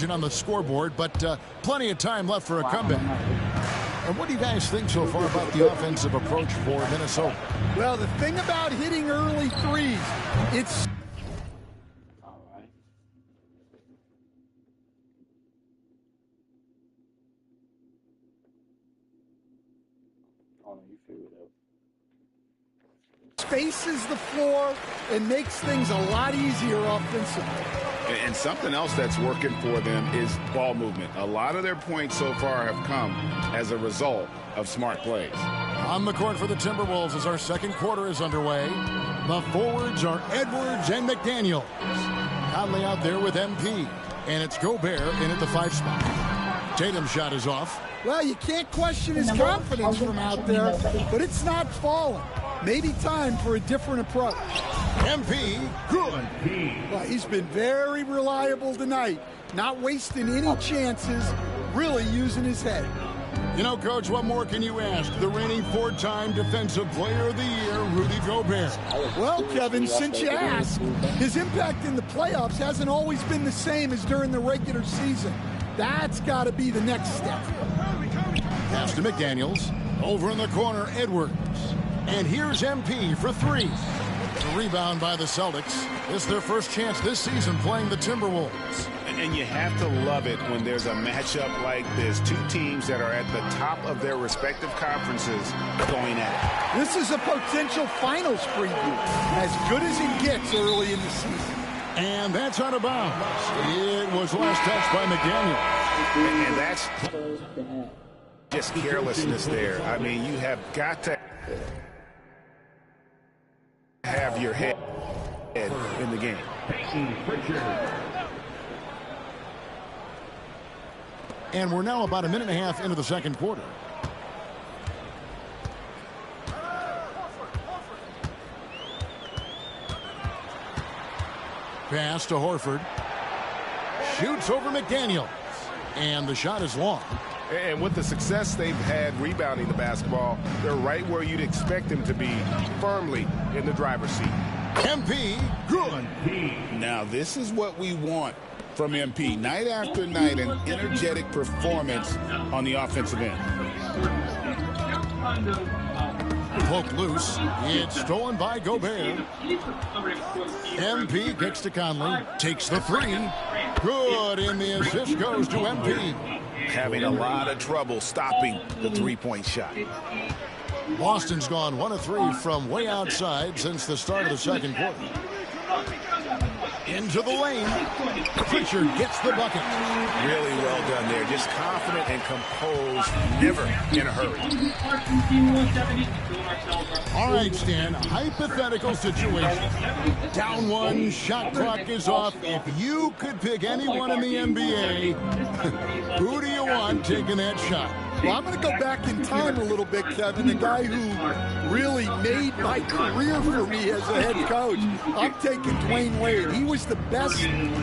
on the scoreboard, but plenty of time left for a comeback. And what do you guys think so far about the offensive approach for Minnesota? Well, the thing about hitting early threes, it's... spaces the floor and makes things a lot easier offensively. And something else that's working for them is ball movement. A lot of their points so far have come as a result of smart plays. On the court for the Timberwolves as our second quarter is underway. The forwards are Edwards and McDaniels. Conley out there with MP. And it's Gobert in at the 5 spot. Tatum's shot is off. Well, you can't question his confidence from out there, but it's not falling. Maybe time for a different approach. MP, good. Well, he's been very reliable tonight. Not wasting any chances, really using his head. You know, Coach, what more can you ask? The reigning 4-time Defensive Player of the Year, Rudy Gobert. Well, Kevin, since you asked, his impact in the playoffs hasn't always been the same as during the regular season. That's got to be the next step. Pass to McDaniels. Over in the corner, Edwards. And here's MP for 3. The rebound by the Celtics. It's their first chance this season playing the Timberwolves. And you have to love it when there's a matchup like this. Two teams that are at the top of their respective conferences going at it. This is a potential finals preview. As good as it gets early in the season. And that's out of bounds. It was last touched by McDaniel. And that's just carelessness there. I mean, you have got to have your head in the game. And we're now about a minute and a half into the second quarter. Pass to Horford. Shoots over McDaniels. And the shot is long. And with the success they've had rebounding the basketball, they're right where you'd expect them to be, firmly in the driver's seat. MP, good. Now, this is what we want from MP. Night after night, an energetic performance on the offensive end. Poked loose. It's stolen by Gobert. MP kicks to Conley. Takes the 3. Good, and the assist goes to MP. Having a lot of trouble stopping the three-point shot. Boston's gone 1 of 3 from way outside since the start of the second quarter. Into the lane. Pritchard gets the bucket. Really well done there. Just confident and composed, never in a hurry. All right, Stan, hypothetical situation. Down 1, shot clock is off. If you could pick anyone in the NBA, who do you want taking that shot? Well, I'm going to go back in time a little bit, Kevin. The guy who really made my career for me as a head coach. I'm taking Dwayne Wade. He was the best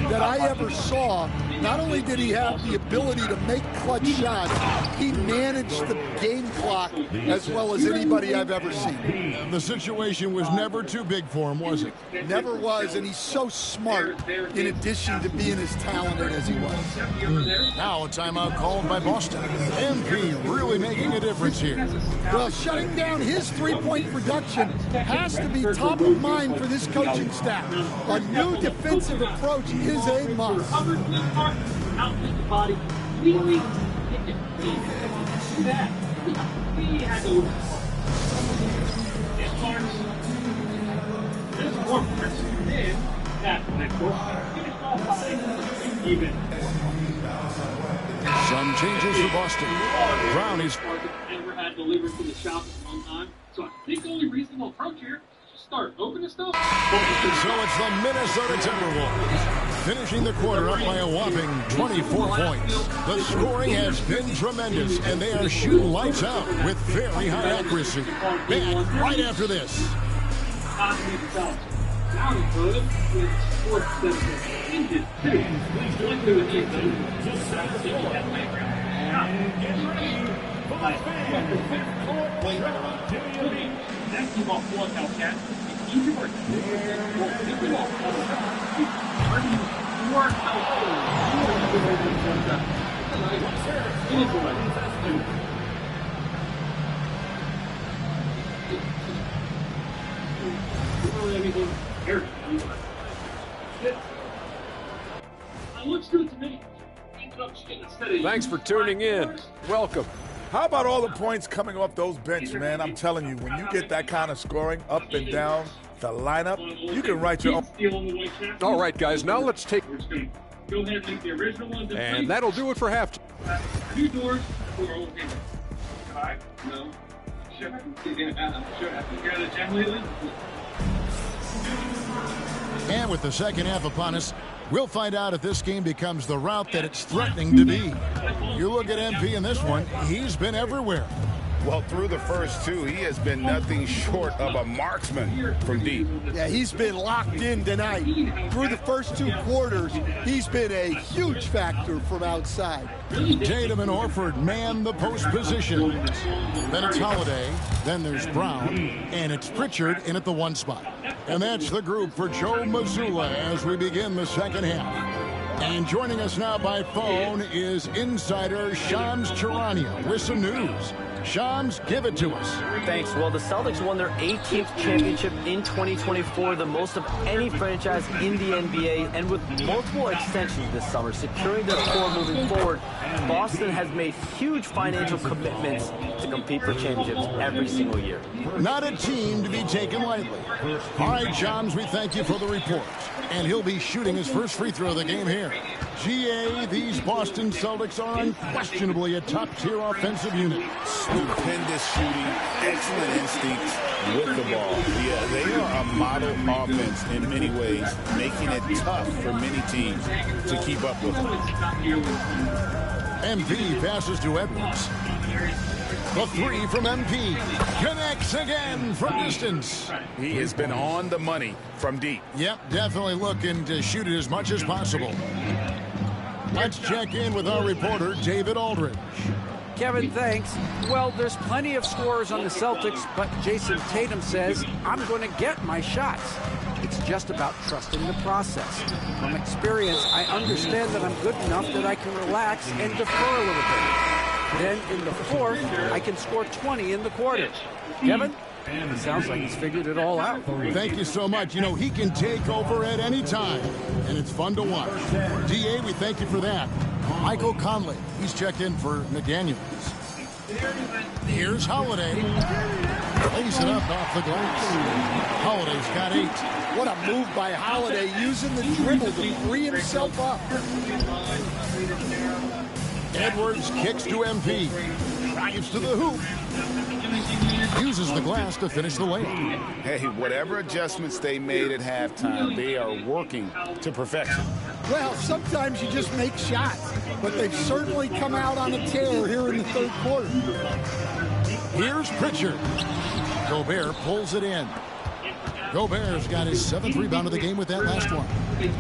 that I ever saw. Not only did he have the ability to make clutch shots, he managed the game clock as well as anybody I've ever seen. The situation was never too big for him, was it? Never was, and he's so smart in addition to being as talented as he was. Now a timeout called by Boston. MP really making a difference here. Well, shutting down his three-point production has to be top of mind for this coaching staff. A new defensive approach is a must. Some changes for Boston. Brown is ever had delivered to the shop at one time. So I think the only reasonable approach here is just start opening stuff. So it's the Minnesota Timberwolves finishing the quarter up by a whopping 24 points. The scoring has been tremendous, and they are shooting lights out with very high accuracy. Back right after this. work looks good to me. Thanks for tuning in. Welcome. How about all the points coming off those bench, man? I'm telling you, when you get that kind of scoring up and down the lineup, you can write your own. All right, guys, now let's take... Go ahead and make the original ones. And that'll do it for halftime. 2 doors, 4 open. Alright? No. Sure. Yeah, sure. You got a gem lately? And with the second half upon us, we'll find out if this game becomes the route that it's threatening to be. You look at MP in this one, he's been everywhere. Well, through the first 2, he has been nothing short of a marksman from deep. Yeah, he's been locked in tonight. Through the first 2 quarters, he's been a huge factor from outside. Tatum and Horford man the post position. Then it's Holiday, then there's Brown, and it's Pritchard in at the 1 spot. And that's the group for Joe Mazzulla as we begin the second half. And joining us now by phone is insider Shams Charania with some news. Shams, give it to us. Thanks. Well, the Celtics won their 18th championship in 2024, the most of any franchise in the NBA, and with multiple extensions this summer, securing their core moving forward, Boston has made huge financial commitments to compete for championships every single year. Not a team to be taken lightly. All right, Shams, we thank you for the report. And he'll be shooting his first free throw of the game here. GA, these Boston Celtics are unquestionably a top-tier offensive unit. Stupendous shooting, excellent instincts with the ball. Yeah, they are a model offense in many ways, making it tough for many teams to keep up with them. MP passes to Edwards. The 3 from MP. Connects again from distance. He has been on the money from deep. Yep, definitely looking to shoot it as much as possible. Let's check in with our reporter, David Aldridge. Kevin, thanks. Well, there's plenty of scorers on the Celtics, but Jason Tatum says, I'm going to get my shots. It's just about trusting the process. From experience, I understand that I'm good enough that I can relax and defer a little bit. Then in the 4th, I can score 20 in the quarter. Kevin? It sounds like he's figured it all out. Thank you so much. You know, he can take over at any time, and it's fun to watch. DA, we thank you for that. Michael Conley, he's checked in for McDaniels. Here's Holiday. Lays it up off the glass. Holiday's got 8. What a move by Holiday, using the dribble to free himself up. Edwards kicks to MP. Drives to the hoop. Uses the glass to finish the layup. Hey, whatever adjustments they made at halftime, they are working to perfection. Well, sometimes you just make shots, but they've certainly come out on a tear here in the 3rd quarter. Here's Pritchard. Gobert pulls it in. Gobert's got his 7th rebound of the game with that last one.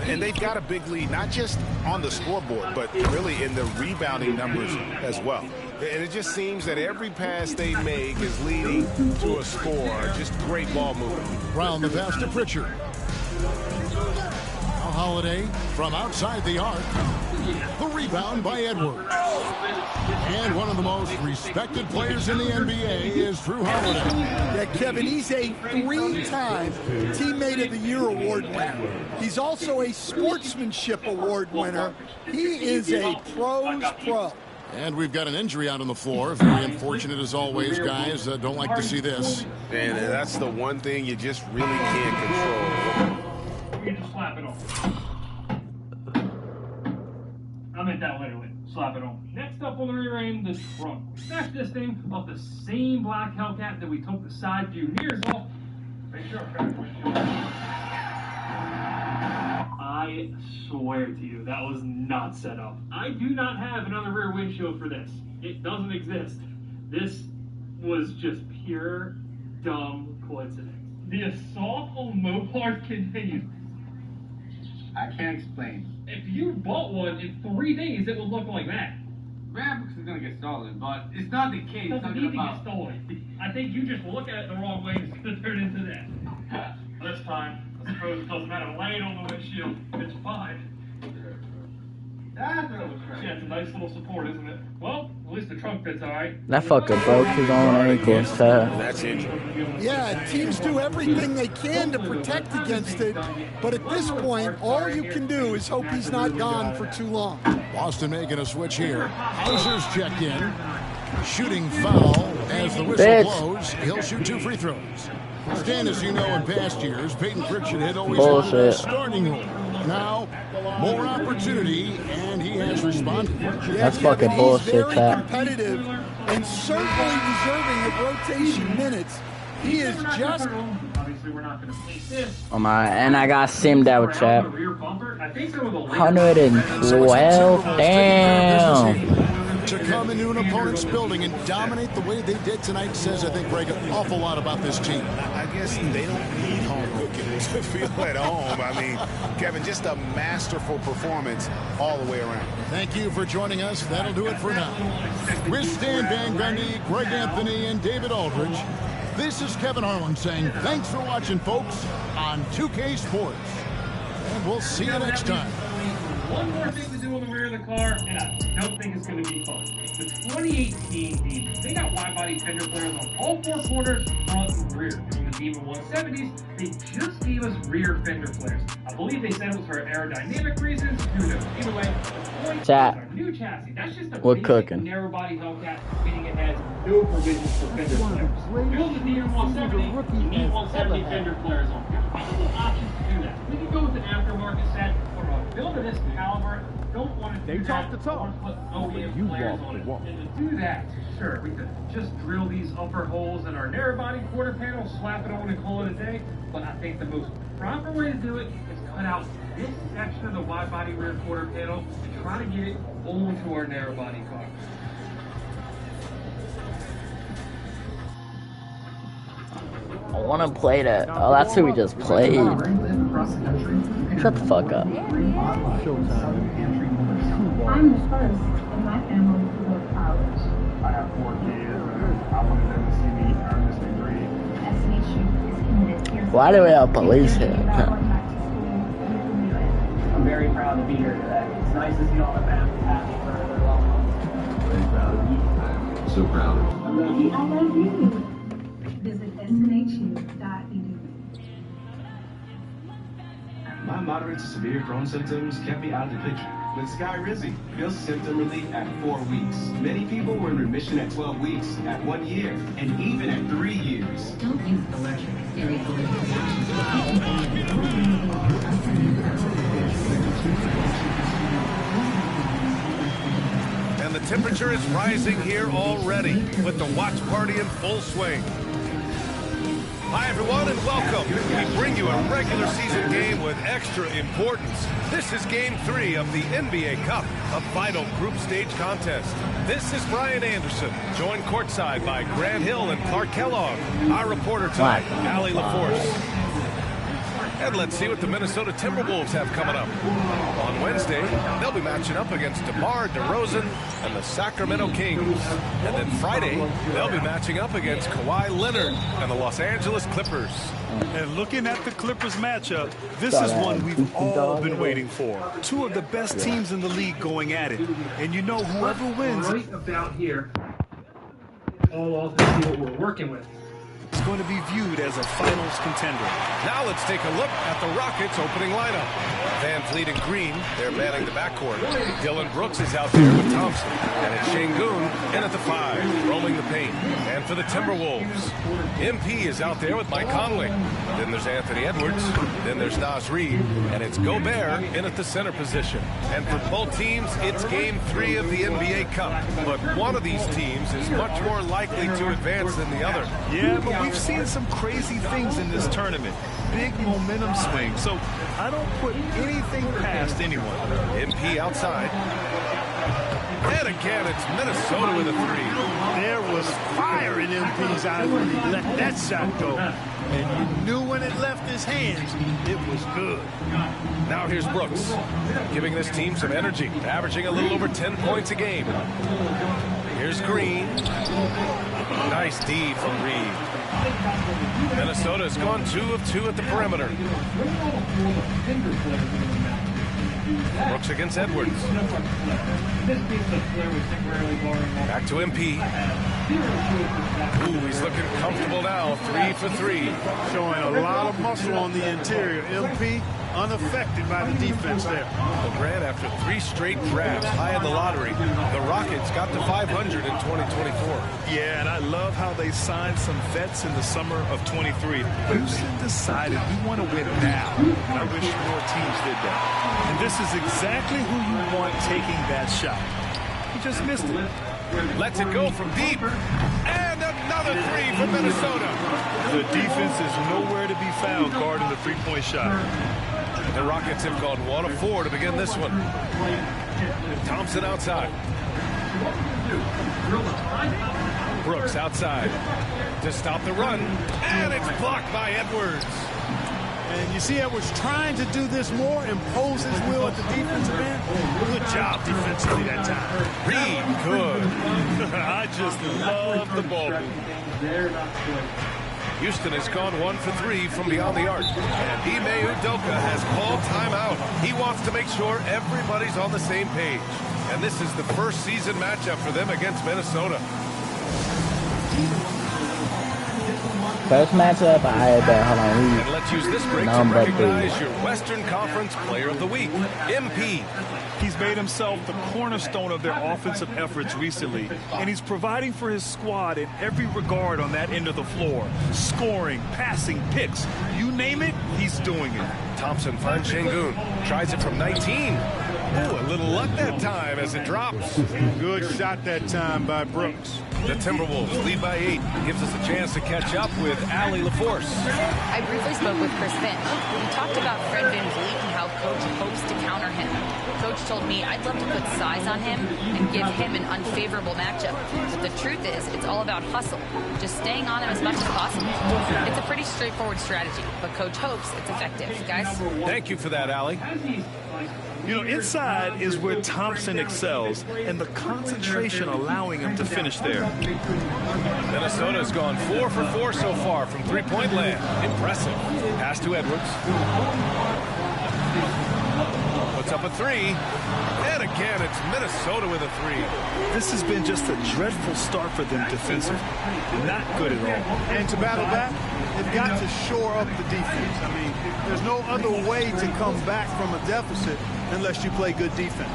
And they've got a big lead, not just on the scoreboard, but really in the rebounding numbers as well. And it just seems that every pass they make is leading to a score. Just great ball movement. Brown the pass to Pritchard. A Holiday from outside the arc. The rebound by Edwards. And one of the most respected players in the NBA is Drew Holiday. Yeah, Kevin, he's a 3-time Teammate of the Year award winner. He's also a Sportsmanship Award winner. He is a pro's pro. And we've got an injury out on the floor. Very unfortunate as always, guys. Don't like to see this. And that's the one thing you just really can't control. We can just slap it on. I meant that literally. Slap it on. Next up on the rear end, the trunk. Snatch this thing off the same black Hellcat that we took the side view mirrors off. Make sure I swear to you, that was not set up. I do not have another rear windshield for this. It doesn't exist. This was just pure dumb coincidence. The assault on Mopar continues. I can't explain. If you bought one in 3 days, it would look like that. Yeah, because it's gonna get stolen, but it's not the case. It doesn't need to get stolen. I think you just look at it the wrong way and it's gonna turn into that. This time, I suppose it doesn't matter. Lay it on the windshield. It's fine. That's what I was trying. Yeah, it's a nice little support, isn't it? Well, at least the trunk fits all right. That fucker broke his own ankle, so. That's injury. Yeah, teams do everything they can to protect against it, but at this point, all you can do is hope he's not gone for too long. Boston making a switch here. Hauser's checked in. Shooting foul as the whistle blows. He'll shoot 2 free throws. Stan, as you know, in past years, Peyton Pritchard had always had a starting role. Now, more opportunity, and he has responded. That's fucking bullshit, He's very competitive and certainly deserving of rotation minutes. He is just... Obviously, we're not going to take this. Oh my, and I got simmed out, chap. 112, damn. To come into an opponent's building and dominate the way they did tonight says, I think, Greg, an awful lot about this team. I guess they don't need home cooking to feel at home. I mean, Kevin, just a masterful performance all the way around. Thank you for joining us. That'll do it for now. With Stan Van Gundy, Greg Anthony, and David Aldridge, this is Kevin Harlan saying thanks for watching, folks, on 2K Sports. And we'll see you next time. One more thing to do in the rear of the car, and I don't think it's going to be fun. The 2018 Demons, they got wide-body fender flares on all 4 corners, front and rear. In the Demon 170s, they just gave us rear fender flares. I believe they said it was for aerodynamic reasons. Who knows? Either way, the point is our new chassis. That's just a basic narrow-body Hellcat, meaning it has no provisions for fender flares. Build the Demon 170, you need 170 fender flares on. Multiple options to do that. We can go with an aftermarket set, or a build of this caliber. Don't want to do that. Put OEM flares on it. And to do that, sure, we could just drill these upper holes in our narrow body quarter panel, slap it on and call it a day. But I think the most proper way to do it is cut out this section of the wide body rear quarter panel and try to get it onto our narrow body car. I want to play that. Oh, that's who we just played. Shut the fuck up. I'm the first in my family to go to college. I have 4 kids. I wanted them to see me earn this degree. SNHU is committed here. Why do we have police here? I'm very proud to be here today. It's nice to see all the families happy for their loved ones. Very proud of you. So proud. I love you. Visit snhu.edu. My moderate to severe Crohn's symptoms kept me out of the picture. With Skyrizi, feel symptom relief at 4 weeks. Many people were in remission at 12 weeks, at 1 year, and even at 3 years. Don't use electric. And the temperature is rising here already with the watch party in full swing. Hi, everyone, and welcome. We bring you a regular season game with extra importance. This is Game 3 of the NBA Cup, a vital group stage contest. This is Brian Anderson, joined courtside by Grant Hill and Clark Kellogg. Our reporter tonight, Allie LaForce. And let's see what the Minnesota Timberwolves have coming up. On Wednesday, they'll be matching up against DeMar DeRozan and the Sacramento Kings. And then Friday, they'll be matching up against Kawhi Leonard and the Los Angeles Clippers. And looking at the Clippers matchup, this is one we've all been waiting for. 2 of the best teams in the league going at it. And you know whoever wins... Right about here, all off and see what we're working with. It's going to be viewed as a finals contender. Now let's take a look at the Rockets' opening lineup. Van Vliet and Green, they're manning the backcourt. Dylan Brooks is out there with Thompson. And it's Şengün in at the 5, rolling the paint. And for the Timberwolves, MP is out there with Mike Conley. Then there's Anthony Edwards. Then there's Naz Reid. And it's Gobert in at the center position. And for both teams, it's Game 3 of the NBA Cup. But one of these teams is much more likely to advance than the other. Yeah, but we've seen some crazy things in this tournament. Big momentum swing. So I don't put anything past anyone. MP outside. And again, it's Minnesota with a 3. There was fire in MP's eyes when he let that shot go. And you knew when it left his hands, it was good. Now here's Brooks, giving this team some energy, averaging a little over 10 points a game. Here's Green. Nice D from Reed. Minnesota has gone 2 of 2 at the perimeter. Brooks against Edwards. Back to MP. Ooh, he's looking comfortable now. 3 for 3. Showing a lot of muscle on the interior. MP unaffected by the defense there. Well, Grant, after 3 straight drafts high in the lottery, the Rockets got to 500 in 2024. Yeah, and I love how they signed some vets in the summer of 23. Houston decided we want to win now. And I wish more teams did that. And this is exactly who you want taking that shot. He just missed it. Lets it go from deep. And another 3 for Minnesota. The defense is nowhere to be found guarding the three-point shot. The Rockets have gone 1 of 4 to begin this one. Thompson outside. Brooks outside to stop the run. And it's blocked by Edwards. And you see Edwards trying to do this more, impose his will at the defensive end. Good job defensively that time. Reed, good. I just love the ball. Houston has gone 1 for 3 from beyond the arc. And Ime Udoka has called timeout. He wants to make sure everybody's on the same page. And this is the first season matchup for them against Minnesota. First matchup, hold on. And let's use this break to recognize your Western Conference Player of the Week, MP. He's made himself the cornerstone of their offensive efforts recently, and he's providing for his squad in every regard on that end of the floor. Scoring, passing, picks, you name it, he's doing it. Thompson finds Şengün, tries it from 19. Ooh, a little luck that time as it drops. Good shot that time by Brooks. The Timberwolves lead by 8. Gives us a chance to catch up with Allie LaForce. I briefly spoke with Chris Finch. We talked about Fred VanVleet and how Coach hopes to counter him. Coach told me I'd love to put size on him and give him an unfavorable matchup. But the truth is, it's all about hustle. Just staying on him as much as possible. It's a pretty straightforward strategy, but Coach hopes it's effective. Guys? Thank you for that, Allie. You know, inside is where Thompson excels, and the concentration allowing him to finish there. Minnesota's gone 4 for 4 so far from three-point land. Impressive. Pass to Edwards. Puts up a 3. And again, it's Minnesota with a 3. This has been just a dreadful start for them defensively. Not good at all. And to battle back, they've got to shore up the defense. I mean, there's no other way to come back from a deficit unless you play good defense.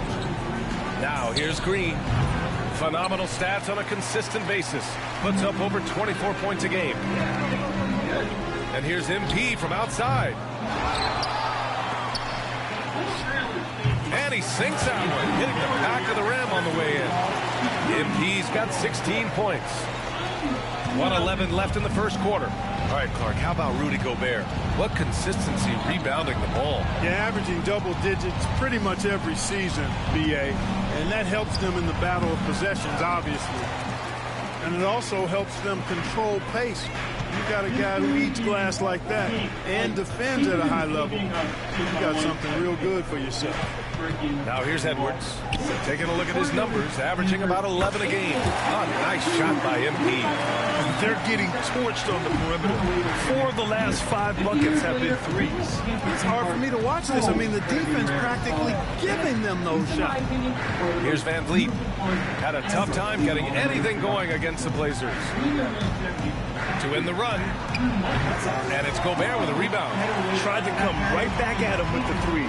Now, here's Green. Phenomenal stats on a consistent basis. Puts up over 24 points a game. And here's MP from outside. And he sinks that one, hitting the back of the rim on the way in. MP's got 16 points. 1:11 left in the first quarter. All right, Clark, how about Rudy Gobert? What consistency rebounding the ball. Yeah, averaging double digits pretty much every season, BA. And that helps them in the battle of possessions, obviously. And it also helps them control pace. You got a guy who eats glass like that and defends at a high level. You got something real good for yourself. Now here's Edwards. Taking a look at his numbers, averaging about 11 a game. Oh, nice shot by MP. They're getting torched on the perimeter. 4 of the last 5 buckets have been threes. It's hard for me to watch this. I mean, the defense practically giving them those shots. Here's VanVleet. Had a tough time getting anything going against the Blazers. To win the run. And it's Gobert with a rebound. Tried to come right back at him with the 3.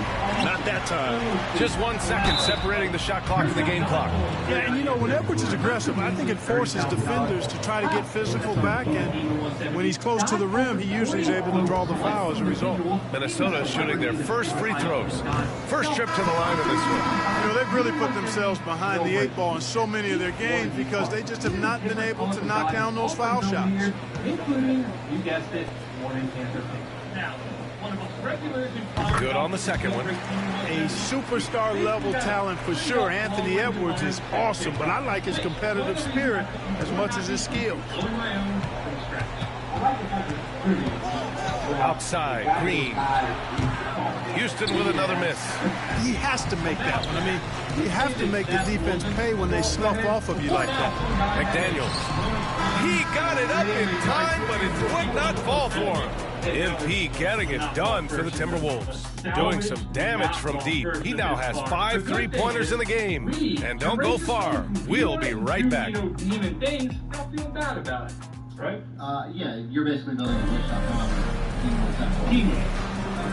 Not that time. Just 1 second separating the shot clock and the game clock. Yeah, and you know, when Edwards is aggressive, I think it forces defenders to try to get physical back, and when he's close to the rim, he usually is able to draw the foul as a result. Minnesota shooting their first free throws. First trip to the line of this one. You know, they've really put themselves behind the 8 ball in so many of their games because they just have not been able to knock down those foul shots. Including, you guessed it, morning cancer. Now, one of the regulars in good on the second one. A superstar level talent for sure. Anthony Edwards is awesome, but I like his competitive spirit as much as his skill. Outside, Green. Houston with another miss. He has to make that one. I mean, you have to make the defense pay when they slough off of you like that. McDaniels. He got it up in time, but it would not fall for him. MP getting it done for the Timberwolves. Doing some damage from deep. He now has 5 3-pointers in the game. And don't go far. We'll be right back. Don't feel bad about it, right? Yeah, you're basically building a wish shop. Teamwork.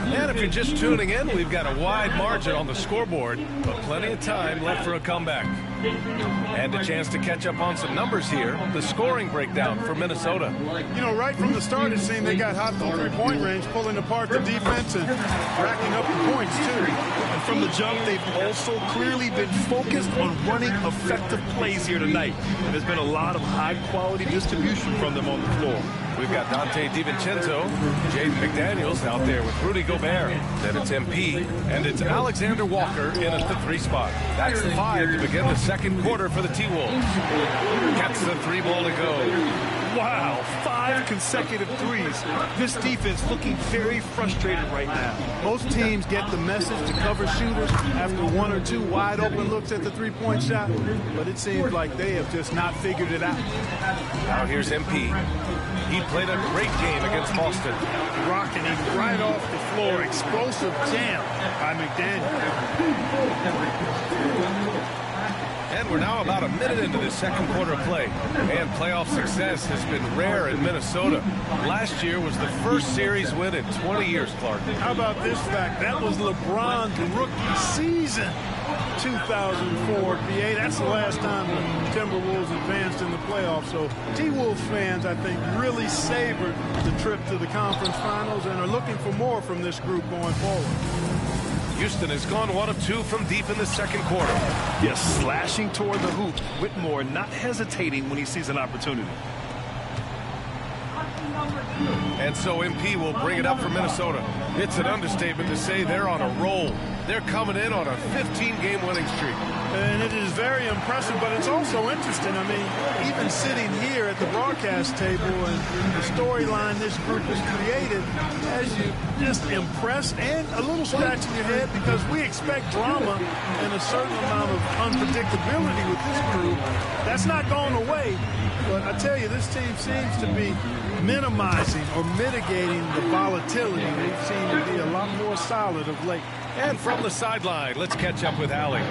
And if you're just tuning in, we've got a wide margin on the scoreboard, but plenty of time left for a comeback. And a chance to catch up on some numbers here. The scoring breakdown for Minnesota. You know, right from the start, it seemed they got hot from three-point range, pulling apart the defense and racking up the points, too. And from the jump, they've also clearly been focused on running effective plays here tonight. And there's been a lot of high-quality distribution from them on the floor. We've got Dante DiVincenzo, Jaden McDaniels out there with Rudy Gobert. Then it's MP, and it's Alexander Walker in at the 3 spot. That's 5 to begin the second quarter for the T-Wolves. Gets the 3 ball to go. Wow, 5 consecutive threes. This defense looking very frustrated right now. Most teams get the message to cover shooters after 1 or 2 wide open looks at the three-point shot, but it seems like they have just not figured it out. Now here's MP. He played a great game against Boston. Rocking him right off the floor. Explosive jam by McDaniel. And we're now about a minute into the second quarter of play. And playoff success has been rare in Minnesota. Last year was the first series win in 20 years, Clark. How about this fact? That was LeBron's rookie season. 2004 PA. That's the last time the Timberwolves advanced in the playoffs. So T-Wolves fans, I think, really savored the trip to the conference finals and are looking for more from this group going forward. Houston has gone 1 of 2 from deep in the second quarter. Yes, slashing toward the hoop. Whitmore not hesitating when he sees an opportunity. And so MP will bring it up for Minnesota. It's an understatement to say they're on a roll. They're coming in on a 15-game winning streak. And it is very impressive, but it's also interesting. I mean, even sitting here at the broadcast table and the storyline this group has created has you just impressed and a little scratch in your head because we expect drama and a certain amount of unpredictability with this group. That's not going away. But I tell you, this team seems to be minimizing or mitigating the volatility. They seem to be a lot more solid of late. And from the sideline, let's catch up with Allie.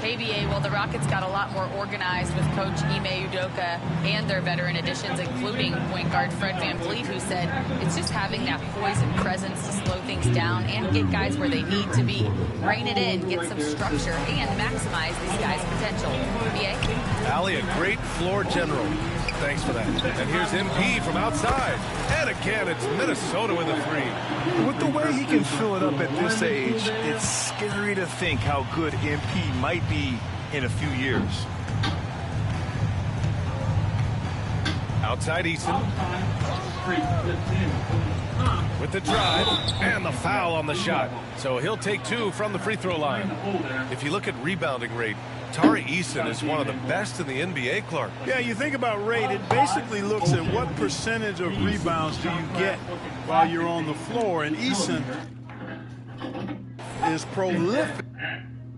Hey, BA, well, the Rockets got a lot more organized with Coach Ime Udoka and their veteran additions, including point guard Fred VanVleet, who said it's just having that poise and presence to slow things down and get guys where they need to be. Rein it in, get some structure, and maximize these guys' potential. BA? Allie, a great floor general. Thanks for that. And here's MP from outside. And again, it's Minnesota with a 3. With the way he can fill it up at this age, it's scary to think how good MP might be in a few years. Outside Eason. With the drive and the foul on the shot. So he'll take 2 from the free throw line. If you look at rebounding rate, Tari Eason is one of the best in the NBA, Clark. Yeah, you think about rate, it basically looks at what percentage of rebounds do you get while you're on the floor, and Eason is prolific.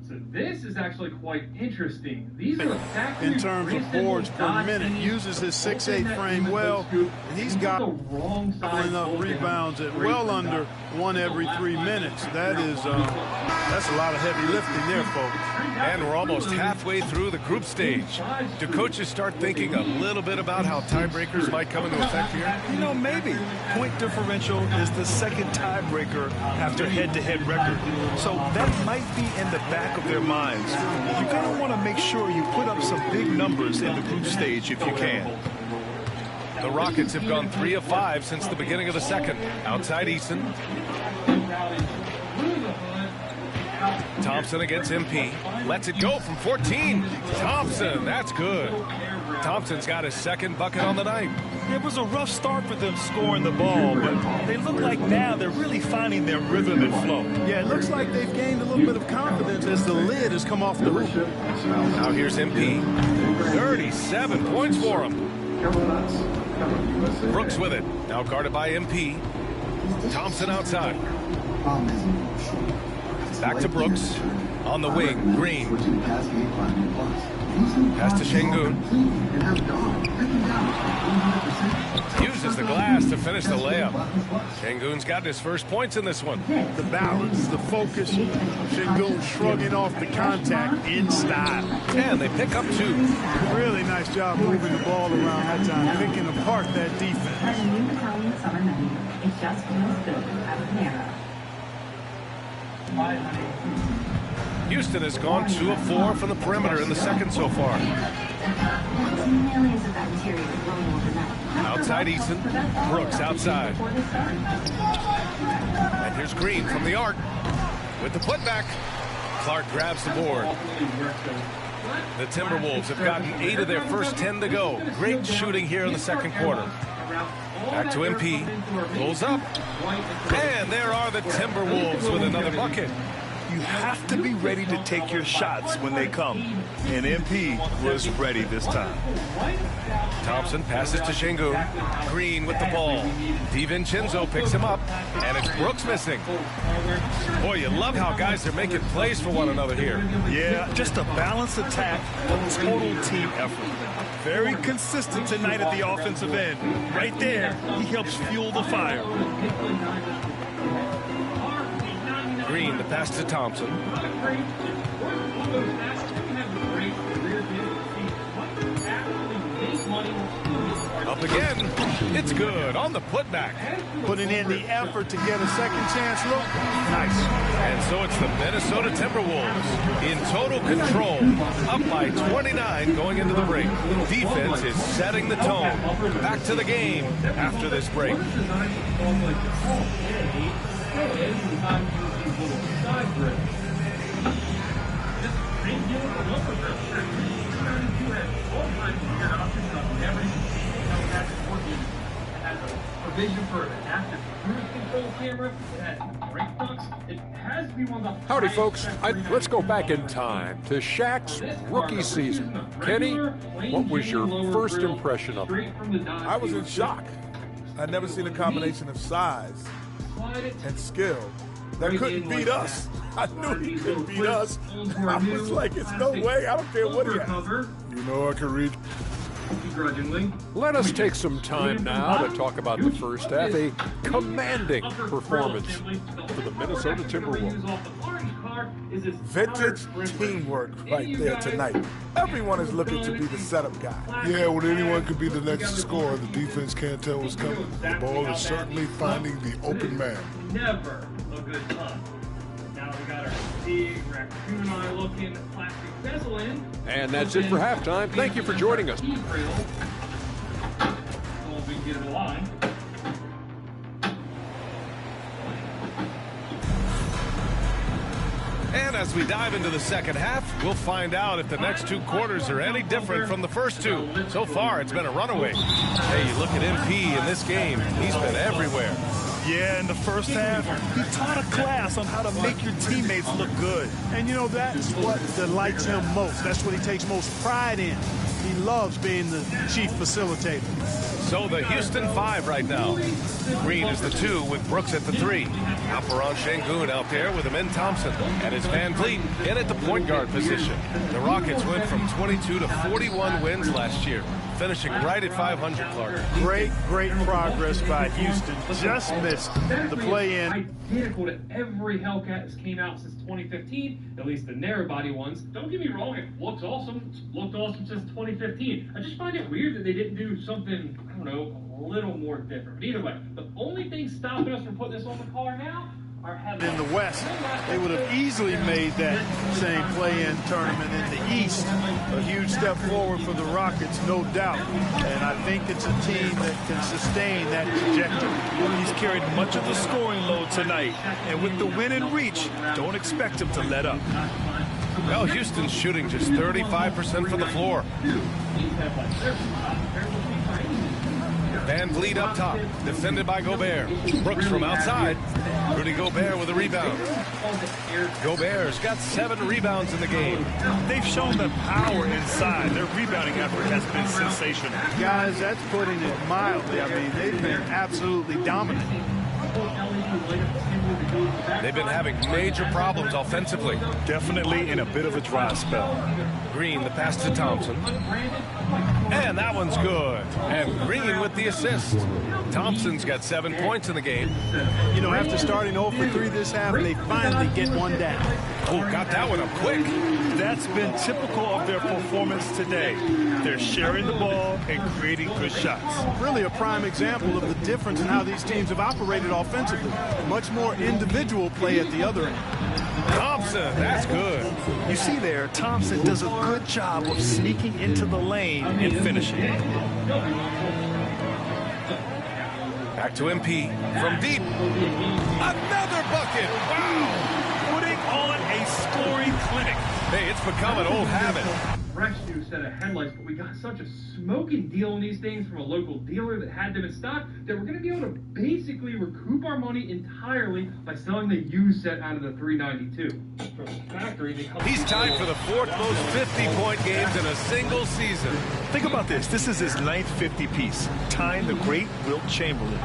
So this is actually quite interesting. These are the factory in terms of boards per minute. Uses his 6'8" frame well, and he's got enough rebounds at well under 1 every 3 minutes. That is that's a lot of heavy lifting there, folks. And we're almost halfway through the group stage. Do coaches start thinking a little bit about how tiebreakers might come into effect here? You know, maybe. Point differential is the second tiebreaker after head-to-head record. So that might be in the back of their minds. You're going to want to make sure you put up some big numbers in the group stage if you can. The Rockets have gone 3 of 5 since the beginning of the second. Outside Eason. Thompson against MP. Lets it go from 14. Thompson, that's good. Thompson's got his second bucket on the night. It was a rough start for them scoring the ball, but they look like now they're really finding their rhythm and flow. Yeah, it looks like they've gained a little bit of confidence as the lid has come off the hoop. Now here's MP. 37 points for him. Brooks with it. Now guarded by MP. Thompson outside. Back to Brooks. On the wing, Green. Pass to Şengün. Uses the glass to finish the layup. Şengün's got his first points in this one. The balance, the focus. Şengün shrugging off the contact in style. And they pick up 2. Really nice job moving the ball around that time, picking apart that defense. It just feels good at Panera. Houston has gone 2 of 4 from the perimeter in the second so far. Outside Eason. Brooks outside. And here's Green from the arc. With the putback. Clark grabs the board. The Timberwolves have gotten 8 of their first 10 to go. Great shooting here in the second quarter. Back to MP. Pulls up. And there are the Timberwolves with another bucket. You have to be ready to take your shots when they come. And MP was ready this time. Thompson passes to Şengün. Green with the ball. DiVincenzo picks him up. And it's Brooks missing. Boy, you love how guys are making plays for one another here. Yeah, just a balanced attack, a total team effort. Very consistent tonight at the offensive end. Right there, he helps fuel the fire. Green, the pass to Thompson. Up again. It's good on the putback. Putting in the effort to get a second chance look. Nice. And so it's the Minnesota Timberwolves in total control. Up by 29 going into the break. Defense is setting the tone. Back to the game after this break. Howdy, folks. Let's go back in time to Shaq's rookie season. Kenny, what was your first impression of him? I was in shock. I'd never seen a combination of size and skill that couldn't beat us. I knew he couldn't beat us. I was like, it's no way. I don't care what he has. You know I can read. Let us take some time now to talk about the first half. A commanding performance for the Minnesota Timberwolves. Vintage teamwork right there tonight. Everyone is looking to be the setup guy. Yeah, well, anyone could be the next scorer. The defense can't tell what's coming. The ball is certainly finding the open man. Never a good time. Now we got our big raccoon eye looking plastic bezel in. And that's it for halftime. Thank you for joining us. And as we dive into the second half, we'll find out if the next 2 quarters are any different from the first 2. So far, it's been a runaway. Hey, you look at MP in this game. He's been everywhere. Yeah, in the first half, he taught a class on how to make your teammates look good. And, you know, that's what delights him most. That's what he takes most pride in. He loves being the chief facilitator. So the Houston 5 right now. Green is the 2 with Brooks at the 3. Alperen Şengün out there with Amen Thompson. And it's Van Vliet in at the point guard position. The Rockets went from 22 to 41 wins last year, finishing right at 500, Clark. Great progress by Houston. Just missed the play-in. Identical to every Hellcat that's came out since 2015, at least the narrow body ones. Don't get me wrong, it looks awesome. It's looked awesome since 2015. I just find it weird that they didn't do something, I don't know, a little more different. But either way, the only thing stopping us from putting this on the car now are having... In the West, they would have easily made that same play-in tournament. In the East, a huge step forward for the Rockets, no doubt. And I think it's a team that can sustain that trajectory. He's carried much of the scoring load tonight. And with the win in reach, don't expect him to let up. Well, Houston's shooting just 35% from the floor. Van Vliet up top, defended by Gobert. Brooks from outside. Rudy Gobert with a rebound. Gobert's got 7 rebounds in the game. They've shown the power inside. Their rebounding effort has been sensational. Guys, that's putting it mildly. I mean, they've been absolutely dominant. They've been having major problems offensively. Definitely in a bit of a dry spell. Green, the pass to Thompson. And that one's good. And Green with the assist. Thompson's got 7 points in the game. You know, after starting 0 for 3 this half, they finally get one down. Oh, got that one up quick. That's been typical of their performance today. They're sharing the ball and creating good shots. Really a prime example of the difference in how these teams have operated offensively. Much more individual play at the other end. Thompson, that's good. You see there, Thompson does a good job of sneaking into the lane and finishing. Back to MP from deep. Another bucket. Wow. Putting on a scoring clinic. Hey, it's become an old habit. Fresh new set of headlights, but we got such a smoking deal on these things from a local dealer that had them in stock that we're going to be able to basically recoup our money entirely by selling the used set out of the 392. From the factory, he's tied for the 4th most 50-point games in a single season. Think about this. This is his 9th 50-piece, tying the great Wilt Chamberlain.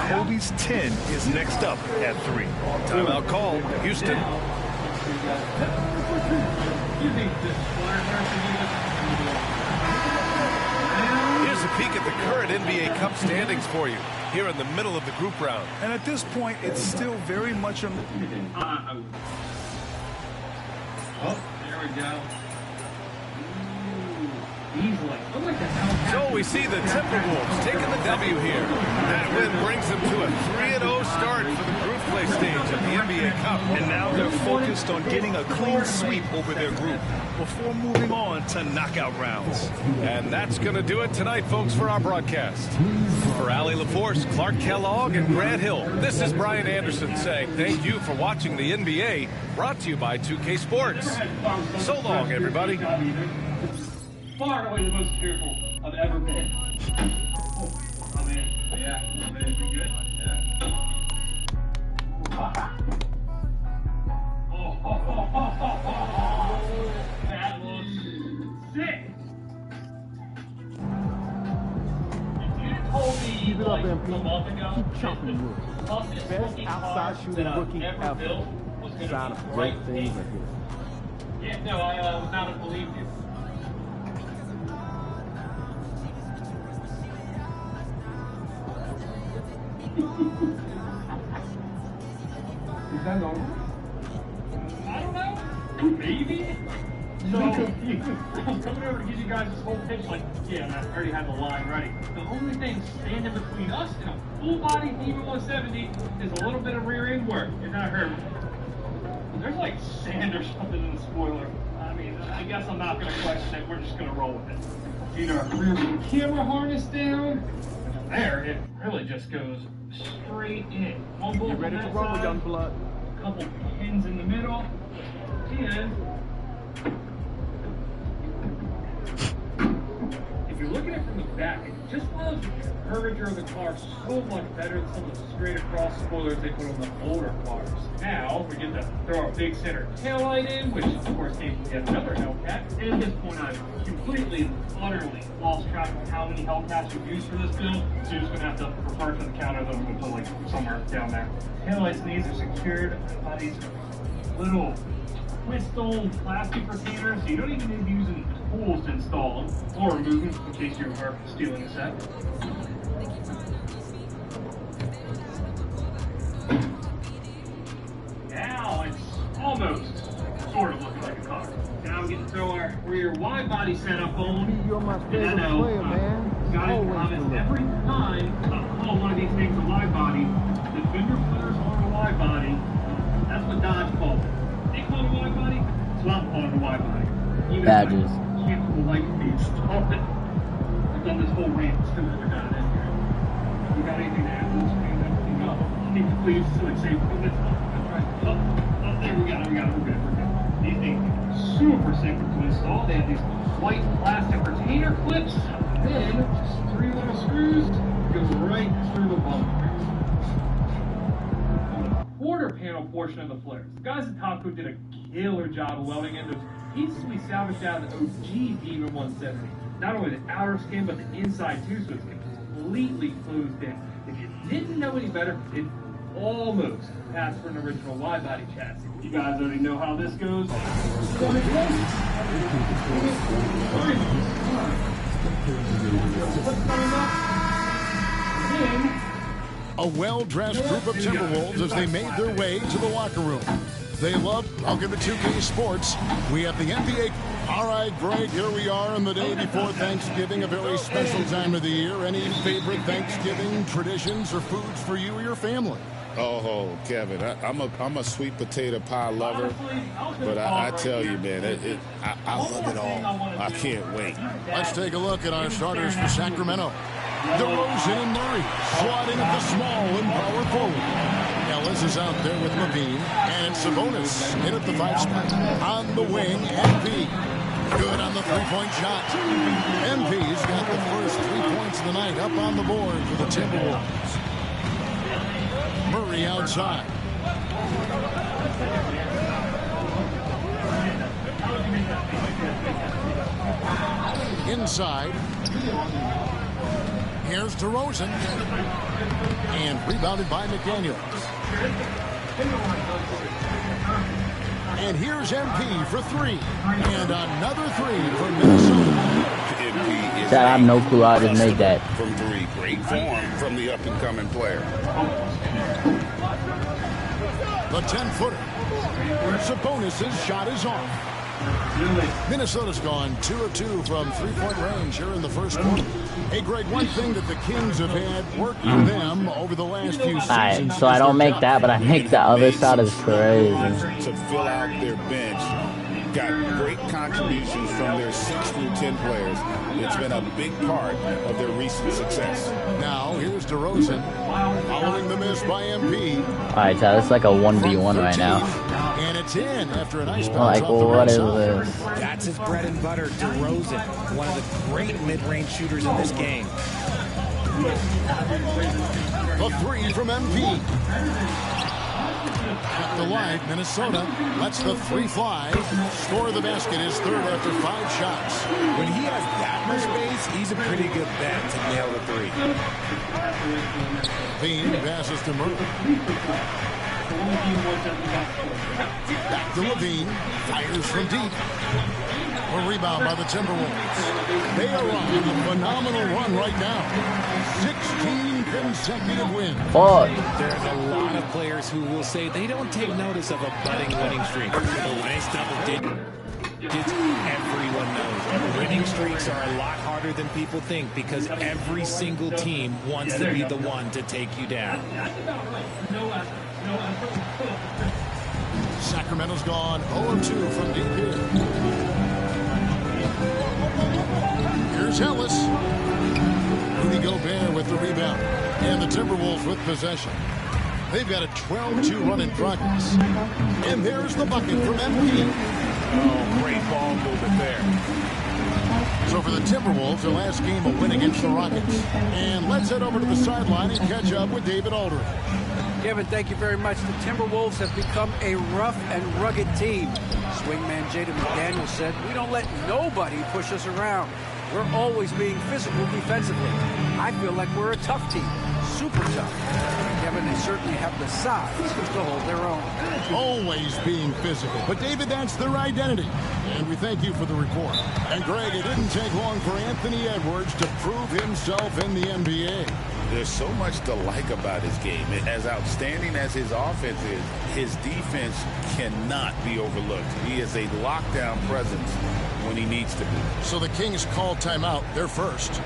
Kobe's 10 is next up at 3. Timeout call, Houston. Here's a peek at the current NBA Cup standings for you, here in the middle of the group round. And at this point, it's still very much a... Oh, there we go. So we see the Timberwolves taking the W here. That win brings them to a 3-0 start for the group play stage of the NBA Cup. And now they're focused on getting a clean sweep over their group before moving on to knockout rounds. And that's going to do it tonight, folks, for our broadcast. For Allie LaForce, Clark Kellogg, and Grant Hill, this is Brian Anderson saying thank you for watching the NBA, brought to you by 2K Sports. So long, everybody. Far away the most fearful I've ever been. Oh, man. Yeah. Oh, man. You good? Yeah. That looks sick. If you told me, Keep it up, like, MP. a month ago, Keep chopping wood. Best outside shooting rookie ever. Sign of great things like this. Yeah, no, I would not have believed you. Is that normal? I don't know. Maybe. So, I'm coming over to give you guys this whole pitch like, yeah, I already had the line ready. The only thing standing between us and a full-body Demon 170 is a little bit of rear end work. And I heard there's like sand or something in the spoiler. I mean, I guess I'm not going to question it. We're just going to roll with it. Get our rear view camera harness down. There, it really just goes straight in. One bolt. You ready to roll, young blood? A couple pins in the middle, and if you're looking at it from the back, it just allows the curvature of the car so much better than some of the straight across spoilers they put on the older cars. Now we get to throw our big center taillight in, which of course came from yet another Hellcat. And at this point, I've completely, utterly lost track of how many Hellcats we've used for this build. So you're just gonna have to refer to the counter that I'm gonna put like somewhere down there. Taillights and these are secured by these little twist-on plastic retainers, so you don't even need to be using tools to install them or remove them in case you are stealing a set. Now it's almost sort of looking like a car. Now we get to throw our rear wide body setup on. You're my And favorite I know, player, man. guys comments every time I call one of these things a wide body. The fender flares on a wide body. That's what Dodge calls it. They call it a wide body, so I'm calling it a wide body. Even Badges. Can't like me stop it. I've done this whole rant too. We're done in here. You got anything to add to this? Everything up. Need to please to like say, that's right. Oh, there we got it. We're good. These things are super simple to install. They have these white plastic retainer clips. Then just 3 little screws goes right through the bumper. Quarter panel portion of the flares. The guys at Topco did a killer job of welding in those pieces we salvaged out of the OG Demon 170. Not only the outer skin, but the inside too, so it's completely closed in. If you didn't know any better, it'd almost passed for an original wide-body chassis. You guys already know how this goes. A well-dressed group of Timberwolves as they made their way to the locker room. They love, I'll give it 2K Sports. We have the NBA. All right, Greg, here we are on the day before Thanksgiving, a very special time of the year. Any favorite Thanksgiving traditions or foods for you or your family? Oh, Kevin, I'm a sweet potato pie lover, but I tell you, man, I love it all. I can't wait. Let's take a look at our starters for Sacramento. DeRozan and Murray sliding at the small and power forward. Ellis is out there with Levine, and Sabonis in at the 5 spot. On the wing, MP. Good on the three-point shot. MP's got the first 3 points of the night up on the board for the Timberwolves. Murray outside. Inside. Here's DeRozan. And rebounded by McDaniels. And here's MP for 3. And another 3 for Minnesota. I have no clue how to just make that. From 3, great form from the up-and-coming player. The 10-footer. Sabonis' shot is off. Minnesota's gone 2 of 2 from three-point range here in the first quarter. Hey, Greg, one thing that the Kings have had work for them over the last few seasons. Alright, so I don't make that, but I make the other shot is crazy. To fill out their bench, got great contributions from their 6 through 10 players. It's been a big part of their recent success. Now, here's DeRozan following the miss by MP. Alright, so it's like a 1v1 right now. And it's in after a nice bounce like, off well, the what right is side. this? That's his bread and butter, DeRozan, one of the great mid-range shooters in this game. The 3 from MP. At the line, Minnesota lets the 3 fly. Score the basket is third after 5 shots. When he has that much space, he's a pretty good bet to nail the 3. Bean passes to Murray. Back to Levine. Fires from deep. A rebound by the Timberwolves. They are on a phenomenal run right now. 16 consecutive wins. There's a lot of players who will say they don't take notice of a budding winning streak. But when it's double digits, everyone knows. Winning streaks are a lot harder than people think because every single team wants to be the one to take you down. Sacramento's gone 0-2 from deep here. Here's Ellis. Rudy Gobert with the rebound. And the Timberwolves with possession. They've got a 12-2 run in progress. And there's the bucket from MP. Oh, great ball movement there. So for the Timberwolves, their last game a win against the Rockets. And let's head over to the sideline and catch up with David Aldridge. Kevin, thank you very much. The Timberwolves have become a rough and rugged team. Swingman Jaden McDaniels said, "We don't let nobody push us around. We're always being physical defensively. I feel like we're a tough team, super tough." Kevin, they certainly have the size to hold their own. Always being physical. But, David, that's their identity. And we thank you for the report. And, Greg, it didn't take long for Anthony Edwards to prove himself in the NBA. There's so much to like about his game. As outstanding as his offense is, his defense cannot be overlooked. He is a lockdown presence when he needs to be. So the Kings call timeout. They're first.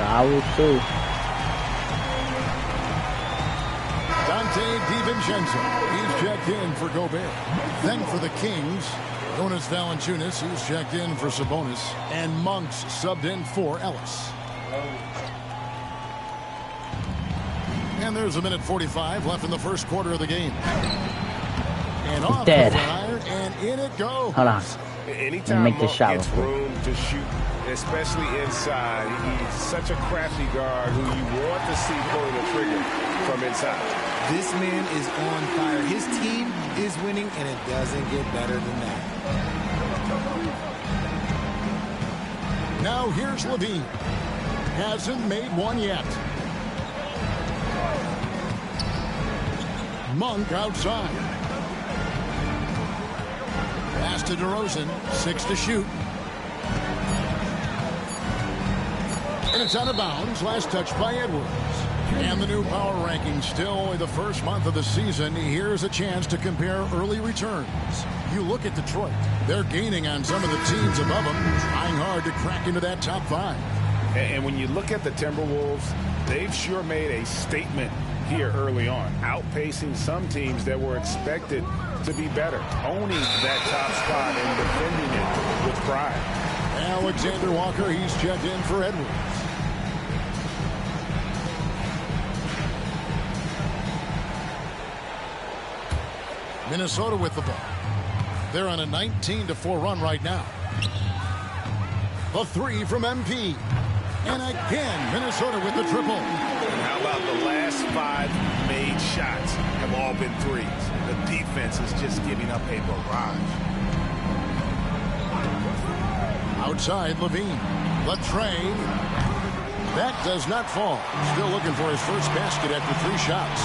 I will too. Dante DiVincenzo. He's checked in for Gobert. Then for the Kings, Jonas Valanciunas, who's checked in for Sabonis, and Monks subbed in for Ellis. And there's a minute 45 left in the first quarter of the game. And off the flyer, and in it goes. Hold on. Anytime make this shot gets room to shoot, especially inside, he's such a crafty guard who you want to see pulling the trigger from inside. This man is on fire. His team is winning, and it doesn't get better than that. Now here's Levine. hasn't made one yet. Monk outside. Pass to DeRozan. 6 to shoot. And it's out of bounds. Last touch by Edwards. And the new power rankings, still only the first month of the season. Here's a chance to compare early returns. You look at Detroit. They're gaining on some of the teams above them, trying hard to crack into that top 5. And when you look at the Timberwolves, they've sure made a statement here early on, outpacing some teams that were expected to be better, owning that top spot and defending it with pride. Alexander Walker, he's checked in for Edwards. Minnesota with the ball. They're on a 19-4 run right now. The 3 from MP. And again, Minnesota with the triple. And how about the last 5 made shots have all been threes? The defense is just giving up a barrage. Outside, Levine. Latrey. That does not fall. Still looking for his first basket after 3 shots.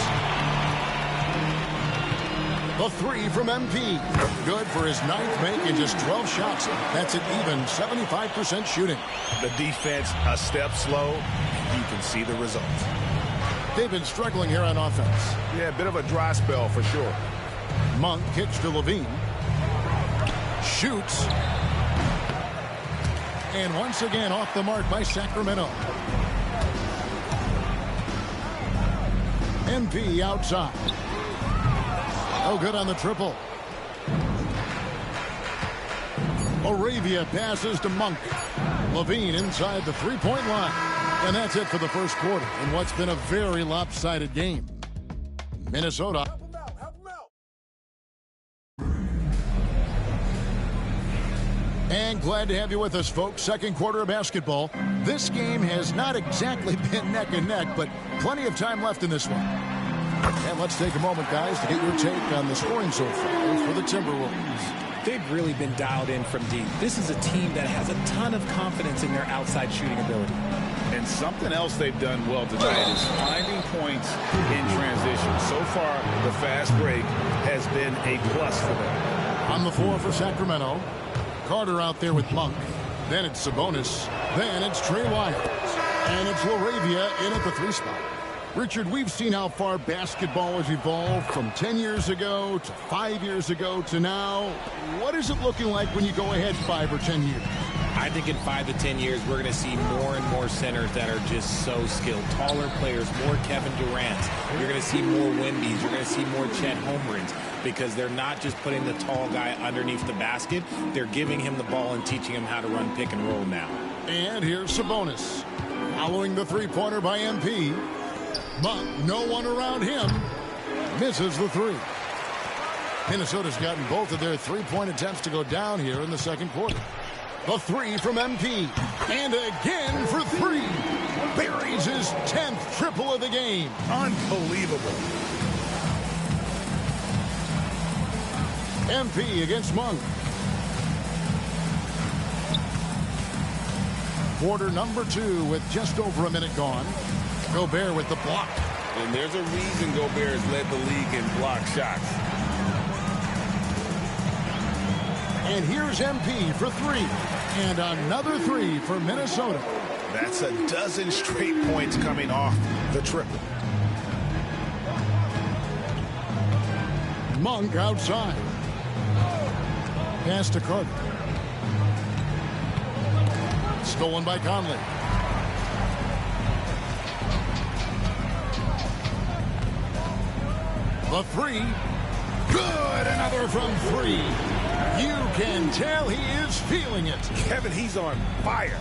The 3 from MP. Good for his 9th make in just 12 shots. That's an even 75% shooting. The defense a step slow. You can see the results. They've been struggling here on offense. Yeah, a bit of a dry spell for sure. Monk kicks to Levine. Shoots. And once again off the mark by Sacramento. MP outside. Oh, good on the triple. Arabia passes to Monk. Levine inside the three-point line. And that's it for the first quarter in what's been a very lopsided game. Minnesota. And glad to have you with us, folks. Second quarter of basketball. This game has not exactly been neck and neck, but plenty of time left in this one. And let's take a moment, guys, to get your take on the scoring so far for the Timberwolves. They've really been dialed in from deep. This is a team that has a ton of confidence in their outside shooting ability. And something else they've done well tonight is finding points in transition. So far, the fast break has been a plus for them. On the floor for Sacramento, Carter out there with Monk. Then it's Sabonis. Then it's Trey Lyles. And it's LaRavia in at the 3 spot. Richard, we've seen how far basketball has evolved from 10 years ago to 5 years ago to now. What is it looking like when you go ahead 5 or 10 years? I think in 5 to 10 years, we're going to see more and more centers that are just so skilled. Taller players, more Kevin Durant's. You're going to see more Wemby's. You're going to see more Chet Holmgrens because they're not just putting the tall guy underneath the basket. They're giving him the ball and teaching him how to run pick and roll now. And here's Sabonis. Following the three-pointer by MP. But no one around him. Misses the 3. Minnesota's gotten both of their three-point attempts to go down here in the second quarter. The 3 from MP. And again for 3. Buries his 10th triple of the game. Unbelievable. MP against Monk. Quarter number 2 with just over a minute gone. Gobert with the block. And there's a reason Gobert has led the league in block shots. And here's MP for 3. And another 3 for Minnesota. That's a dozen straight points coming off the triple. Monk outside. Pass to Carter. Stolen by Conley. The 3. Good. Another from 3. You can tell he is feeling it. Kevin, he's on fire.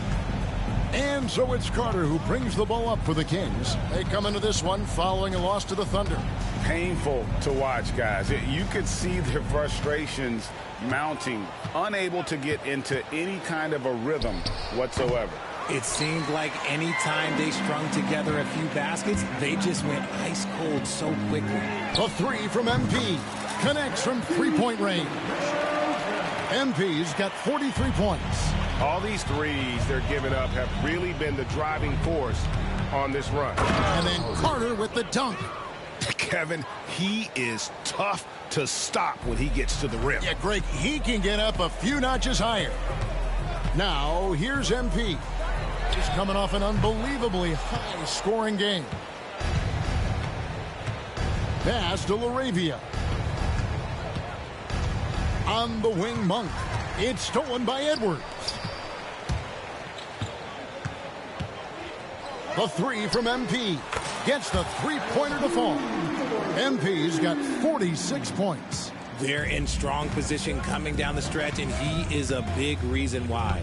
And so it's Carter who brings the ball up for the Kings. They come into this one following a loss to the Thunder. Painful to watch, guys. You could see their frustrations mounting, unable to get into any kind of a rhythm whatsoever. It seemed like any time they strung together a few baskets, they just went ice cold so quickly. The 3 from MP connects from three-point range. MP's got 43 points. All these threes they're giving up have really been the driving force on this run. And then Carter with the dunk. Kevin, he is tough to stop when he gets to the rim. Yeah, Greg, he can get up a few notches higher. Now, here's MP. He's coming off an unbelievably high-scoring game. Pass to LaRavia. On the wing, Monk. It's stolen by Edwards. The three from MP. Gets the three-pointer to fall. MP's got 46 points. They're in strong position coming down the stretch, and he is a big reason why.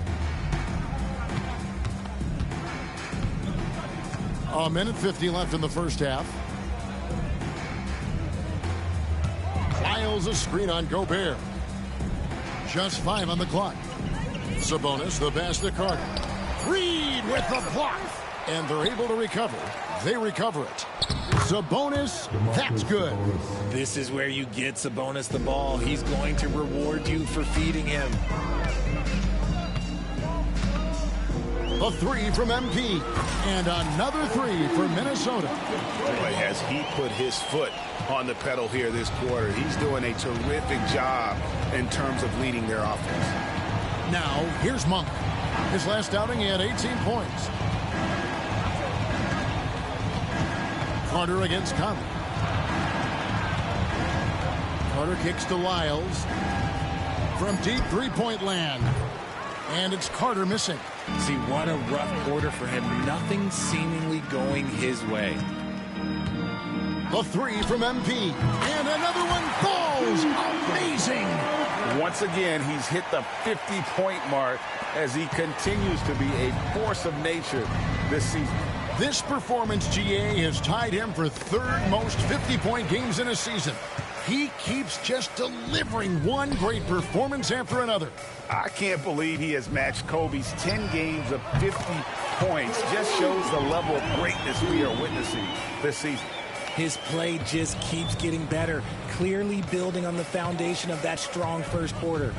A minute 50 left in the first half. Lyles a screen on Gobert. Just 5 on the clock. Sabonis the pass to Carter. Reed with the block. And they're able to recover. They recover it. Sabonis, that's good. This is where you get Sabonis the ball. He's going to reward you for feeding him. A three from MP. And another three for Minnesota. Boy, has he put his foot on the pedal here this quarter. He's doing a terrific job in terms of leading their offense. Now, here's Monk. His last outing, he had 18 points. Carter against Conley. Carter kicks to Lyles. From deep three-point land. And it's Carter missing. See, what a rough quarter for him. Nothing seemingly going his way. The three from MP. And another one falls. Amazing. Once again, he's hit the 50-point mark as he continues to be a force of nature this season. This performance, GA, has tied him for third most 50-point games in a season. He keeps just delivering one great performance after another. I can't believe he has matched Kobe's 10 games of 50 points. Just shows the level of greatness we are witnessing this season. His play just keeps getting better, clearly building on the foundation of that strong first quarter.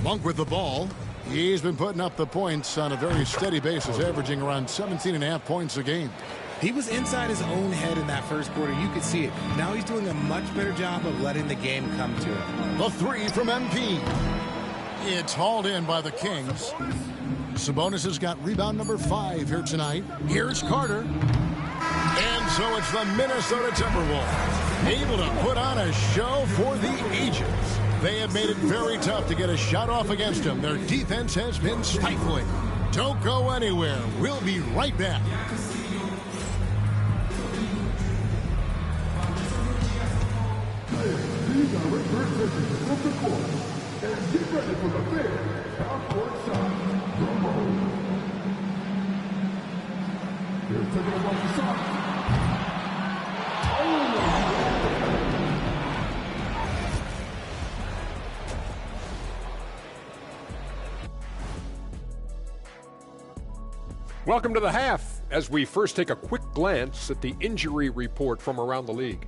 Monk with the ball. He's been putting up the points on a very steady basis, averaging around 17.5 points a game. He was inside his own head in that first quarter. You could see it. Now he's doing a much better job of letting the game come to him. The three from MP. It's hauled in by the Kings. Sabonis has got rebound number 5 here tonight. Here's Carter. And so it's the Minnesota Timberwolves, able to put on a show for the ages. They have made it very tough to get a shot off against them. Their defense has been stifling. Don't go anywhere. We'll be right back. These are representatives of the court. And get ready for the big half-court shot. Here's taking it off the shot. Welcome to the half, as we first take a quick glance at the injury report from around the league.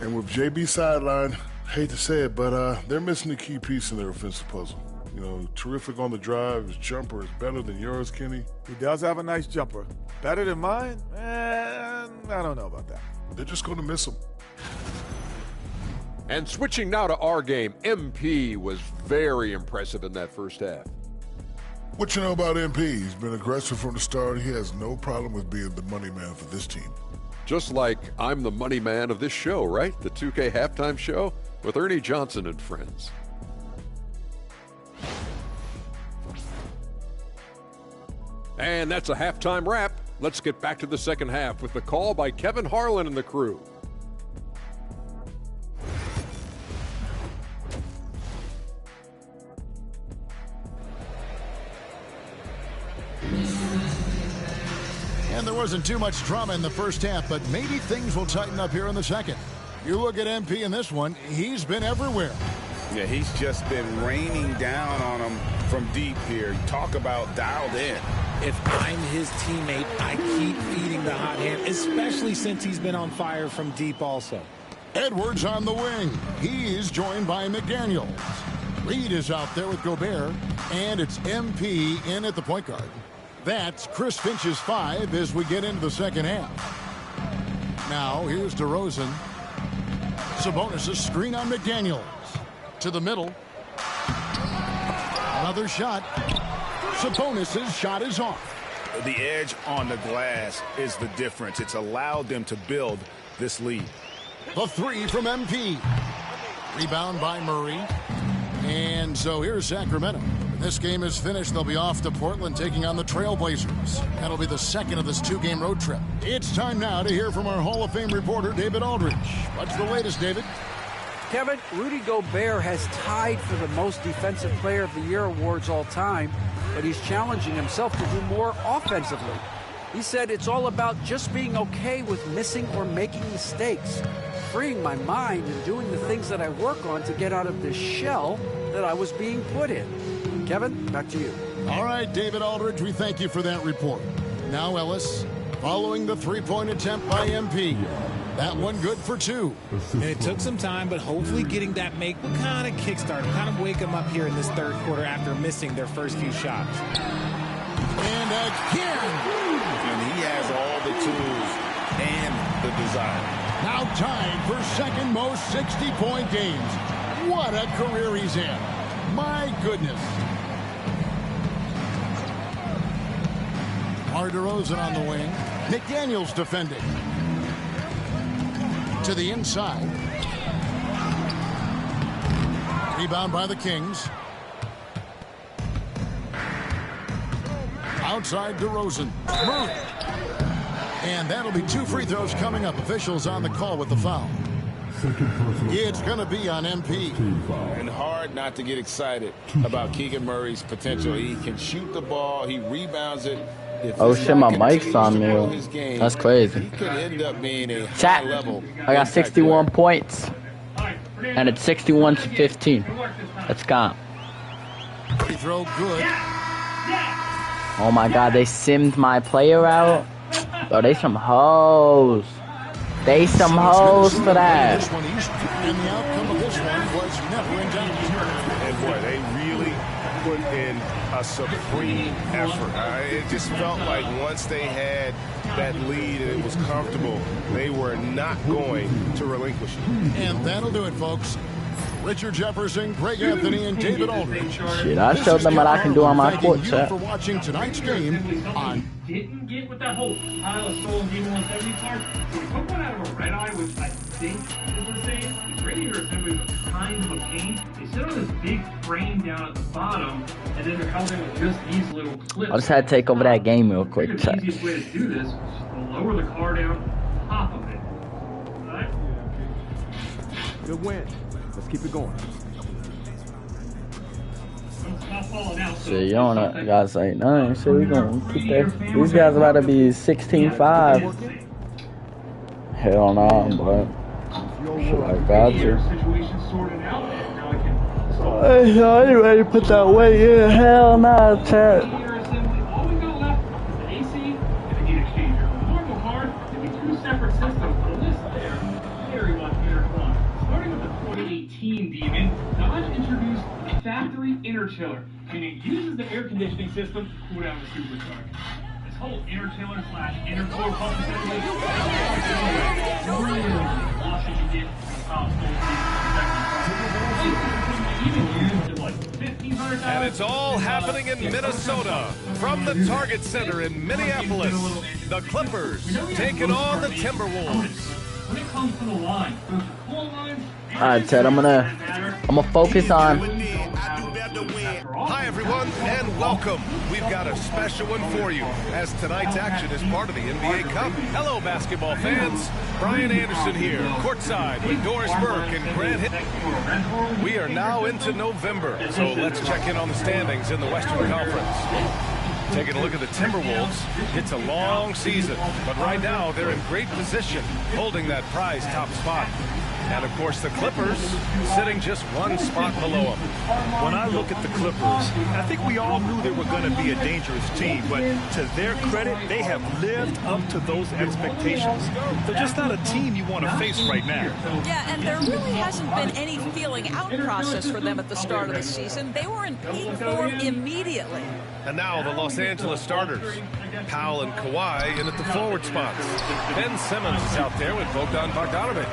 And with JB sidelined, hate to say it, but they're missing the key piece in their offensive puzzle. You know, terrific on the drive. His jumper is better than yours, Kenny. He does have a nice jumper. Better than mine? I don't know about that. They're just going to miss him. And switching now to our game, MP was very impressive in that first half. What you know about MP? He's been aggressive from the start. He has no problem with being the money man for this team. Just like I'm the money man of this show, right? The 2K halftime show with Ernie Johnson and friends. And that's a halftime wrap. Let's get back to the second half with the call by Kevin Harlan and the crew. And there wasn't too much drama in the first half, but maybe things will tighten up here in the second. You look at MP in this one, he's been everywhere. Yeah, he's just been raining down on him from deep here. Talk about dialed in. If I'm his teammate, I keep feeding the hot hand, especially since he's been on fire from deep also. Edwards on the wing. He's joined by McDaniels. Reed is out there with Gobert, and it's MP in at the point guard. That's Chris Finch's 5 as we get into the second half. Now, here's DeRozan. Sabonis' screen on McDaniels. To the middle. Another shot. Sabonis' shot is off. The edge on the glass is the difference. It's allowed them to build this lead. The 3 from MP. Rebound by Murray. And so here's Sacramento. This game is finished. They'll be off to Portland taking on the Trailblazers. That'll be the second of this 2-game road trip. It's time now to hear from our Hall of Fame reporter, David Aldridge. What's the latest, David? Kevin, Rudy Gobert has tied for the most Defensive Player of the Year awards all time, but he's challenging himself to do more offensively. He said it's all about just being okay with missing or making mistakes, freeing my mind and doing the things that I work on to get out of this shell that I was being put in. Kevin, back to you. All right, David Aldridge, we thank you for that report. Now, Ellis, following the three-point attempt by MP. That one good for 2. And it took some time, but hopefully getting that make will kind of kickstart, kind of wake them up here in this third quarter after missing their first few shots. And again. And he has all the tools and the desire. Now tied for second most 60-point games. What a career he's in. My goodness. DeRozan on the wing. McDaniels defending. To the inside. Rebound by the Kings. Outside DeRozan. Murray. And that'll be 2 free throws coming up. Officials on the call with the foul. It's going to be on MP. And hard not to get excited about Keegan Murray's potential. He can shoot the ball. He rebounds it. Oh shit, my mic's on me. That's crazy. He could end up being a Chat, high level. I got 61 points. And it's 61-15. Let's go. Free throw good. Oh my god, they simmed my player out. Bro, they some hoes. They some hoes for that. And the outcome of this one was never in doubt. And boy, they really put in a supreme effort. It just felt like once they had that lead and it was comfortable, they were not going to relinquish it. And that'll do it, folks. Richard Jefferson, Greg Anthony, and David Aldridge. Shit, I showed them what I can do on my court, chat. For watching tonight's game on. Didn't get with that whole pile of stolen game 170 card. So we took one out of a red eye, which I think is the same. The radiator assembly was kind of a pain. They sit on this big frame down at the bottom, and then they're held in with just these little clips. I just had to take over that game real quick, The chat. easiest way to do this is just to lower the car down top of it. All right? Good win. Let's keep it going. Shit, you don't know, guys ain't nothing. Shit, we gonna keep that. These guys about to be 16-5. Hell no, but shit, I got you. I ain't ready to put that weight in. Hell nah, chat. Demon, Dodge introduced a factory interchiller, and it uses the air conditioning system to cool down the supercharger. This whole interchiller / intercooler pump assembly really awesome to get And it's all happening in Minnesota. From the Target Center in Minneapolis, the Clippers taking on the Timberwolves. When it comes to the line, those are full lines. Alright, Ted, I'm gonna focus on. Hi everyone, and welcome. We've got a special one for you, as tonight's action is part of the NBA Cup. Hello, basketball fans. Brian Anderson here, courtside with Doris Burke and Grant Hill. We are now into November, so let's check in on the standings in the Western Conference. Taking a look at the Timberwolves, it's a long season, but right now they're in great position, holding that prize top spot. And, of course, the Clippers sitting just one spot below them. When I look at the Clippers, I think we all knew they were going to be a dangerous team, but to their credit, they have lived up to those expectations. They're just not a team you want to face right now. Yeah, and there really hasn't been any feeling out process for them at the start of the season. They were in peak form immediately. And now the Los Angeles starters. Powell and Kawhi in at the forward spots. Ben Simmons is out there with Bogdan Bogdanovic.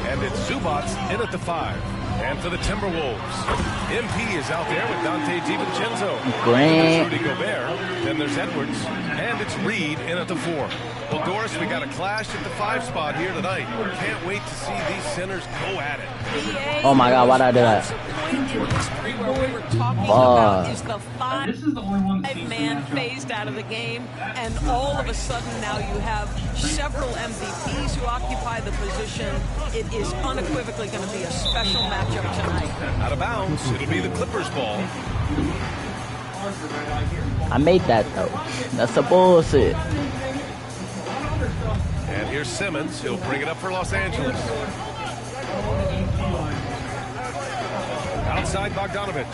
And it's Zubac in at the 5. And for the Timberwolves, MP is out there with Dante DiVincenzo. Great. Rudy Gobert. Then there's Edwards. And it's Reed in at the 4. Well, Doris, we got a clash at the 5 spot here tonight. Can't wait to see these centers go at it. Oh my God, why'd I do that? Where we were talking about is the 5-man phased out of the game, and all of a sudden now you have several MVPs who occupy the position. It is unequivocally going to be a special matchup tonight. Out of bounds, it'll be the Clippers ball. I made that though. That's a bullshit. And here's Simmons. He'll bring it up for Los Angeles. Outside Bogdanovic.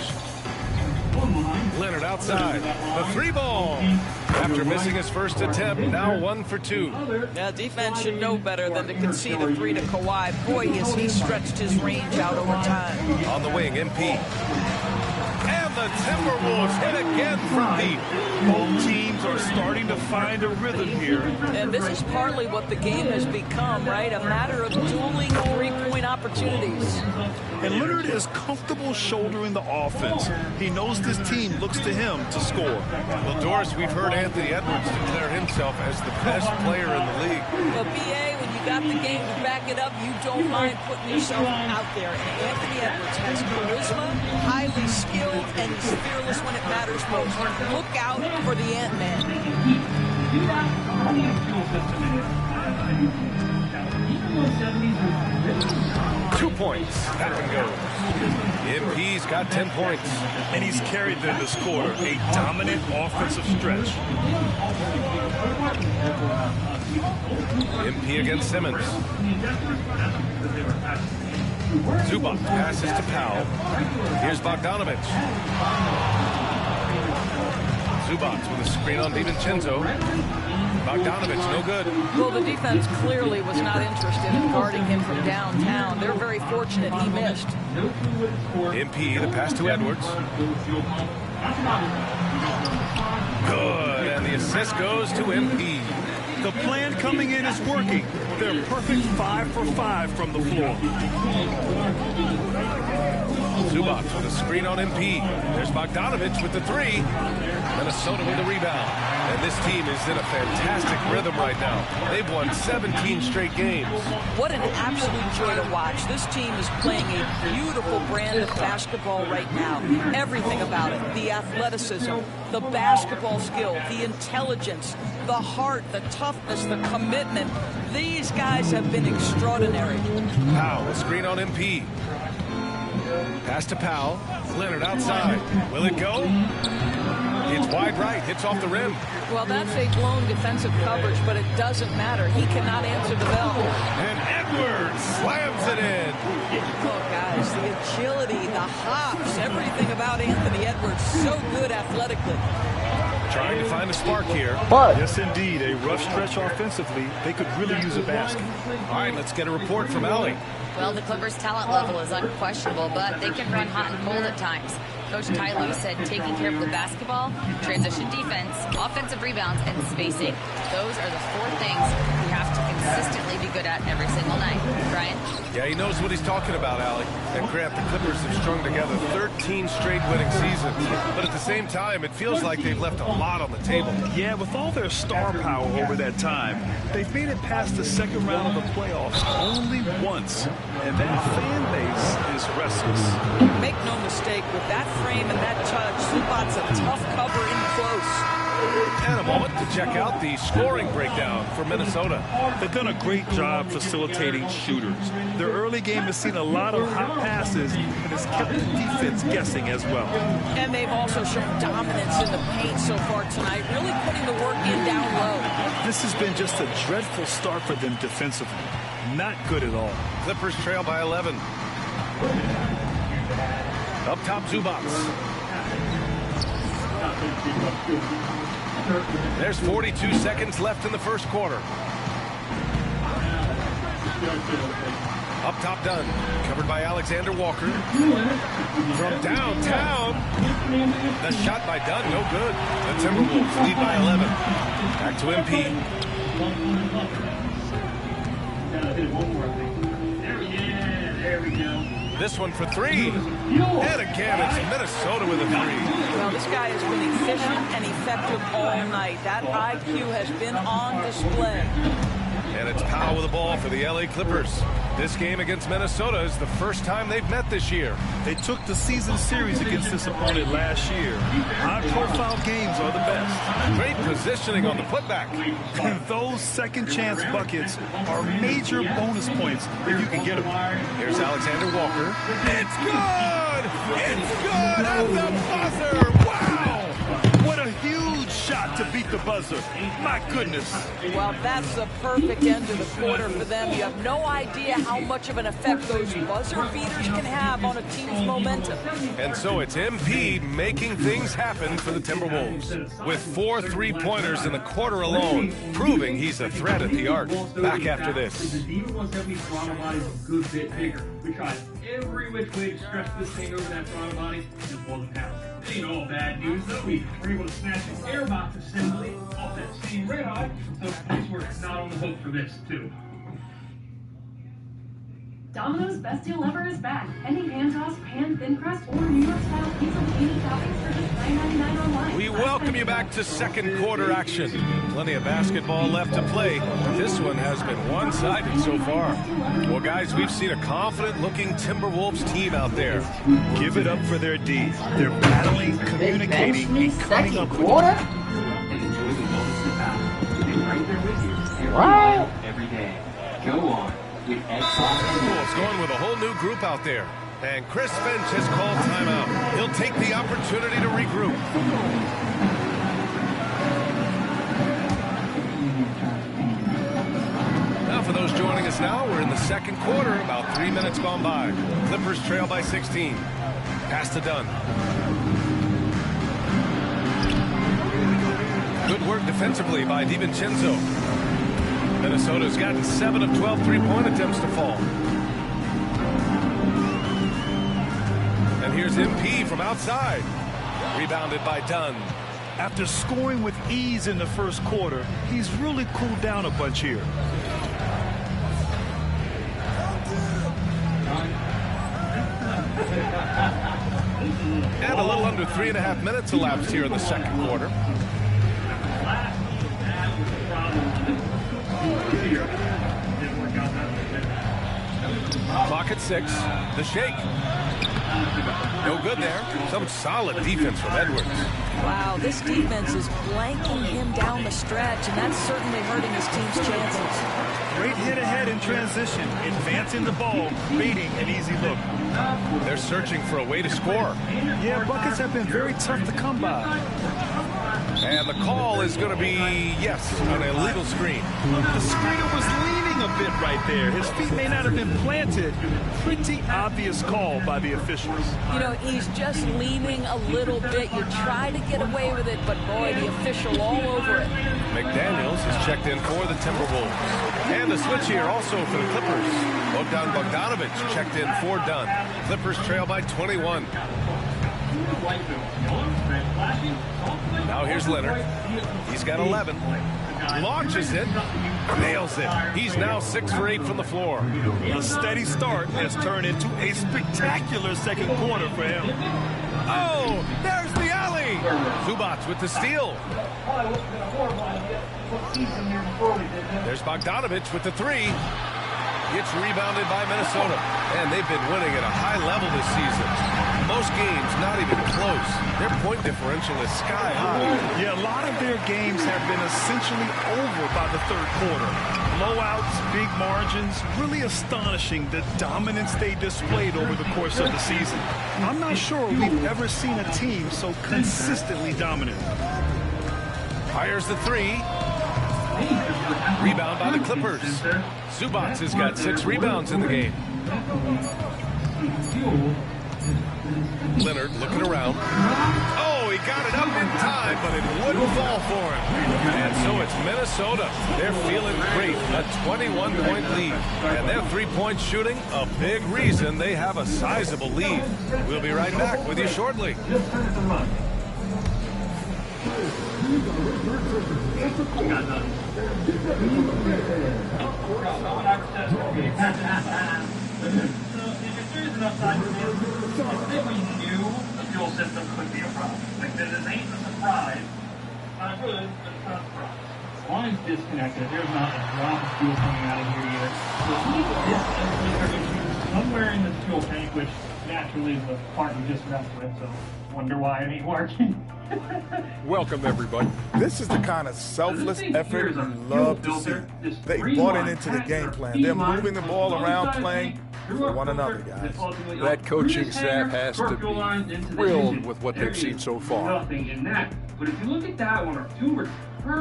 Leonard outside. The 3 ball. After missing his first attempt, now 1 for 2. Yeah, defense should know better than to concede a 3 to Kawhi. Boy, has he stretched his range out over time. On the wing, MP. And the Timberwolves hit again from deep. Both teams are starting to find a rhythm here. And this is partly what the game has become, right? A matter of dueling 3-point opportunities. And Leonard is comfortable shouldering the offense. He knows this team looks to him to score. Well, Doris, we've heard Anthony Edwards declare himself as the best player in the league. Well, BA, when you got the game to back it up, you don't mind putting yourself out there. And Anthony Edwards has charisma, highly skilled, and he's fearless when it matters most. Look out for the Ant-Man. 2 points. That one goes. MP's got 10 points. And he's carried them this quarter. A dominant offensive stretch. MP against Simmons. Zubac passes to Powell. Here's Bogdanovic. Zubac with a screen on DiVincenzo. Bogdanovic, no good. Well, the defense clearly was not interested in guarding him from downtown. They're very fortunate he missed. MP, the pass to Edwards. Good, and the assist goes to MP. The plan coming in is working. They're perfect 5 for 5 from the floor. Zubac with a screen on MP. There's Bogdanovic with the 3. Minnesota with the rebound. And this team is in a fantastic rhythm right now. They've won 17 straight games. What an absolute joy to watch. This team is playing a beautiful brand of basketball right now. Everything about it. The athleticism, the basketball skill, the intelligence, the heart, the toughness, the commitment. These guys have been extraordinary. Powell, a screen on MP. Pass to Powell. Leonard outside. Will it go? It's wide right. Hits off the rim. Well, that's a blown defensive coverage, but it doesn't matter. He cannot answer the bell. And Edwards slams it in. Oh, guys, the agility, the hops, everything about Anthony Edwards. So good athletically. Trying to find a spark here. But yes, indeed. A rough stretch offensively. They could really use a basket. All right, let's get a report from Allie. Well, the Clippers' talent level is unquestionable, but they can run hot and cold at times. Coach Ty Lue said taking care of the basketball, transition defense, offensive rebounds, and spacing. Those are the 4 things we have to consistently be good at every single night. Brian? Yeah, he knows what he's talking about, Allie. And Grant, the Clippers have strung together 13 straight winning seasons. But at the same time, it feels like they've left a lot on the table. Yeah, with all their star power over that time, they've made it past the second round of the playoffs only once. And that fan base is restless. Make no mistake, with that frame and that touch, Zubac's a tough cover in close. And a moment to check out the scoring breakdown for Minnesota. They've done a great job facilitating shooters. Their early game has seen a lot of hot passes and has kept the defense guessing as well. And they've also shown dominance in the paint so far tonight, really putting the work in down low. This has been just a dreadful start for them defensively. Not good at all. Clippers trail by 11. Up top, Zubac. There's 42 seconds left in the first quarter. Up top, Dunn. Covered by Alexander Walker. From downtown. The shot by Dunn, no good. The Timberwolves lead by 11. Back to MP. There we go. This one for three. And again, it's Minnesota with a three. Well, this guy has been efficient and effective all night. That IQ has been on display. And it's Powell with the ball for the LA Clippers. This game against Minnesota is the first time they've met this year. They took the season series against this opponent last year. High-profile games are the best. Great positioning on the putback. And those second-chance buckets are major bonus points if you can get them. Here's Alexander Walker. It's good! It's good at the buzzer! Wow! What a huge shot to beat the buzzer. My goodness. Well, that's the perfect end to the quarter for them. You have no idea how much of an effect those buzzer beaters can have on a team's momentum. And so it's MP making things happen for the Timberwolves. With 4 3-pointers in the quarter alone, proving he's a threat at the arc. Back after this. Even once that we throttle bodies a good bit bigger. We tried every which way to stretch this thing over that throttle body. It wasn't happening. It ain't all bad news, though. We were able to snatch an airbox assembly off that same Red Hot, so police were not on the hook for this, too. Domino's Best Deal Ever is back. Any hand-tossed, pan-thin crust, or New York-style pizza with any toppings for just $9.99 online. We welcome you back to second quarter action. Plenty of basketball left to play. This one has been one-sided so far. Well, guys, we've seen a confident-looking Timberwolves team out there. Give it up for their D. They're battling, communicating, and coming up with quarter? Right. Every day. Go on. Timberwolves going with a whole new group out there. And Chris Finch has called timeout. He'll take the opportunity to regroup. Now for those joining us now, we're in the second quarter, about 3 minutes gone by. Clippers trail by 16. Pass to Dunn. Good work defensively by DiVincenzo. Minnesota's gotten 7 of 12 3-point attempts to fall. And here's MP from outside. Rebounded by Dunn. After scoring with ease in the first quarter, he's really cooled down a bunch here. And a little under 3.5 minutes elapsed here in the second quarter. Clock at 6. The shake. No good there. Some solid defense from Edwards. Wow, this defense is blanking him down the stretch, and that's certainly hurting his team's chances. Great hit ahead in transition, advancing the ball, creating an easy look. They're searching for a way to score. Yeah, buckets have been very tough to come by. And the call is going to be, yes, an illegal screen. The screener was leaning a bit right there. His feet may not have been planted. Pretty obvious call by the officials. You know, he's just leaning a little bit. You try to get away with it, but boy, the official all over it. McDaniels has checked in for the Timberwolves. And a switch here also for the Clippers. Bogdan Bogdanovic checked in for Dunn. Clippers trail by 21. Now here's Leonard. He's got 11. Launches it. Nails it. He's now 6 for 8 from the floor. A steady start has turned into a spectacular second quarter for him. Oh, there's the alley. Zubac with the steal. There's Bogdanovic with the 3. It's rebounded by Minnesota. And they've been winning at a high level this season. Most games not even close. Their point differential is sky high. Yeah, a lot of their games have been essentially over by the third quarter. Blowouts, big margins, really astonishing the dominance they displayed over the course of the season. I'm not sure we've ever seen a team so consistently dominant. Fires the three. Rebound by the Clippers. Zubac has got 6 rebounds in the game. Leonard looking around. Oh, he got it up in time, but it wouldn't fall for him. And so it's Minnesota. They're feeling great. A 21-point lead. And their three-point shooting, a big reason they have a sizable lead. We'll be right back with you shortly. We knew the fuel system could be a problem. Like, this ain't a surprise. It's not good, but it's not a surprise. The line's disconnected. There's not a drop of fuel coming out of here either. So somewhere in the fuel tank, which naturally is the part we just messed with, so wonder why it ain't working. Welcome, everybody. This is the kind of selfless effort we love to see. They bought it into the game plan. They're moving the ball around, playing for one another, guys. That coaching staff has to be thrilled with what they've seen so far. But if you look at that one, or two or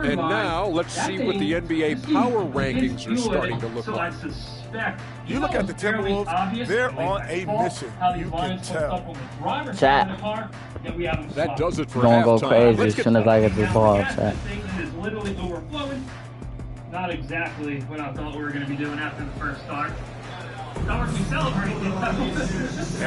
and now let's see what the NBA power rankings are starting to look like. You look at the Timberwolves, they're on a mission. You can tell. Chat. That does it for Don't go halftime. crazy as soon as I get this ball, chat. Literally overflowing. Not exactly what I thought we were going to be doing after the first start. And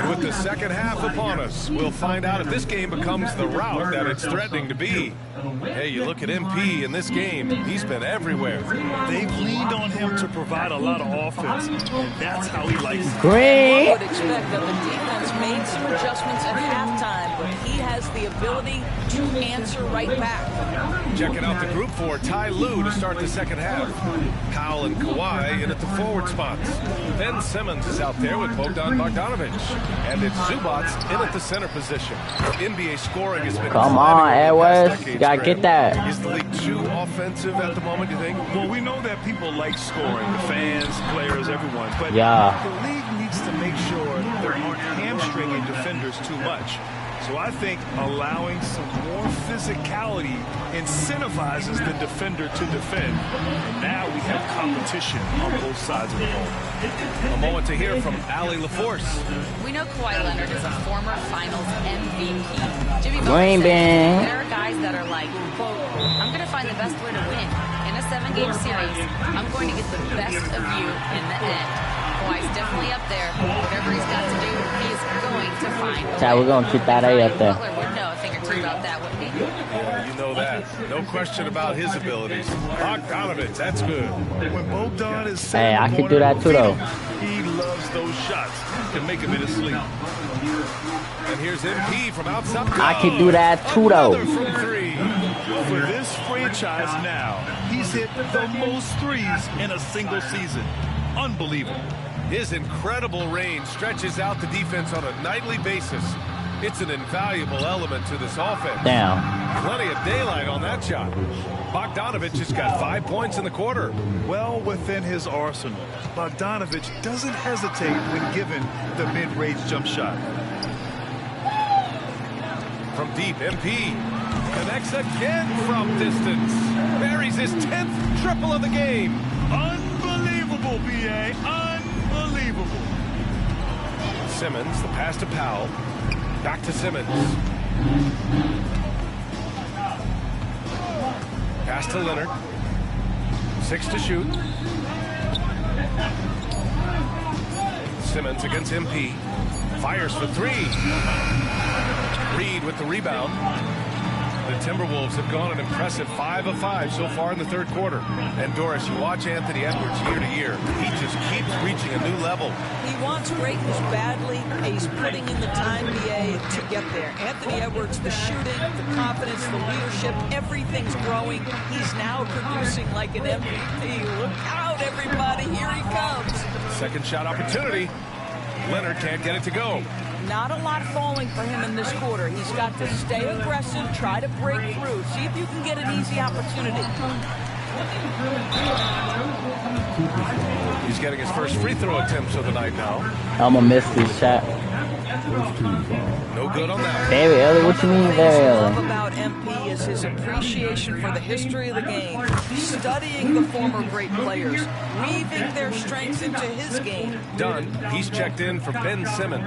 with the second half upon us, we'll find out if this game becomes the rout that it's threatening to be. Hey, you look at MP in this game, he's been everywhere. They've leaned on him to provide a lot of offense, and that's how he likes it. Great. I would expect that the defense made some adjustments at halftime, but he has the ability to answer right back. Checking out the group for Ty Lue to start the second half. Powell and Kawhi in at the forward spots. Ben Simmons is out there with Bogdan Bogdanovic. And it's Zubac in at the center position. NBA scoring has been... Come on, Edwards. You gotta get that. Is the league too offensive at the moment, you think? Well, we know that people like scoring, the fans, players, everyone. But the league needs to make sure they aren't hamstringing defenders too much. So I think allowing some more physicality incentivizes the defender to defend. And now we have competition on both sides of the ball. A moment to hear from Allie LaForce. We know Kawhi Leonard is a former Finals MVP. Jimmy Green Butler bean. says there are guys that are like, quote, I'm going to find the best way to win. In a 7-game series, I'm going to get the best of you in the end. Kawhi's definitely up there. Whatever he's got to do, he's going to find a way. We're going to keep that A up there. Butler would know a thing or two about that, wouldn't he? Yeah, you know that. No question about his abilities. Bogdanovic, that's good. When Bogdan is hey, I could do that too, though. He loves those shots. Can make him in his sleep. And here's MP from outside. I could do that too, though. From three. For this franchise now, he's hit the most threes in a single season. Unbelievable. His incredible range stretches out the defense on a nightly basis. It's an invaluable element to this offense. Damn. Plenty of daylight on that shot. Bogdanovic has got 5 points in the quarter. Well within his arsenal. Bogdanovic doesn't hesitate when given the mid-range jump shot. From deep, MP connects again from distance. Buries his 10th triple of the game. Unbelievable, B.A. Unbelievable. Simmons, the pass to Powell. Back to Simmons. Pass to Leonard. 6 to shoot. Simmons against MP. Fires for 3. Reed with the rebound. The Timberwolves have gone an impressive 5 of 5 so far in the third quarter. And Doris, you watch Anthony Edwards year to year. He just keeps reaching a new level. He wants greatness badly, and he's putting in the time, BA, to get there. Anthony Edwards, the shooting, the confidence, the leadership, everything's growing. He's now producing like an MVP. Look out, everybody. Here he comes. Second shot opportunity. Leonard can't get it to go. Not a lot falling for him in this quarter. He's got to stay aggressive, try to break through. See if you can get an easy opportunity. He's getting his first free throw attempts of the night now. I'm gonna miss this shot. No good on that. Very early? What you mean very early? What I love about MP is his appreciation for the history of the game, studying the former great players, weaving their strengths into his game. Dunn, he's checked in for Ben Simmons.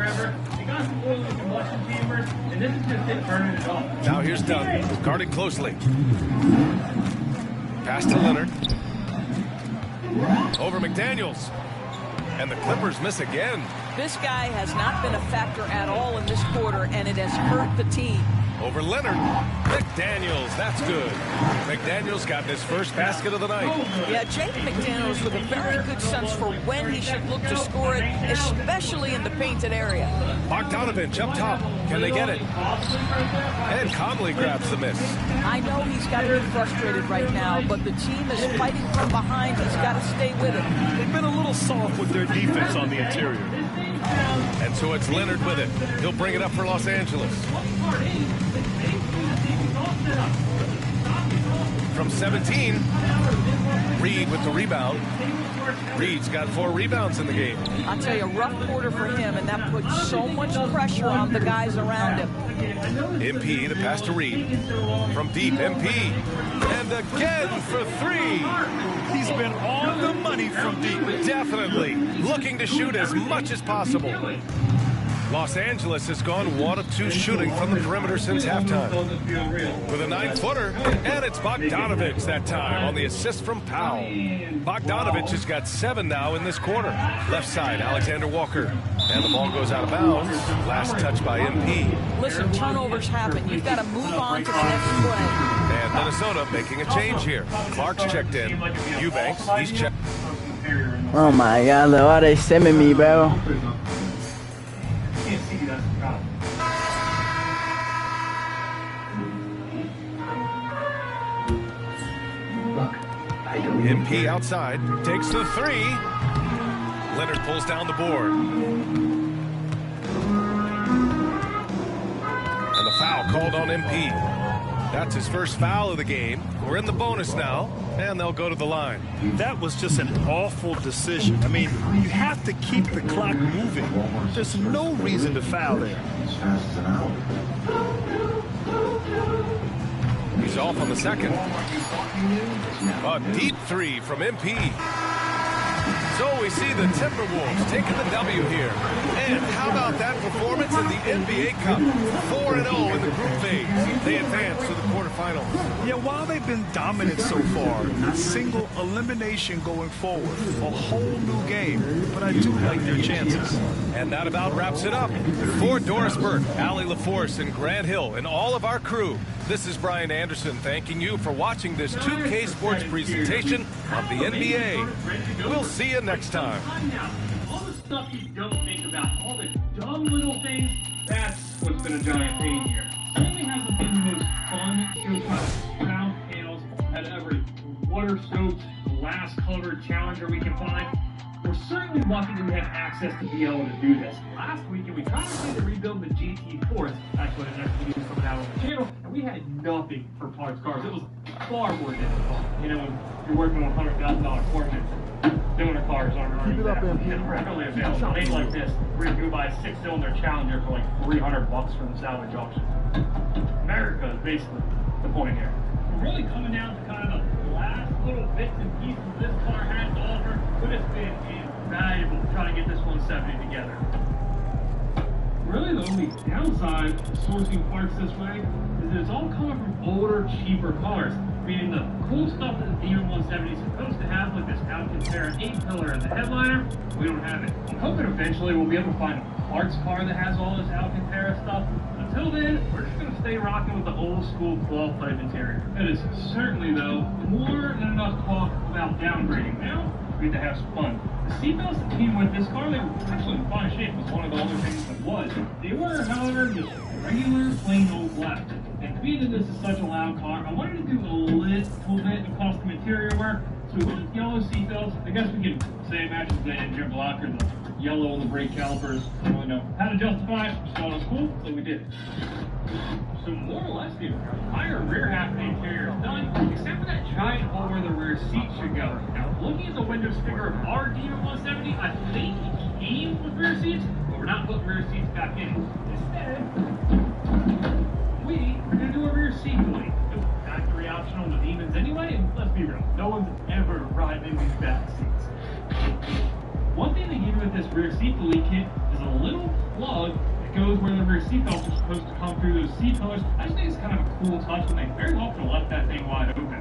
Now here's Dunn, guarded closely. Pass to Leonard. Over McDaniels. And the Clippers miss again. This guy has not been a factor at all in this quarter, and it has hurt the team. Over Leonard. McDaniels, that's good. McDaniels got his first basket of the night. Yeah, Jaden McDaniels with a very good sense for when he should look to score it, especially in the painted area. Bogdanovich up top. Can they get it? And Conley grabs the miss. I know he's got to be frustrated right now, but the team is fighting from behind. He's got to stay with it. They've been a little soft with their defense on the interior. And so it's Leonard with it. He'll bring it up for Los Angeles. From 17, Reed with the rebound. Reed's got 4 rebounds in the game. I'll tell you, a rough quarter for him, and that puts so much pressure on the guys around him. MP, the pass to Reed. From deep, MP. And again for 3. He's been on the money from deep. Definitely. Looking to shoot as much as possible. Los Angeles has gone 1 of 2 shooting from the perimeter since halftime. With a 9-footer, and it's Bogdanovich that time on the assist from Powell. Bogdanovich has got 7 now in this quarter. Left side, Alexander Walker. And the ball goes out of bounds. Last touch by MP. Listen, turnovers happen. You've got to move on to the next play. And Minnesota making a change here. Clark's checked in. Eubanks, he's checked. Oh my God, why are they simming me, bro? MP outside, takes the 3. Leonard pulls down the board. And the foul called on MP. That's his first foul of the game. We're in the bonus now, and they'll go to the line. That was just an awful decision. I mean, you have to keep the clock moving. There's no reason to foul there. He's off on the second. A deep 3 from MP. So we see the Timberwolves taking the W here. And how about that performance in the NBA Cup? 4-0 in the group phase. They advance to the quarterfinals. Yeah, while they've been dominant so far, a single elimination going forward. A whole new game. But I do like their chances. And that about wraps it up. For Doris Burke, Allie LaForce, and Grant Hill, and all of our crew, this is Brian Anderson thanking you for watching this 2K Sports presentation of the NBA. We'll see you next time. All the stuff you don't think about, all the dumb little things, that's what's been a giant pain here. Certainly hasn't been the most fun showtime. Round panels at every water-soaked, glass-covered challenger we can find. We're certainly lucky that we have access to be able to do this. Last weekend, we tried to rebuild the GT Force. That's what the next video is coming out on the channel. And we had nothing for parts cars. It was far more difficult. You know, when you're working on $100,000 Corvettes, cylinder cars aren't readily available. It ain't like this, where you can buy a 6-cylinder Challenger for like $300 from the salvage auction. America is basically the point here. We're really coming down to kind of the last little bits and pieces this car has to offer. But it's been invaluable trying to get this 170 together. Really, the only downside to sourcing parts this way is that it's all coming from older, cheaper cars. Meaning the cool stuff that the Demon 170 is supposed to have, like this Alcantara 8-pillar and the headliner, we don't have it. I'm hoping eventually we'll be able to find a parts car that has all this Alcantara stuff. Until then, we're just going to stay rocking with the old school cloth type interior. It is certainly, though, more than enough talk about downgrading. Now, we get to have some fun. The seatbelts that came with this car, they were actually in fine shape, was one of the other things that was. They were, however, just regular, plain old black. And being that this is such a loud car, I wanted to do a little bit of custom interior work. So we went with yellow seatbelts. I guess we can say it matches the engine block or the yellow on the brake calipers. I don't really know how to justify it. Just thought it was cool, so we did it. So more or less, the entire rear half of the interior is done, except for that giant hole where the rear seat should go. Now, looking at the window sticker of our Demon 170, I think it came with rear seats, but we're not putting rear seats back in. Instead, we are going to do a rear seat delete. Factory optional on the Demons anyway, and let's be real, no one's ever riding in these back seats. One thing they give you with this rear seat delete kit is a little plug that goes where the rear seat belts are supposed to come through those seat pillars. I just think it's kind of a cool touch when they very often left that thing wide open.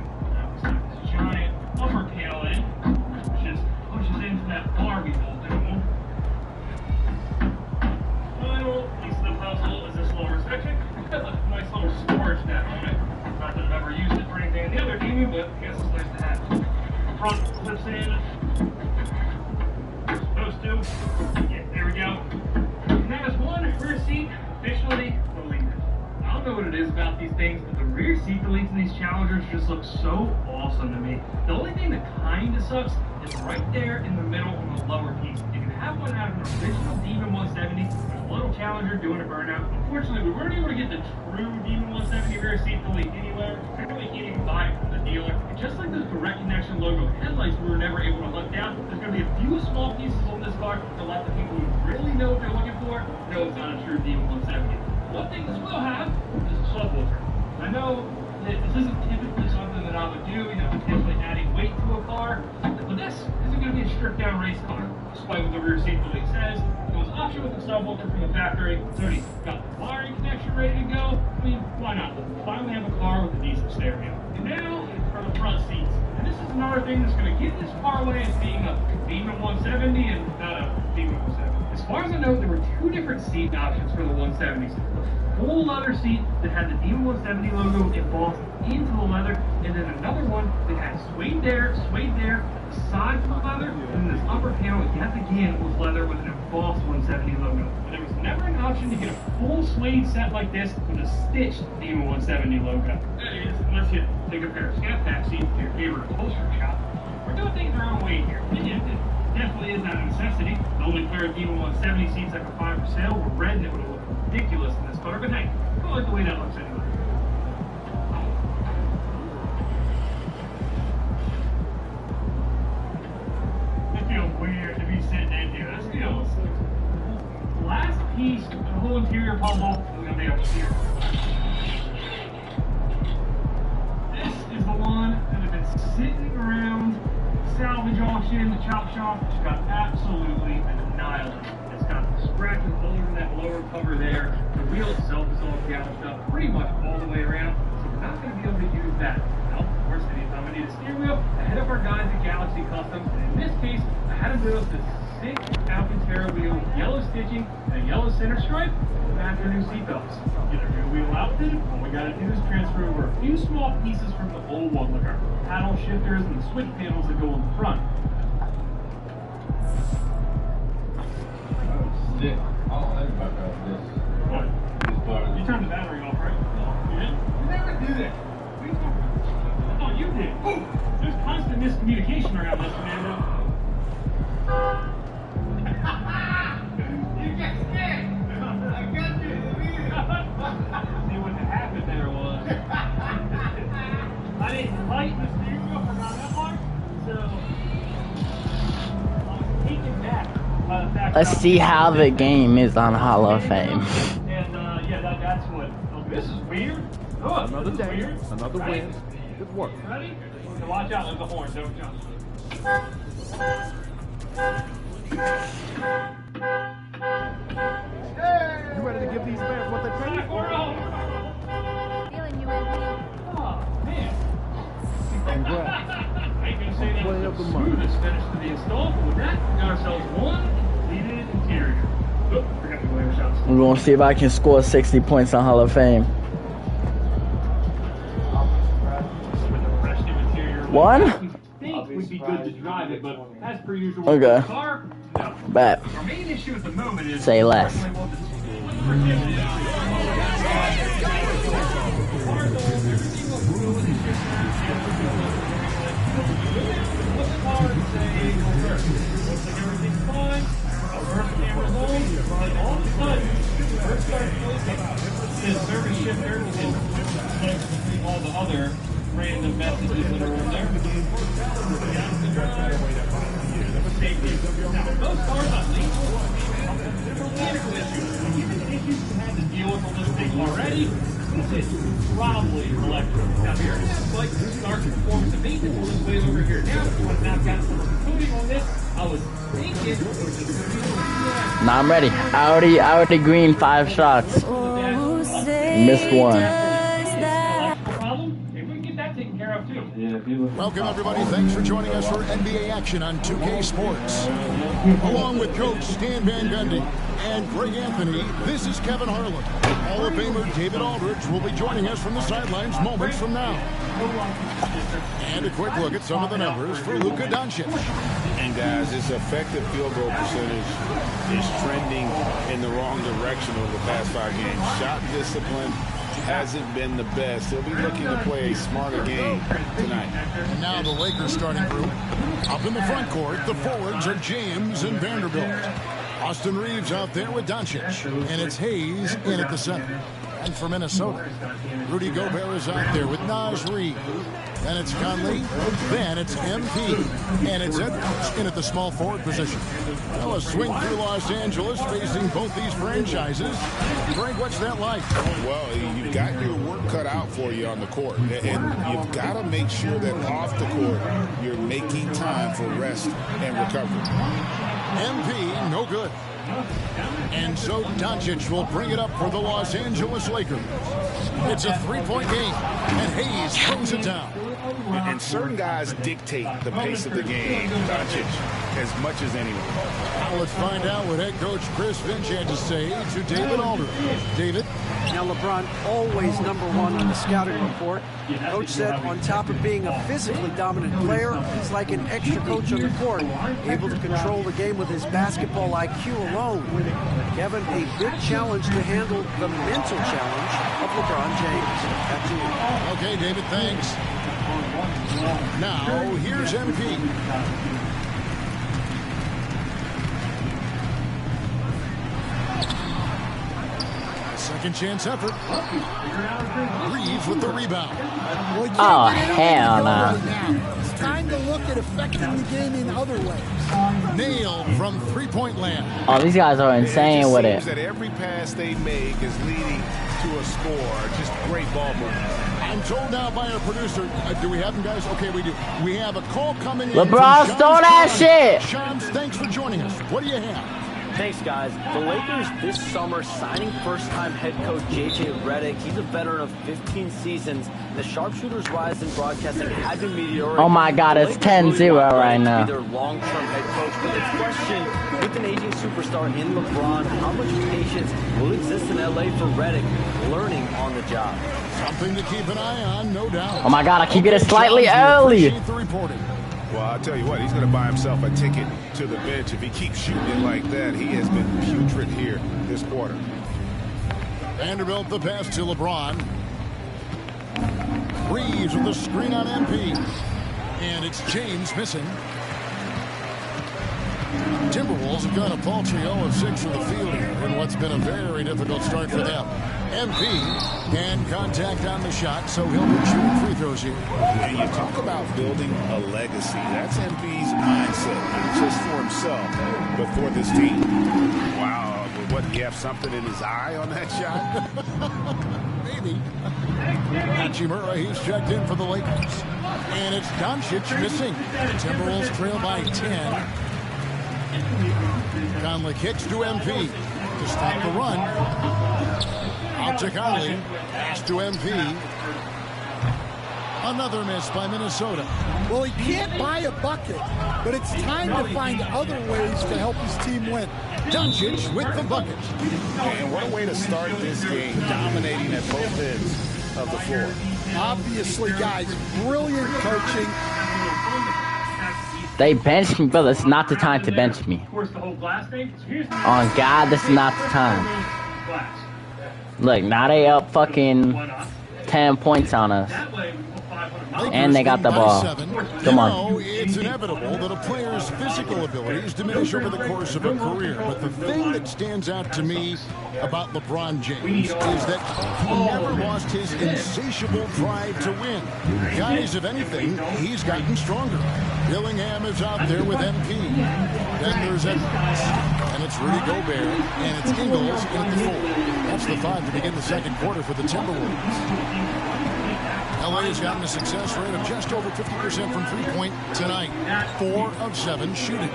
This giant upper panel in, which just pushes into that bar we built in. Final piece of the puzzle is this lower section. Nice little storage net on it. Not that I've ever used it for anything in the other Demon, but I guess it's nice to have. The front clips in. Supposed to. Yeah, there we go. And that is one rear seat officially deleted. I don't know what it is about these things, but the rear seat deletes in these Challengers just look so awesome to me. The only thing that kind of sucks is right there in the middle on the lower piece. You can have one out of an original Demon 170, a little Challenger doing a burnout. Unfortunately, we weren't able to get the true Demon 170 rear seat delete anywhere. We really can't even buy it from the dealer. And just like those direct connection logo headlights we were never able to hunt down, there's going to be a few small pieces on this car to let the people who really know what they're looking for know it's not a true Demon 170. One thing this will have is a subwoofer. I know that this isn't typically something that I would do, potentially adding weight to a car, but this isn't going to be a stripped down race car, despite what the rear seat delete says. It was optional with the subwoofer from the factory. It's already got the wiring connection ready to go. I mean, why not? We'll finally have a car with a decent stereo. And now for the front seats. And this is another thing that's going to give this car away as being a Demon 170 and not a Demon 170. As far as I know, there were two different seat options for the 170s. The full leather seat that had the Demon 170 logo embossed into the leather, and then another one that had suede there, the sides of the leather, and then this upper panel yet again was leather with an embossed 170 logo. And there was never an option to get a full suede set like this with a stitched Demon 170 logo. That is, unless you take a pair of Scat Pack seats to your favorite upholstery shop. We're doing things our own way here. It definitely is not a necessity. The only pair of Demon 170 seats I could find for sale were red, and it would have looked ridiculous in this color, but hey, I don't like the way that looks anyway. It feels weird to be sitting in here. This feels... The last piece of the whole interior puzzle is going to be up here. This is the one that has been sitting around salvage auction, the chop shop, which got absolutely annihilated. It's got the scratches all over that lower cover there. The wheel itself is all gouged up pretty much all the way around, so we're not going to be able to use that. Now, of course, anytime I need a steering wheel, I hit up our guys at Galaxy Customs, and in this case, I had to build this sick Alcantara wheel with yellow stitching and a yellow center stripe to match our new seatbelts. Get our new wheel outfitted, all we got to do is transfer over a few small pieces from the old one, like our paddle shifters and the switch panels that go on the front. Sick. I don't think about this. What? You turned the battery off, right? You did? You never do that. What are you talking about? I thought you did. Ooh, there's constant miscommunication around this, Fernando. You got scared. I got you. See what happened there was. I didn't light the steering wheel for not that long, so I was taken back. Let's see how the game is on Hall of Fame. And yeah, that's what. Oh, this is weird. Oh, Another day, weird. another win. Good work. Ready? So watch out, there's the horn. Don't jump. You ready to give these fans what they take? Feeling you, oh man. Congrats. I ain't gonna say that Play was of the the month. smoothest finish to the install, but with that, we got ourselves one completed interior. Oh, forgot to go air shots. We're gonna see if I can score 60 points on Hall of Fame. One? I think we'd be good to drive it, but as per usual, Okay. with the car, no. Bet. Our main issue at the moment is Say less. everything's fine. First camera rolls, and all of a sudden, first starts the service shifter and all the other random messages that are in there. Down the drive. Safety. Now, those cars on lease, they're mechanical issues. Even the issues you had to deal with on this thing already, this is probably electric. Now, here, like start performance and maintenance on this way over here now. I've now got some coating on this. I was thinking. Nah, I'm ready. I already green 5 shots. Missed one. Welcome, everybody. Thanks for joining us for NBA action on 2K Sports. Along with Coach Stan Van Gundy and Greg Anthony, this is Kevin Harlan. Hall of Famer David Aldridge will be joining us from the sidelines moments from now. And a quick look at some of the numbers for Luka Doncic. And guys, his effective field goal percentage is trending in the wrong direction over the past 5 games. Shot discipline hasn't been the best. He'll be looking to play a smarter game tonight. And now the Lakers starting group. Up in the front court, the forwards are James and Vanderbilt. Austin Reeves out there with Doncic. And it's Hayes in at the center. And for Minnesota, Rudy Gobert is out there with Naz Reid. Then it's Conley. Then it's MP. And it's Edwards in at the small forward position. Well, a swing through Los Angeles facing both these franchises. Greg, what's that like? Well, you've got your work cut out for you on the court. And you've got to make sure that off the court, you're making time for rest and recovery. MP, no good. And so Doncic will bring it up for the Los Angeles Lakers. It's a 3-point game, and Hayes throws it down. And certain guys dictate the pace of the game, Doncic, as much as anyone. Now let's find out what head coach Chris Finch had to say to David Aldridge. David? Now LeBron always number 1 on the scouting report. Coach said on top of being a physically dominant player, he's like an extra coach on the court, able to control the game with his basketball IQ alone. Kevin, a big challenge to handle the mental challenge of LeBron James. Back to you. Okay, David, thanks. Now, here's MP. Second chance effort. Reeves with the rebound. Oh, hell no. It's time to look at affecting the game in other ways. Nailed from three-point land. Oh, these guys are insane with it. That every pass they make is leading to a score. Just great ball movement. I'm told now by our producer, do we have them, guys? Okay, we do. We have a call coming in. LeBron stole that shit. Shams, thanks for joining us. What do you have? Thanks, guys. The Lakers this summer signing first-time head coach J.J. Redick. He's a veteran of 15 seasons. The sharpshooters' rise in broadcasting had been meteoric. Oh my God, it's 10-0 right now. Their long-term head coach, but the question with an aging superstar in LeBron, how much patience will exist in LA for Redick learning on the job? Something to keep an eye on, no doubt. Oh my God, I keep getting slightly early. Well, I'll tell you what, he's going to buy himself a ticket to the bench. If he keeps shooting it like that, he has been putrid here this quarter. Vanderbilt the pass to LeBron. Reeves with the screen on MP. And it's James missing. Timberwolves have gone a paltry 0-6 from the field here in what's been a very difficult start for them. MP and contact on the shot, so he'll be shooting free throws here. And you talk about building a legacy. That's MP's mindset, not just for himself, but for this team. Wow, what, he have something in his eye on that shot? Maybe. Hachimura, he's checked in for the Lakers. And it's Doncic missing. The Timberwolves trail by 10. Conley kicks to MP to stop the run. Out to Conley. Pass to MP. Another miss by Minnesota. Well, he can't buy a bucket, but it's time to find other ways to help his team win. Doncic with the bucket. And what a way to start this game, dominating at both ends of the floor. Obviously, guys, brilliant coaching. They benched me, brother. It's not the time to bench me. On God, this is not the time. Look, now they up fucking 10 points on us. And they got the ball. Come on. It's inevitable that a player's physical abilities diminish over the course of a career. But the thing that stands out to me about LeBron James is that he never lost his insatiable drive to win. Guys, if anything, he's gotten stronger. Dillingham is out there with MP. Then there's Edwards. And it's Rudy Gobert. And it's Ingles in at the 4. That's the 5 to begin the second quarter for the Timberwolves. LA has gotten a success rate of just over 50% from three-point tonight. 4 of 7 shooting.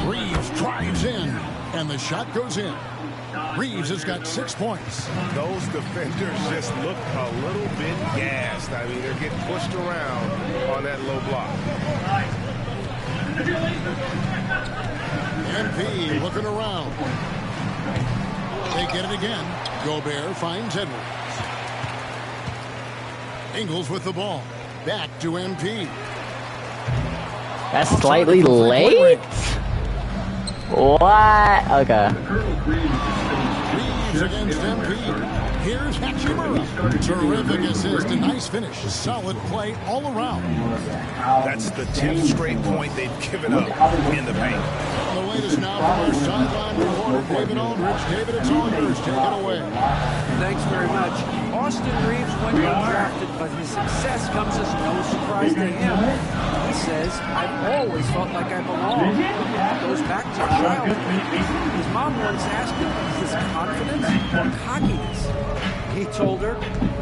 Reeves drives in, and the shot goes in. Reeves has got 6 points. Those defenders just look a little bit gassed. I mean, they're getting pushed around on that low block. MP looking around. They get it again. Gobert finds Edwards. Ingles with the ball. Back to MP. That's slightly late? What? Okay. Reeves against MP. Here's Hachimura. Terrific assist. A nice finish. Solid play all around. That's the 10th straight point they've given up in the paint. The latest now from our sideline reporter, David Aldridge. David, it's all yours. Take it away. Thanks very much. Austin Reeves went undrafted, but his success comes as no surprise to him. He says, I've always felt like I belong. It goes back to childhood. His mom once asked him, is this confidence or cockiness? He told her,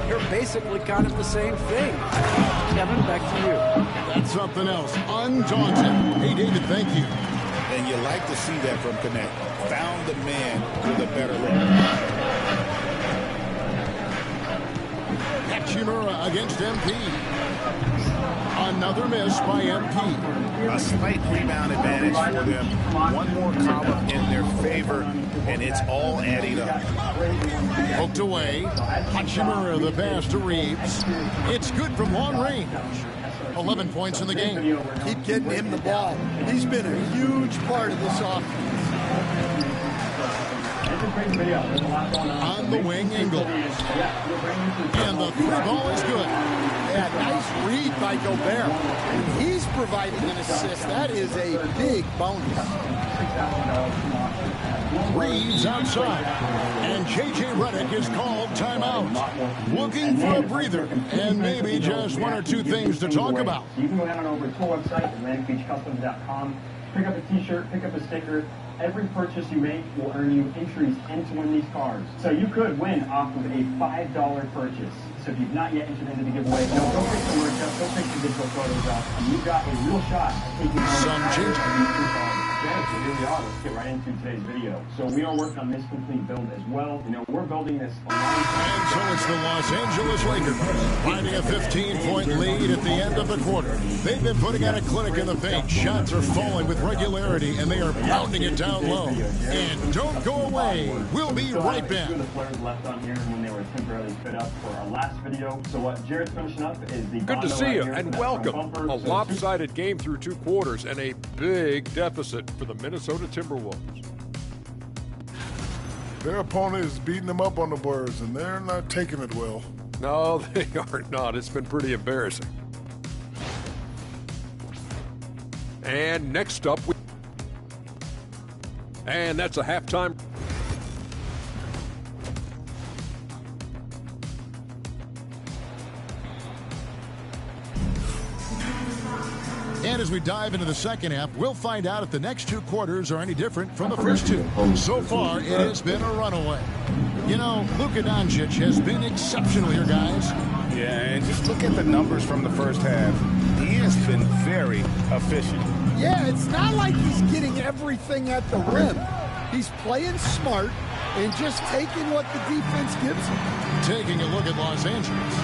you're basically kind of the same thing. Kevin, back to you. That's something else. Undaunted. Hey, David, thank you. And you like to see that from Connect. Found the man with a better look. Hachimura against MP. Another miss by MP. A slight rebound advantage for them. One more column in their favor, and it's all adding up. Poked away. Hachimura the pass to Reeves. It's good from long range. 11 points in the game. Keep getting him the ball. He's been a huge part of this offense. On the wing, Ingles. And the 3 ball is good. Yeah, nice read by Gobert. He's providing an assist. That is a big bonus. Reeves outside. And J.J. Redick is called timeout. Looking for a breather. And maybe just 1 or 2 things to talk about. You can go head on over to our website at AtlanticBeachCustoms.com. Pick up a t-shirt, pick up a sticker. Every purchase you make will earn you entries in to win these cars. So you could win off of a $5 purchase. So if you've not yet entered into the giveaway, go pick the merch up, go pick the digital photos up, and you've got a real shot at taking home so here we are. Let's get right into today's video. So we are working on this complete build as well. You know, we're building this a long time. And so it's the Los Angeles Lakers finding a 15-point lead at the end of the quarter. They've been putting out a clinic in the paint. Shots are falling with regularity, and they are pounding it down low. And don't go away. We'll be right back. The players left on here when they were temporarily fit up for our last video. So what Jared's finishing up is the good to see you and welcome. A lopsided game through 2 quarters and a big deficit for the Minnesota Timberwolves. Their opponent is beating them up on the boards, and they're not taking it well. No, they are not. It's been pretty embarrassing. And next up, and that's a halftime. And as we dive into the second half, we'll find out if the next 2 quarters are any different from the first 2. So far, it has been a runaway. You know, Luka Doncic has been exceptional here, guys. Yeah, and just look at the numbers from the first half. He has been very efficient. Yeah, it's not like he's getting everything at the rim. He's playing smart and just taking what the defense gives him. Taking a look at Los Angeles.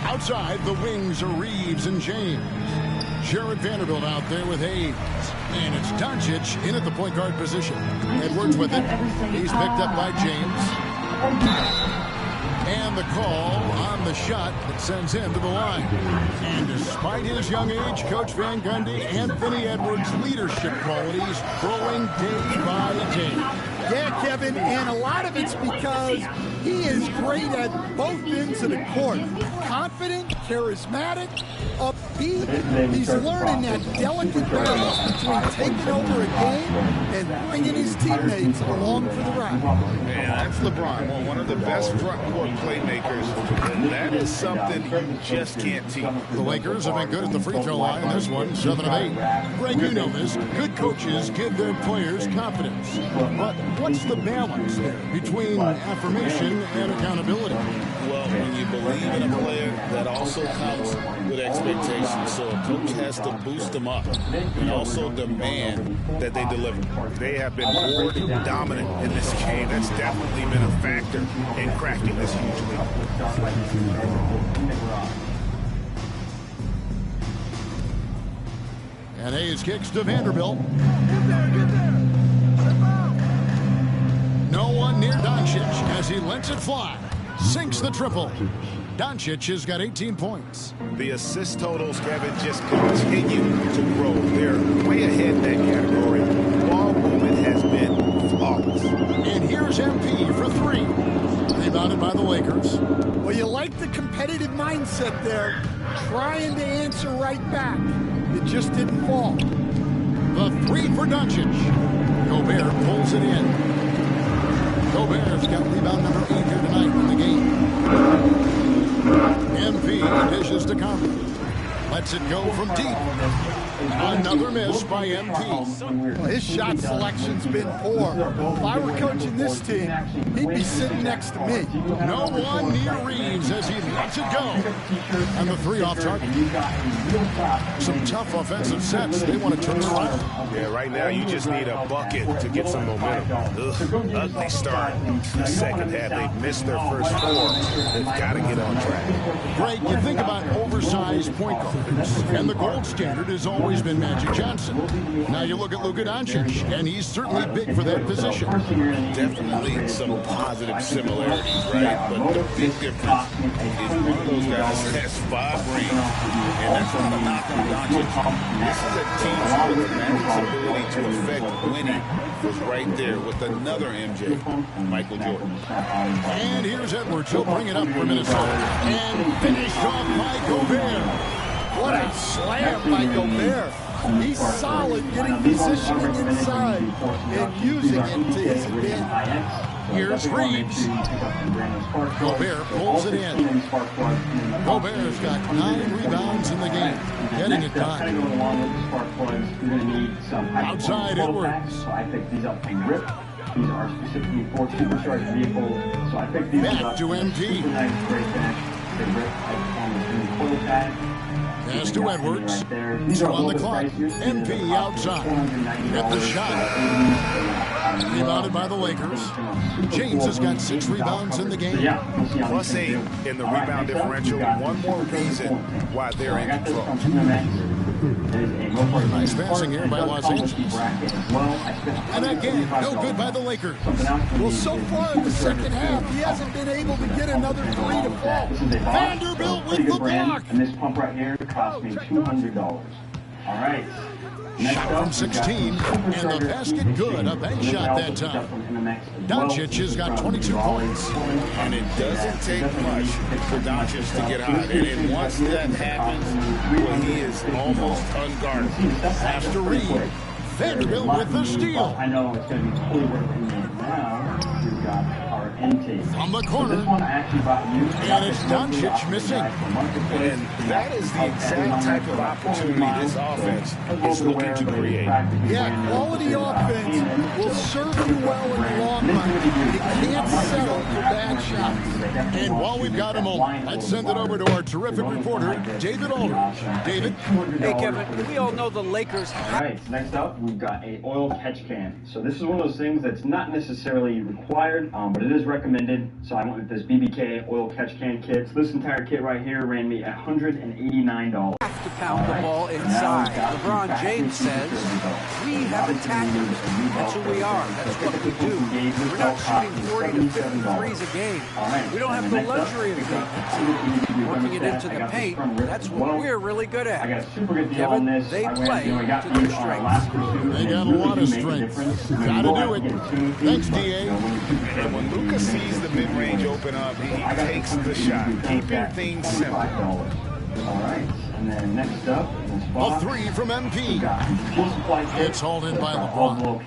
Outside, the wings are Reeves and James. Jared Vanderbilt out there with Hayes. And it's Doncic in at the point guard position. Edwards with it. He's picked up by James. And the call on the shot that sends him to the line. And despite his young age, Coach Van Gundy, Anthony Edwards' leadership qualities growing day by day. Yeah, Kevin, and a lot of it's because he is great at both ends of the court. confident, charismatic, upbeat. He's learning that delicate balance between taking over a game and bringing his teammates along for the ride. Man, that's LeBron, one of the best front court playmakers, and that is something you just can't teach. The Lakers have been good at the free throw line in this one, 7 of 8. Greg, you know this. Good coaches give their players confidence. But what's the balance there between affirmation and accountability? Well, when you believe in a player, that also comes with expectations. So a coach has to boost them up and also demand that they deliver. They have been more dominant in this game. That's definitely been a factor in cracking this huge lead. And Hayes kicks to Vanderbilt. No one near Doncic as he lets it fly. Sinks the triple. Doncic has got 18 points. The assist totals, Kevin, just continue to grow. They're way ahead in that category. Ball movement has been flawless. And here's MP for 3. Rebounded by the Lakers. Well, you like the competitive mindset there, trying to answer right back. It just didn't fall. The 3 for Doncic. Gobert pulls it in. Gobert's got rebound number 8 here tonight in the game. MP dishes to Conley. Lets it go from deep. Another miss by MP. Well, his shot selection's been poor. If I were coaching this team, he'd be sitting next to me. No one near Reeves as he lets it go. And the 3 off target. Some tough offensive sets. They want to turn it around. Yeah, right now you just need a bucket to get some momentum. Ugly start. The second half, they've missed their first 4. They've got to get on track. Greg, you think about oversized point guards, and the gold standard has always been Magic Johnson. Now you look at Luka Doncic, and he's certainly big for that position. Definitely some positive similarities, right? But the big difference is one of those guys has 5 rings, and that's not a knock on Doncic. This is a team where the Magic's ability to affect winning was right there with another MJ, Michael Jordan. And here's Edwards. He'll bring it up for Minnesota. And finished off by Gobert. What a slam by Gobert. He's solid getting positioning inside and using it to his advantage. Here's Reeves. Gobert pulls it in. Gobert's got 9 rebounds in the game. Getting it done. Outside Edwards. I picked these up from Rip. These are specifically for supercharged vehicles. So I picked these back up. to MP. Pass to Edwards. 2 on the clock. MP outside. Get the shot. Rebounded by the Lakers. James has got 6 rebounds in the game. Plus 8 in the rebound differential. One more reason why they're in control. Nice passing here by Los Angeles. And again, no good by the Lakers. Well, so far in the second half, he hasn't been able to get another 3 to fall. Vanderbilt with the block. And this pump right here cost me $200. All right. Shot from 16, and the basket good. A bank shot that time. Doncic has got 22 points. And it doesn't take much for Doncic to get hot. And once that happens, well, he is almost unguarded. After Reed, Vanderbilt with the steal. I know it's going to be totally worth it now. We've got our intake. From the corner. This one I actually bought you. And it's Doncic missing. And that is the exact type of opportunity this offense is looking to create. Yeah, quality offense will serve you well in the long run. You can't settle for bad shots. And while we've got a moment, let's send it over to our terrific reporter, David Aldridge. David? Hey, Kevin, we all know the Lakers. All right, next up, we've got a oil catch can. So this is one of those things that's not necessarily required, but it is recommended. So I went with this BBK oil catch can kit. So this entire kit right here ran me $189. to pound the ball inside. LeBron James says, we have attackers. That's who we are. That's what we do. We're not shooting 40 to 50 threes a game. We don't have the luxury of defense. Working it into the paint, that's what we're really good at. Kevin, they play to their strengths. They got a lot of strength. Gotta do it. Thanks, D.A. And when Luka sees the mid-range open up, he takes the shot, keeping things simple. All right, and then next up, a three from MP. It's hauled in by LeBron.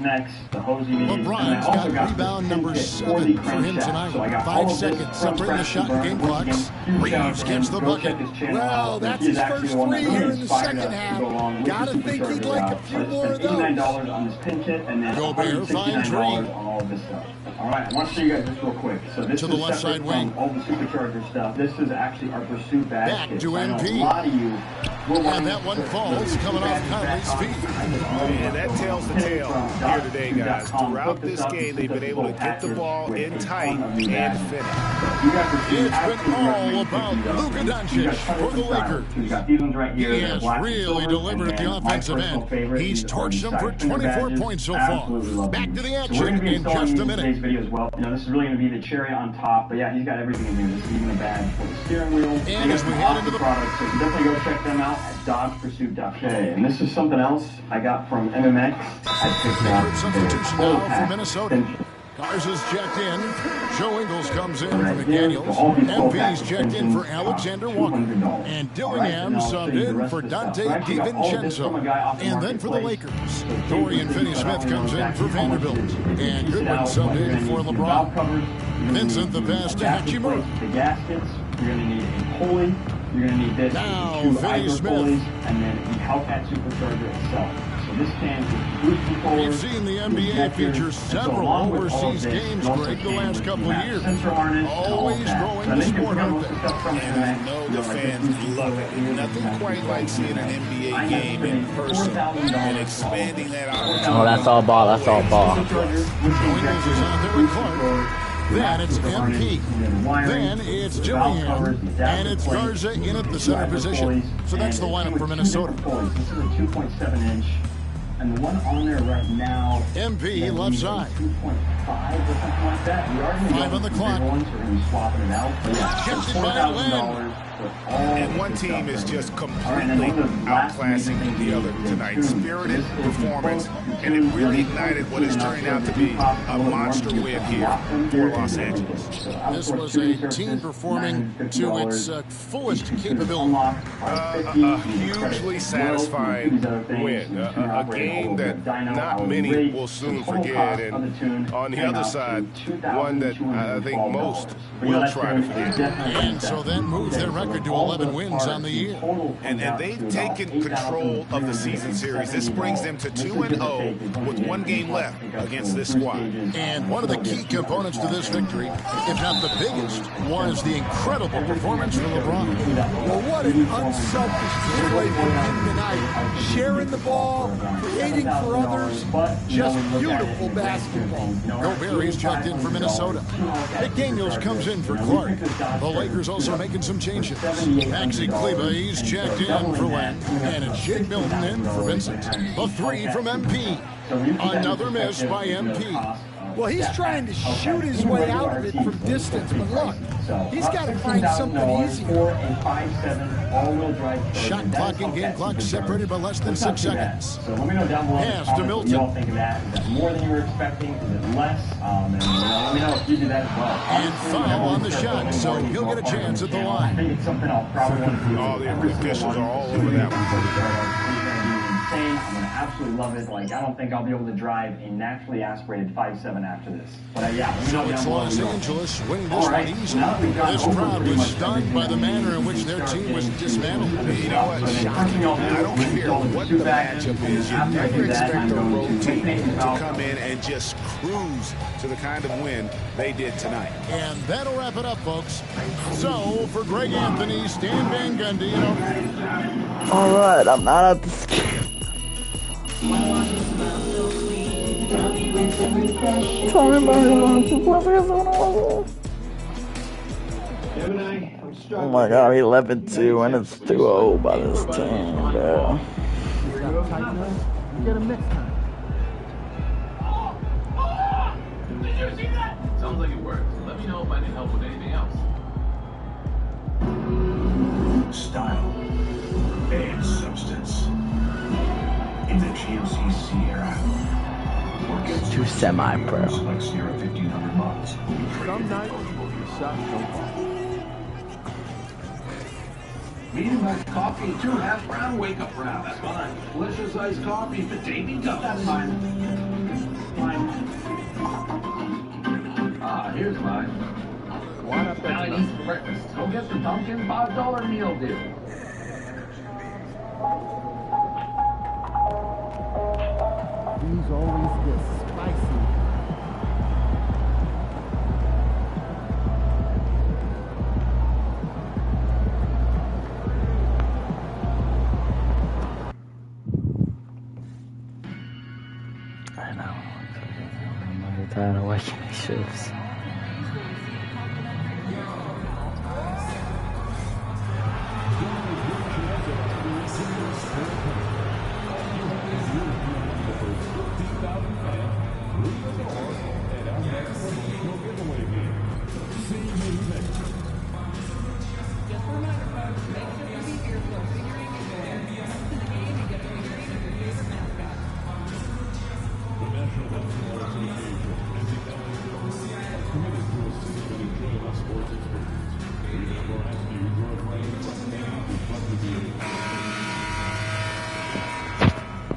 LeBron's got rebound number 7 for him tonight. 5 seconds separating the shot and game clocks. Reeves gets the bucket. Well, that's his first 3 here in the second half. Gotta think he'd like a few more of those. Gobert finds Reeves. All right, I want to show you guys this real quick. So this to is the left side wing. All the Supercharger stuff. This is actually our pursuit basket. Back to MP. A lot of you and that one falls coming off Conley's feet. And that tells the tale here today, guys. Throughout this game, they've been able to get the ball in tight and finish. It's been all about Luka Doncic for the Lakers. He has really delivered at the offensive end. He's torched them for 24 points so far. Back to the action in just a minute. As well. You know, this is really going to be the cherry on top, but yeah, he's got everything in here. This is even a bag for the steering wheel. And as we head into the products, so definitely go check them out at DodgePursuit.com. Okay, and this is something else I got from MMX. I picked up substitution now for Minnesota. Garza's checked in. Joe Ingles comes in for McDaniels. MP's checked in for Alexander Walker. And Dillingham subbed in for Dante DiVincenzo. And then for the Lakers, Dorian Finney-Smith comes in for Vanderbilt. And Goodwin subbed in for LeBron. Vincent the Best to Hachimura. The gaskets, you're going to need a pulley. You're going to need this. Now, 2 Finney-Smith. pulleys, and then the Hellcat Supercharger itself. This can boost controller. We've seen the NBA feature several overseas games, Greg, the last couple of years. Always growing the sport, aren't they? And I know the fans love it. Nothing quite like seeing an NBA game in person and expanding that opportunity. Oh, that's all ball. That's all ball. Joe Ingles is out there with Clark. Then it's MP. Then it's Dillingham. And it's Garza in at the center position. So that's the lineup for Minnesota. This is a 2.7-inch. And the one on there right now, MP left side. 2.5 or something like that. We are going to 5 on the clock. We're going to be swapping it out. But yeah, Shifted by Len. And one team is just completely outclassing the other tonight. Spirited performance, and it really ignited what is turning out to be a monster win here for Los Angeles. This was a team performing to its fullest capability. A hugely satisfying win. A game that not many will soon forget. And on the other side, one that I think most will try to forget. And so that moves their record to 11 wins on the year. And they've taken control of the season series. This brings them to 2-0 with 1 game left against this squad. And one of the key components to this victory, if not the biggest, was the incredible performance from LeBron. Well, what an unselfish display from him tonight. Sharing the ball, creating for others, just beautiful basketball. Gobert checked in for Minnesota. McDaniels comes in for Clark. The Lakers also making some changes. Maxi Kleber, he's checked in for Len. And it's Jake Milton in for Vincent. The 3 from MP. Another miss by MP. Well, he's trying to shoot his way out of it from distance, but look, he's got to find something easier. Shot clock and game clock separated by less than 6 seconds. So let me know down below. Pass to Milton. What y'all think of that? Is that more than you were expecting? Is it less? And let me know if you do that as well. And foul on the shot, so he'll get a chance at the line. I think it's something I'll probably want to do. All the officials are all over that one. I'm gonna absolutely love it. Like, I don't think I'll be able to drive a naturally aspirated 5.7 after this. But yeah, so it's Los Angeles winning this one easily. This crowd was stunned by the manner in which their team was dismantled. You know what? Shocking. I don't care what the matchup is. You never expect a road team to come in and just cruise to the kind of win they did tonight. And that'll wrap it up, folks. So for Greg Anthony, Stan Van Gundy, All right, I'm not at the scale. Tell me about your lunch. Oh my God, 11-2, and it's 2-0 by this team, bro. Get him next time. Did you see that? Sounds like it worked. Let me know if I need help with anything else. Style and substance. In the GMC Sierra. Too semi-pro. Like Sierra 1500 models. Some nights, the shots don't fall. Medium iced coffee, 2 half brown, wake up brown. That's fine. Delicious iced coffee for Davy Duck. That's fine. Here's mine. Why not Now I need some breakfast. Go get the pumpkin $5 meal deal. He's always this spicy. I know. I'm really tired of watching these shows.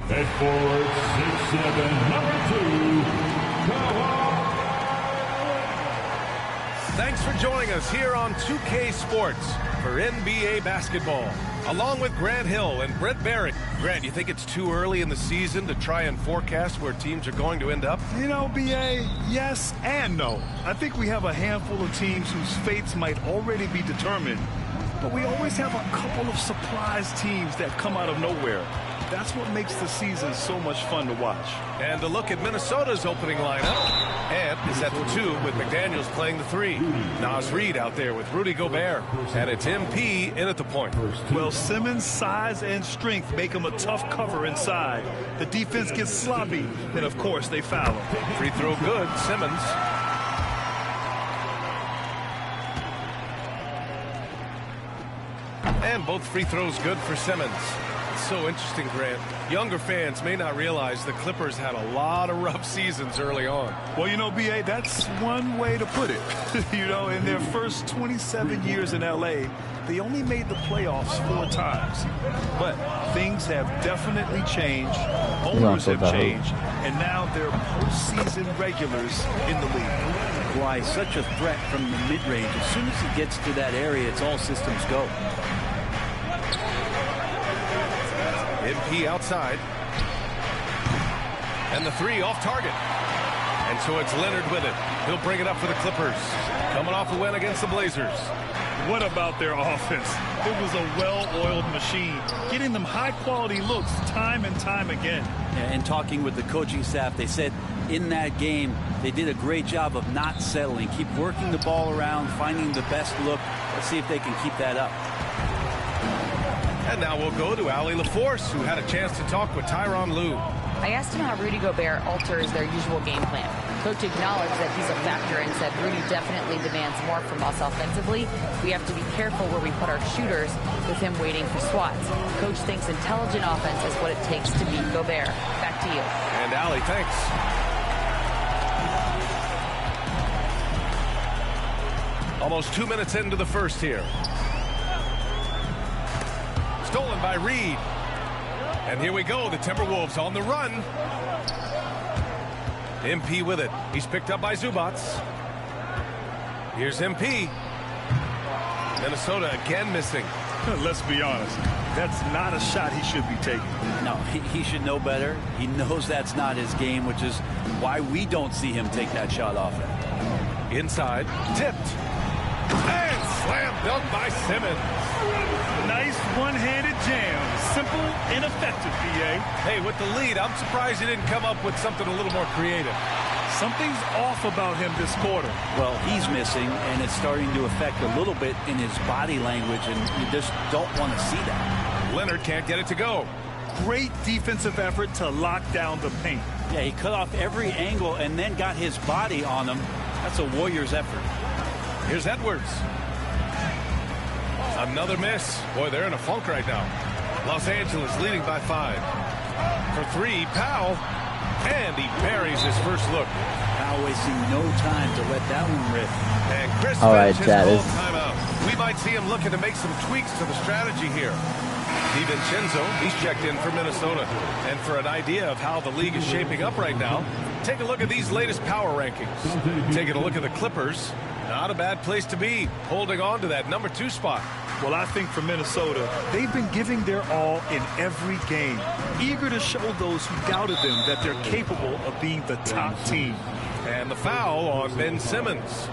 Head forward, 6'7", number 2, Thanks for joining us here on 2K Sports for NBA basketball, along with Grant Hill and Brent Barry. Grant, you think it's too early in the season to try and forecast where teams are going to end up? You know, BA, yes and no. I think we have a handful of teams whose fates might already be determined, but we always have a couple of surprise teams that come out of nowhere. That's what makes the season so much fun to watch. And a look at Minnesota's opening lineup. Ant is at the 2 with McDaniels playing the 3. Naz Reid out there with Rudy Gobert. And it's MP in at the point. Well, Simmons' size and strength make him a tough cover inside. The defense gets sloppy, and of course they foul him. Free throw good, Simmons. And both free throws good for Simmons. So interesting, Grant. Younger fans may not realize the Clippers had a lot of rough seasons early on. Well, you know, BA, that's one way to put it. You know, in their first 27 years in L.A., they only made the playoffs 4 times. But things have definitely changed. Owners have changed. And now they're postseason regulars in the league. Why, such a threat from the mid-range. As soon as he gets to that area, it's all systems go. MP outside. And the 3 off target. And so it's Leonard with it. He'll bring it up for the Clippers. Coming off a win against the Blazers. What about their offense? It was a well-oiled machine, getting them high-quality looks time and time again. And talking with the coaching staff, they said in that game, they did a great job of not settling. Keep working the ball around, finding the best look. Let's see if they can keep that up. And now we'll go to Allie LaForce, who had a chance to talk with Tyronn Lue. I asked him how Rudy Gobert alters their usual game plan. Coach acknowledged that he's a factor and said Rudy definitely demands more from us offensively. We have to be careful where we put our shooters with him waiting for swats. Coach thinks intelligent offense is what it takes to beat Gobert. Back to you. And Allie, thanks. Almost 2 minutes into the first here. Stolen by Reed. And here we go, the Timberwolves on the run. MP with it. He's picked up by Zubac. Here's MP. Minnesota again missing. Let's be honest. That's not a shot he should be taking. No, he should know better. He knows that's not his game, which is why we don't see him take that shot often. Inside. Tipped. And slam dunk by Simmons. Nice one-handed jam. Simple and effective, BA. Hey, with the lead, I'm surprised he didn't come up with something a little more creative. Something's off about him this quarter. Well, he's missing, and it's starting to affect a little bit in his body language, and you just don't want to see that. Leonard can't get it to go. Great defensive effort to lock down the paint. Yeah, he cut off every angle and then got his body on him. That's a Warriors effort. Here's Edwards. Another miss. Boy, they're in a funk right now. Los Angeles leading by 5. For 3, Powell. And he buries his first look. Powell wasting no time to let that one rip. And Chris Finch has called timeout. We might see him looking to make some tweaks to the strategy here. DiVincenzo, he's checked in for Minnesota. And for an idea of how the league is shaping up right now, take a look at these latest power rankings. Taking a look at the Clippers. Not a bad place to be, holding on to that number 2 spot. Well, I think for Minnesota, they've been giving their all in every game, eager to show those who doubted them that they're capable of being the top team. And the foul on Ben Simmons.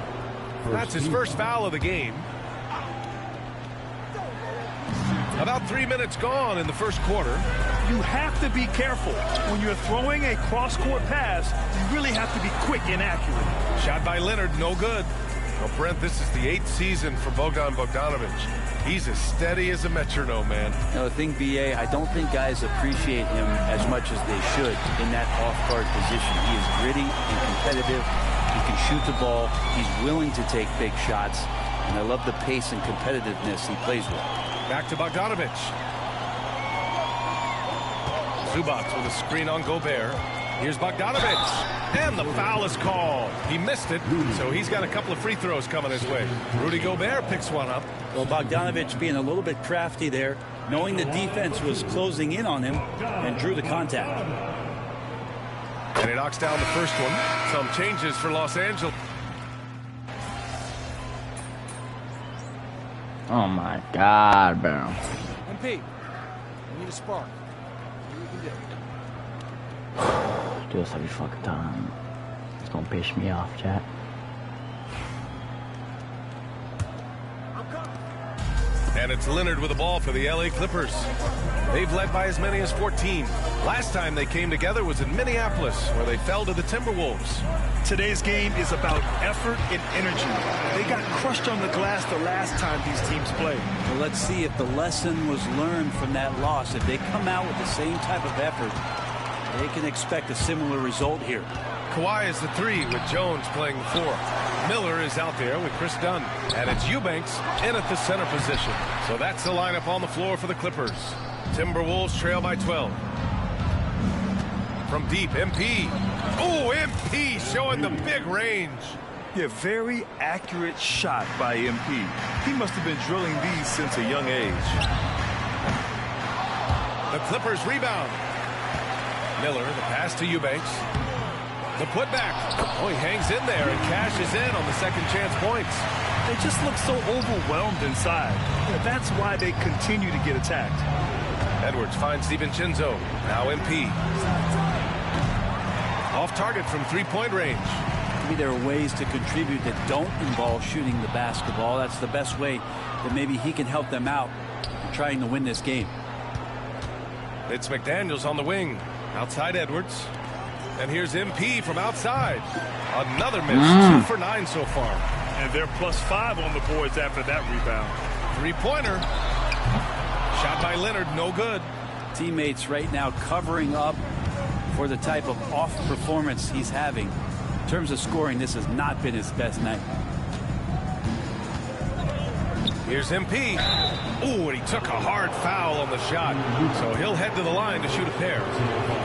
That's his first foul of the game. About 3 minutes gone in the first quarter. You have to be careful. When you're throwing a cross-court pass, you really have to be quick and accurate. Shot by Leonard, no good. Well, Brent, this is the 8th season for Bogdan Bogdanovic. He's as steady as a metronome, man. No, the thing, BA, I don't think guys appreciate him as much as they should in that off-guard position. He is gritty and competitive. He can shoot the ball. He's willing to take big shots. And I love the pace and competitiveness he plays with. Back to Bogdanovic. Zubac with a screen on Gobert. Here's Bogdanovic. And the foul is called. He missed it, so he's got a couple of free throws coming his way. Rudy Gobert picks one up. Well, Bogdanovic being a little bit crafty there, knowing the defense was closing in on him, and drew the contact. And he knocks down the first one. Some changes for Los Angeles. Oh my God, bro. MP, we need a spark. Do this every fucking time. It's gonna piss me off, chat. And it's Leonard with the ball for the LA Clippers. They've led by as many as 14. Last time they came together was in Minneapolis, where they fell to the Timberwolves. Today's game is about effort and energy. They got crushed on the glass the last time these teams played. Well, let's see if the lesson was learned from that loss. If they come out with the same type of effort, they can expect a similar result here. Kawhi is the 3 with Jones playing the 4. Miller is out there with Chris Dunn. And it's Eubanks in at the center position. So that's the lineup on the floor for the Clippers. Timberwolves trail by 12. From deep, MP. Oh, MP showing the big range. Yeah, very accurate shot by MP. He must have been drilling these since a young age. The Clippers rebound. Miller, the pass to Eubanks. The putback. Oh, he hangs in there and cashes in on the second chance points. They just look so overwhelmed inside. That's why they continue to get attacked. Edwards finds DiVincenzo. Now MP. Off target from three-point range. Maybe there are ways to contribute that don't involve shooting the basketball. That's the best way that maybe he can help them out in trying to win this game. It's McDaniels on the wing. Outside Edwards. And here's MP from outside. Another miss. 2 for 9 so far. And they're +5 on the boards after that rebound. Three-pointer. Shot by Leonard. No good. Teammates right now covering up for the type of off performance he's having. In terms of scoring, this has not been his best night. Here's MP. Ooh, and he took a hard foul on the shot. So he'll head to the line to shoot a pair.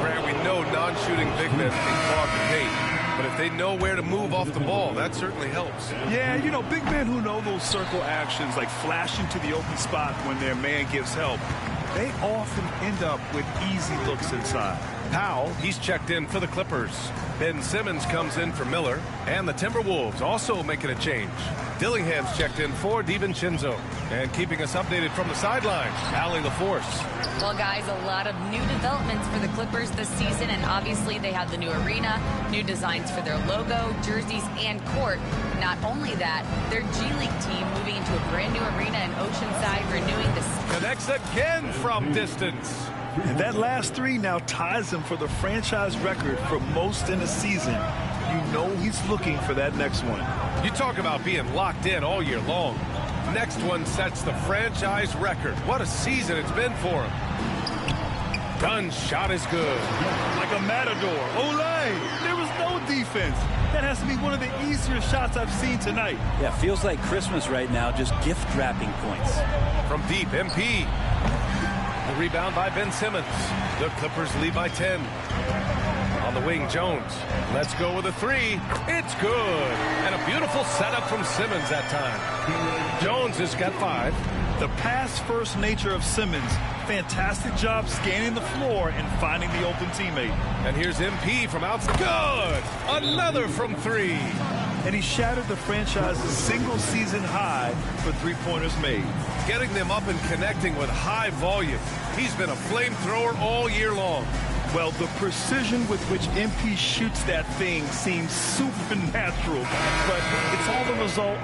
Grant, we know non-shooting big men can clog the paint. But if they know where to move off the ball, that certainly helps. Yeah, you know, big men who know those circle actions, like flashing to the open spot when their man gives help, they often end up with easy looks inside. Powell, he's checked in for the Clippers. Ben Simmons comes in for Miller. And the Timberwolves also making a change. Dillingham's checked in for DiVincenzo. And keeping us updated from the sideline, Allie LaForce. Well, guys, a lot of new developments for the Clippers this season, and obviously they have the new arena, new designs for their logo, jerseys, and court. Not only that, their G League team moving into a brand new arena in Oceanside, renewing the... Connects again from distance. And that last 3 now ties them for the franchise record for most in a season. You know he's looking for that next one. You talk about being locked in all year long. Next one sets the franchise record. What a season it's been for him. Dunn's shot is good. Like a matador. Olay! There was no defense. That has to be one of the easier shots I've seen tonight. Yeah, feels like Christmas right now, just gift wrapping points. From deep, MP. The rebound by Ben Simmons. The Clippers lead by 10. On the wing, Jones. Let's go with a three. It's good. And a beautiful setup from Simmons that time. Jones has got 5. The pass-first nature of Simmons. Fantastic job scanning the floor and finding the open teammate. And here's MP from outside. Good! Another from 3. And he shattered the franchise's single-season high for three-pointers made. Getting them up and connecting with high volume. He's been a flamethrower all year long. Well, the precision with which MP shoots that thing seems supernatural, but it's all the result.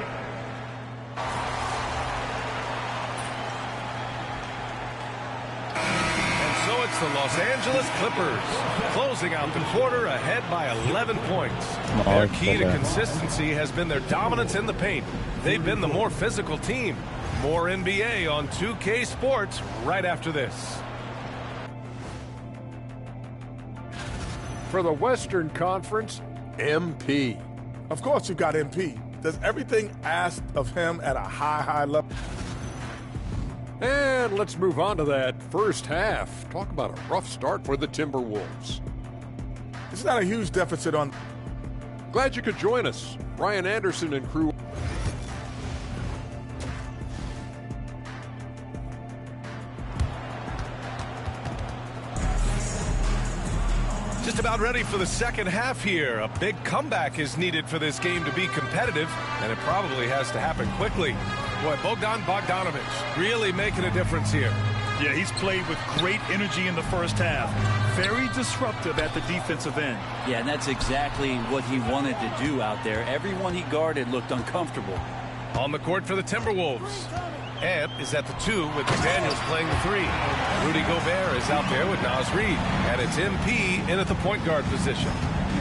So it's the Los Angeles Clippers closing out the quarter ahead by 11 points. Their key to consistency has been their dominance in the paint. They've been the more physical team. More NBA on 2K Sports right after this. For the Western Conference, MP. Of course you've got MP. Does everything asked of him at a high level. And let's move on to that first half. Talk about a rough start for the Timberwolves. It's not a huge deficit on. Glad you could join us. Ryan Anderson and crew. Just about ready for the second half here. A big comeback is needed for this game to be competitive, and it probably has to happen quickly. Boy, Bogdan Bogdanović really making a difference here. Yeah, he's played with great energy in the first half. Very disruptive at the defensive end. Yeah, and that's exactly what he wanted to do out there. Everyone he guarded looked uncomfortable. On the court for the Timberwolves. Ebb is at the 2 with McDaniels playing the 3. Rudy Gobert is out there with Naz Reid. And it's MP in at the point guard position.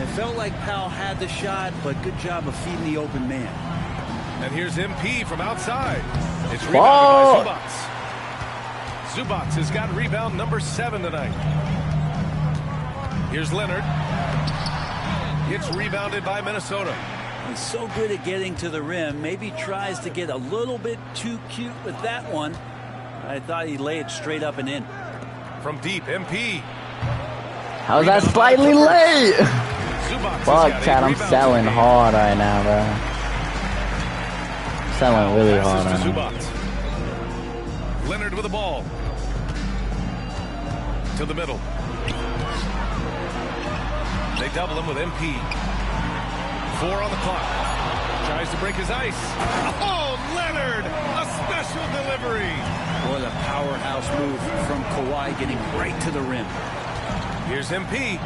It felt like Powell had the shot, but good job of feeding the open man. And here's MP from outside. It's rebounded by Zubac. Zubac has got rebound number 7 tonight. Here's Leonard. It's rebounded by Minnesota. He's so good at getting to the rim. Maybe tries to get a little bit too cute with that one. I thought he'd lay it straight up and in. From deep, MP. How's that slightly late? Fuck, Chad, I'm selling hard right now, bro. Selling really hard right now. Leonard with the ball. To the middle. They double him with MP. 4 on the clock. Tries to break his ice. Oh, Leonard! A special delivery. What a powerhouse move from Kawhi, getting right to the rim. Here's MP.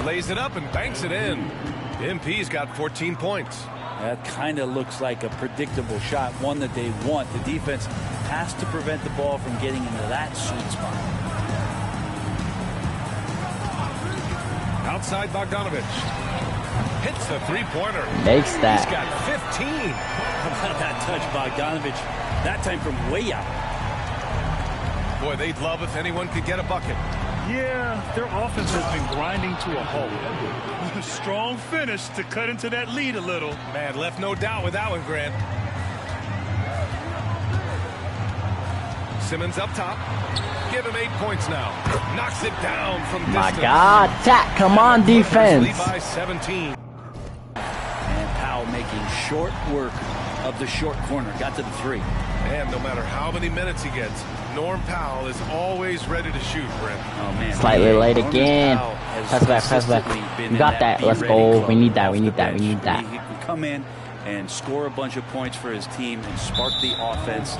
Lays it up and banks it in. MP's got 14 points. That kind of looks like a predictable shot, one that they want. The defense has to prevent the ball from getting into that sweet spot. Outside Bogdanović. Hits the three-pointer. Makes that. He's got 15. How about that touch, Bogdanović? That time from way out. Boy, they'd love if anyone could get a bucket. Yeah, their offense has been grinding to a halt. A strong finish to cut into that lead a little. Man, left no doubt with that one, Grant. Simmons up top. Give him 8 points now. Knocks it down from distance. My God, Tat, come on, defense. Lead by 17. And Powell making short work of the short corner. Got to the 3. And no matter how many minutes he gets, Norm Powell is always ready to shoot, Brent. Oh, man. Slightly late again. Pass back. We got that. Let's go. We need that. We need that. We need that. He can come in and score a bunch of points for his team and spark the offense.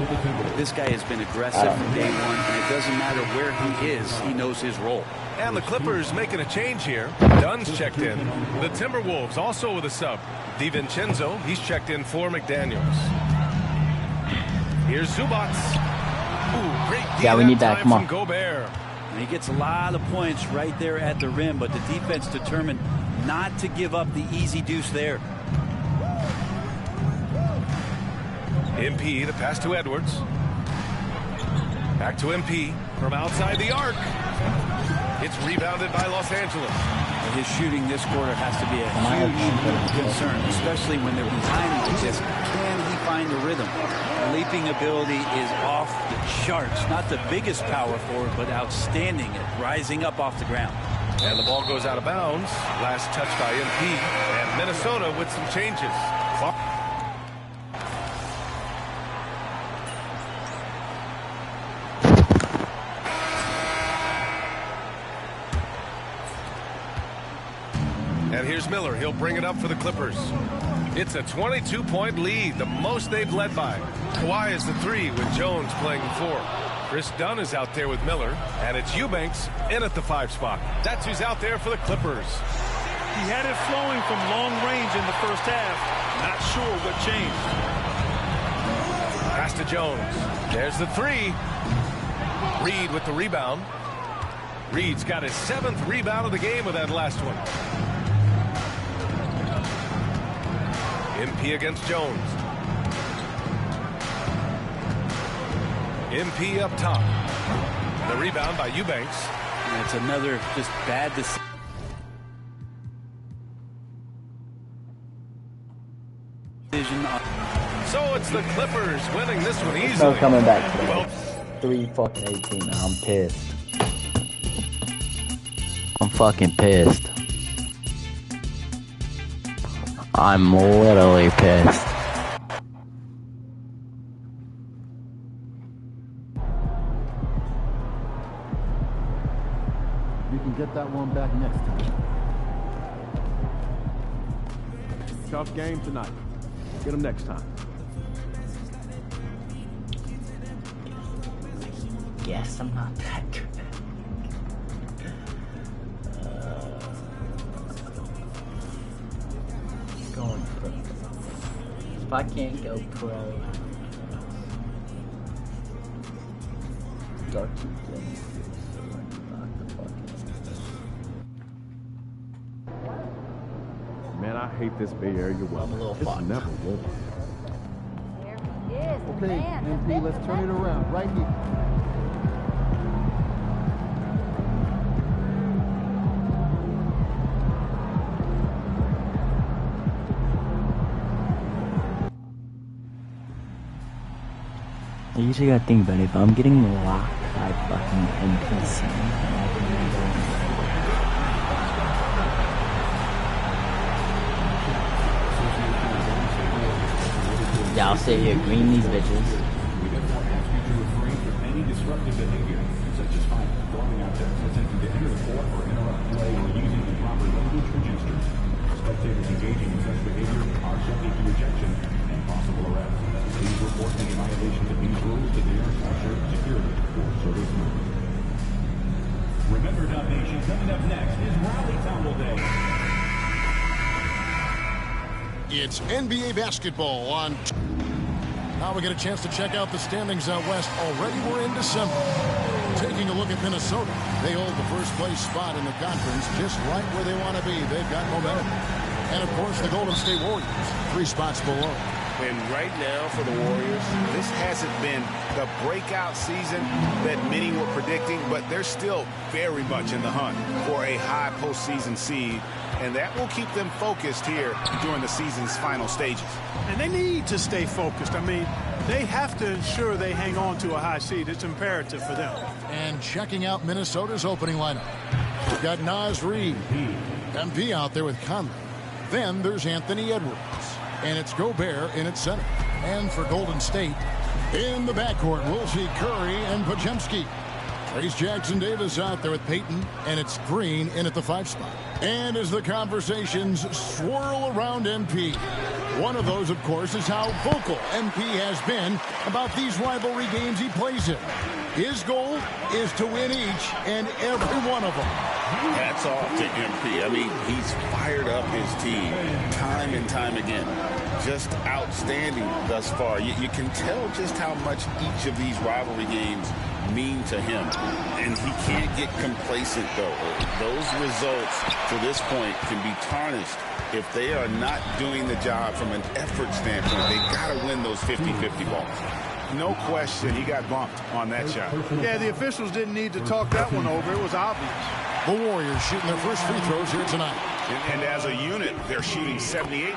This guy has been aggressive from day one, and it doesn't matter where he is. He knows his role. And the Clippers making a change here. Dunn's checked in. The Timberwolves also with a sub. DiVincenzo, he's checked in for McDaniels. Here's Zubac. Ooh, great yeah, we need that. Come on. Gobert. And he gets a lot of points right there at the rim, but the defense determined not to give up the easy deuce there. MP, the pass to Edwards. Back to MP from outside the arc. It's rebounded by Los Angeles. His shooting this quarter has to be a huge concern, especially when they're behind like this. Can he find the rhythm? Leaping ability is off the charts. Not the biggest power forward, but outstanding at rising up off the ground. And the ball goes out of bounds. Last touch by MP. And Minnesota with some changes. And here's Miller. He'll bring it up for the Clippers. It's a 22-point lead, the most they've led by. Kawhi is the 3 with Jones playing the 4. Chris Dunn is out there with Miller, and it's Eubanks in at the 5 spot. That's who's out there for the Clippers. He had it flowing from long range in the first half. Not sure what changed. Pass to Jones. There's the 3. Reed with the rebound. Reed's got his 7th rebound of the game with that last one. MP against Jones. MP up top. The rebound by Eubanks. And it's another just bad decision. So it's the Clippers winning this one easily. No coming back today. 3-18 now. I'm pissed. I'm fucking pissed. I'm literally pissed. You can get that one back next time. Tough game tonight. Get them next time. Yes, I'm not that good. Going pro. If I can't go pro, start to play. Man, I hate this Bay Area weather. It's never warm. Okay, MP, let's turn it around right here. I usually gotta think about it. If I'm getting locked by fucking NPC, yeah, I'll sit here, green these bitches. Any disruptive behavior, such as fighting, blowing out text, attempting to enter the court or interrupt play, or using improper language or gestures. Spectators engaging in such behavior are subject to rejection and possible arrest. Please report any violations of these rules to the Air Force Security or Service Members. Remember, Dub Nation, coming up next is Rally Tumble Day. It's NBA basketball on. Now we get a chance to check out the standings out west. Already we're in December. Taking a look at Minnesota. They hold the first place spot in the conference just right where they want to be. They've got momentum. And of course the Golden State Warriors, 3 spots below. And right now for the Warriors, this hasn't been the breakout season that many were predicting, but they're still very much in the hunt for a high postseason seed. And that will keep them focused here during the season's final stages. And they need to stay focused. I mean, they have to ensure they hang on to a high seed. It's imperative for them. And checking out Minnesota's opening lineup. We've got Naz Reid, MP out there with Conley. Then there's Anthony Edwards. And it's Gobert in at center. And for Golden State, in the backcourt, we'll see Curry and Podziemski. Trace Jackson-Davis out there with Payton, and it's Green in at the 5 spot. And as the conversations swirl around MP, one of those, of course, is how vocal MP has been about these rivalry games he plays in. His goal is to win each and every one of them. Hats off to MP. I mean, he's fired up his team time and time again. Just outstanding thus far. You can tell just how much each of these rivalry games mean to him. And he can't get complacent, though. Those results to this point can be tarnished if they are not doing the job from an effort standpoint. They got to win those 50-50 balls. No question, he got bumped on that shot. Yeah, the officials didn't need to talk that one over. It was obvious. The Warriors shooting their first free throws here tonight. And as a unit, they're shooting 78%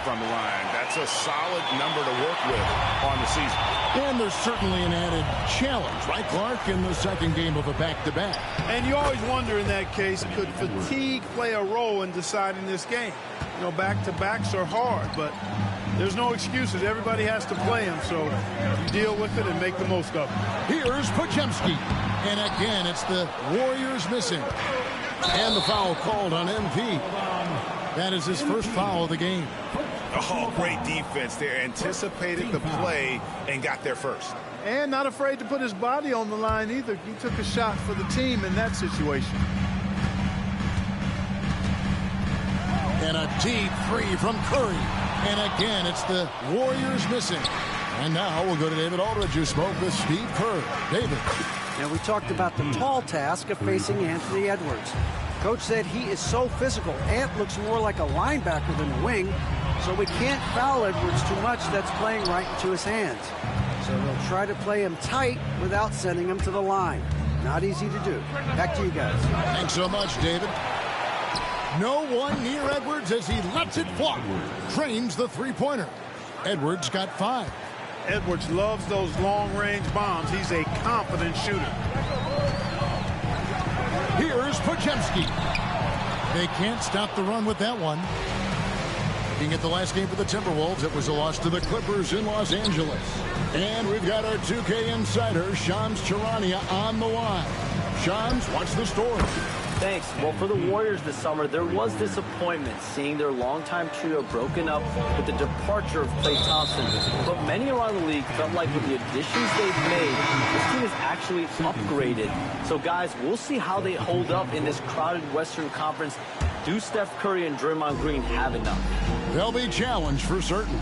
from the line. That's a solid number to work with on the season. And there's certainly an added challenge, right, Clark, in the second game of a back-to-back. And you always wonder in that case, could fatigue play a role in deciding this game? You know, back-to-backs are hard, but there's no excuses. Everybody has to play them, so you deal with it and make the most of it. Here's Podziemski. And again, it's the Warriors missing. And the foul called on MP. That is his first foul of the game. Oh, great defense there. Anticipated the play and got there first. And not afraid to put his body on the line either. He took a shot for the team in that situation. And a deep three from Curry. And again, it's the Warriors missing. And now we'll go to David Aldridge, who spoke with Steve Kerr. David. Now, we talked about the tall task of facing Anthony Edwards. Coach said he is so physical. Ant looks more like a linebacker than a wing, so we can't foul Edwards too much. That's playing right into his hands. So they'll try to play him tight without sending him to the line. Not easy to do. Back to you guys. Thanks so much, David. No one near Edwards as he lets it fly. Trains the three-pointer. Edwards got 5. Edwards loves those long-range bombs. He's a confident shooter. Here's Podziemski. They can't stop the run with that one. Looking at the last game for the Timberwolves, it was a loss to the Clippers in Los Angeles. And we've got our 2K insider, Shams Charania, on the line. Shams, what's the story? Thanks. Well, for the Warriors this summer, there was disappointment seeing their longtime trio broken up with the departure of Klay Thompson. But many around the league felt like with the additions they've made, this team is actually upgraded. So, guys, we'll see how they hold up in this crowded Western Conference. Do Steph Curry and Draymond Green have enough? They'll be challenged for certain.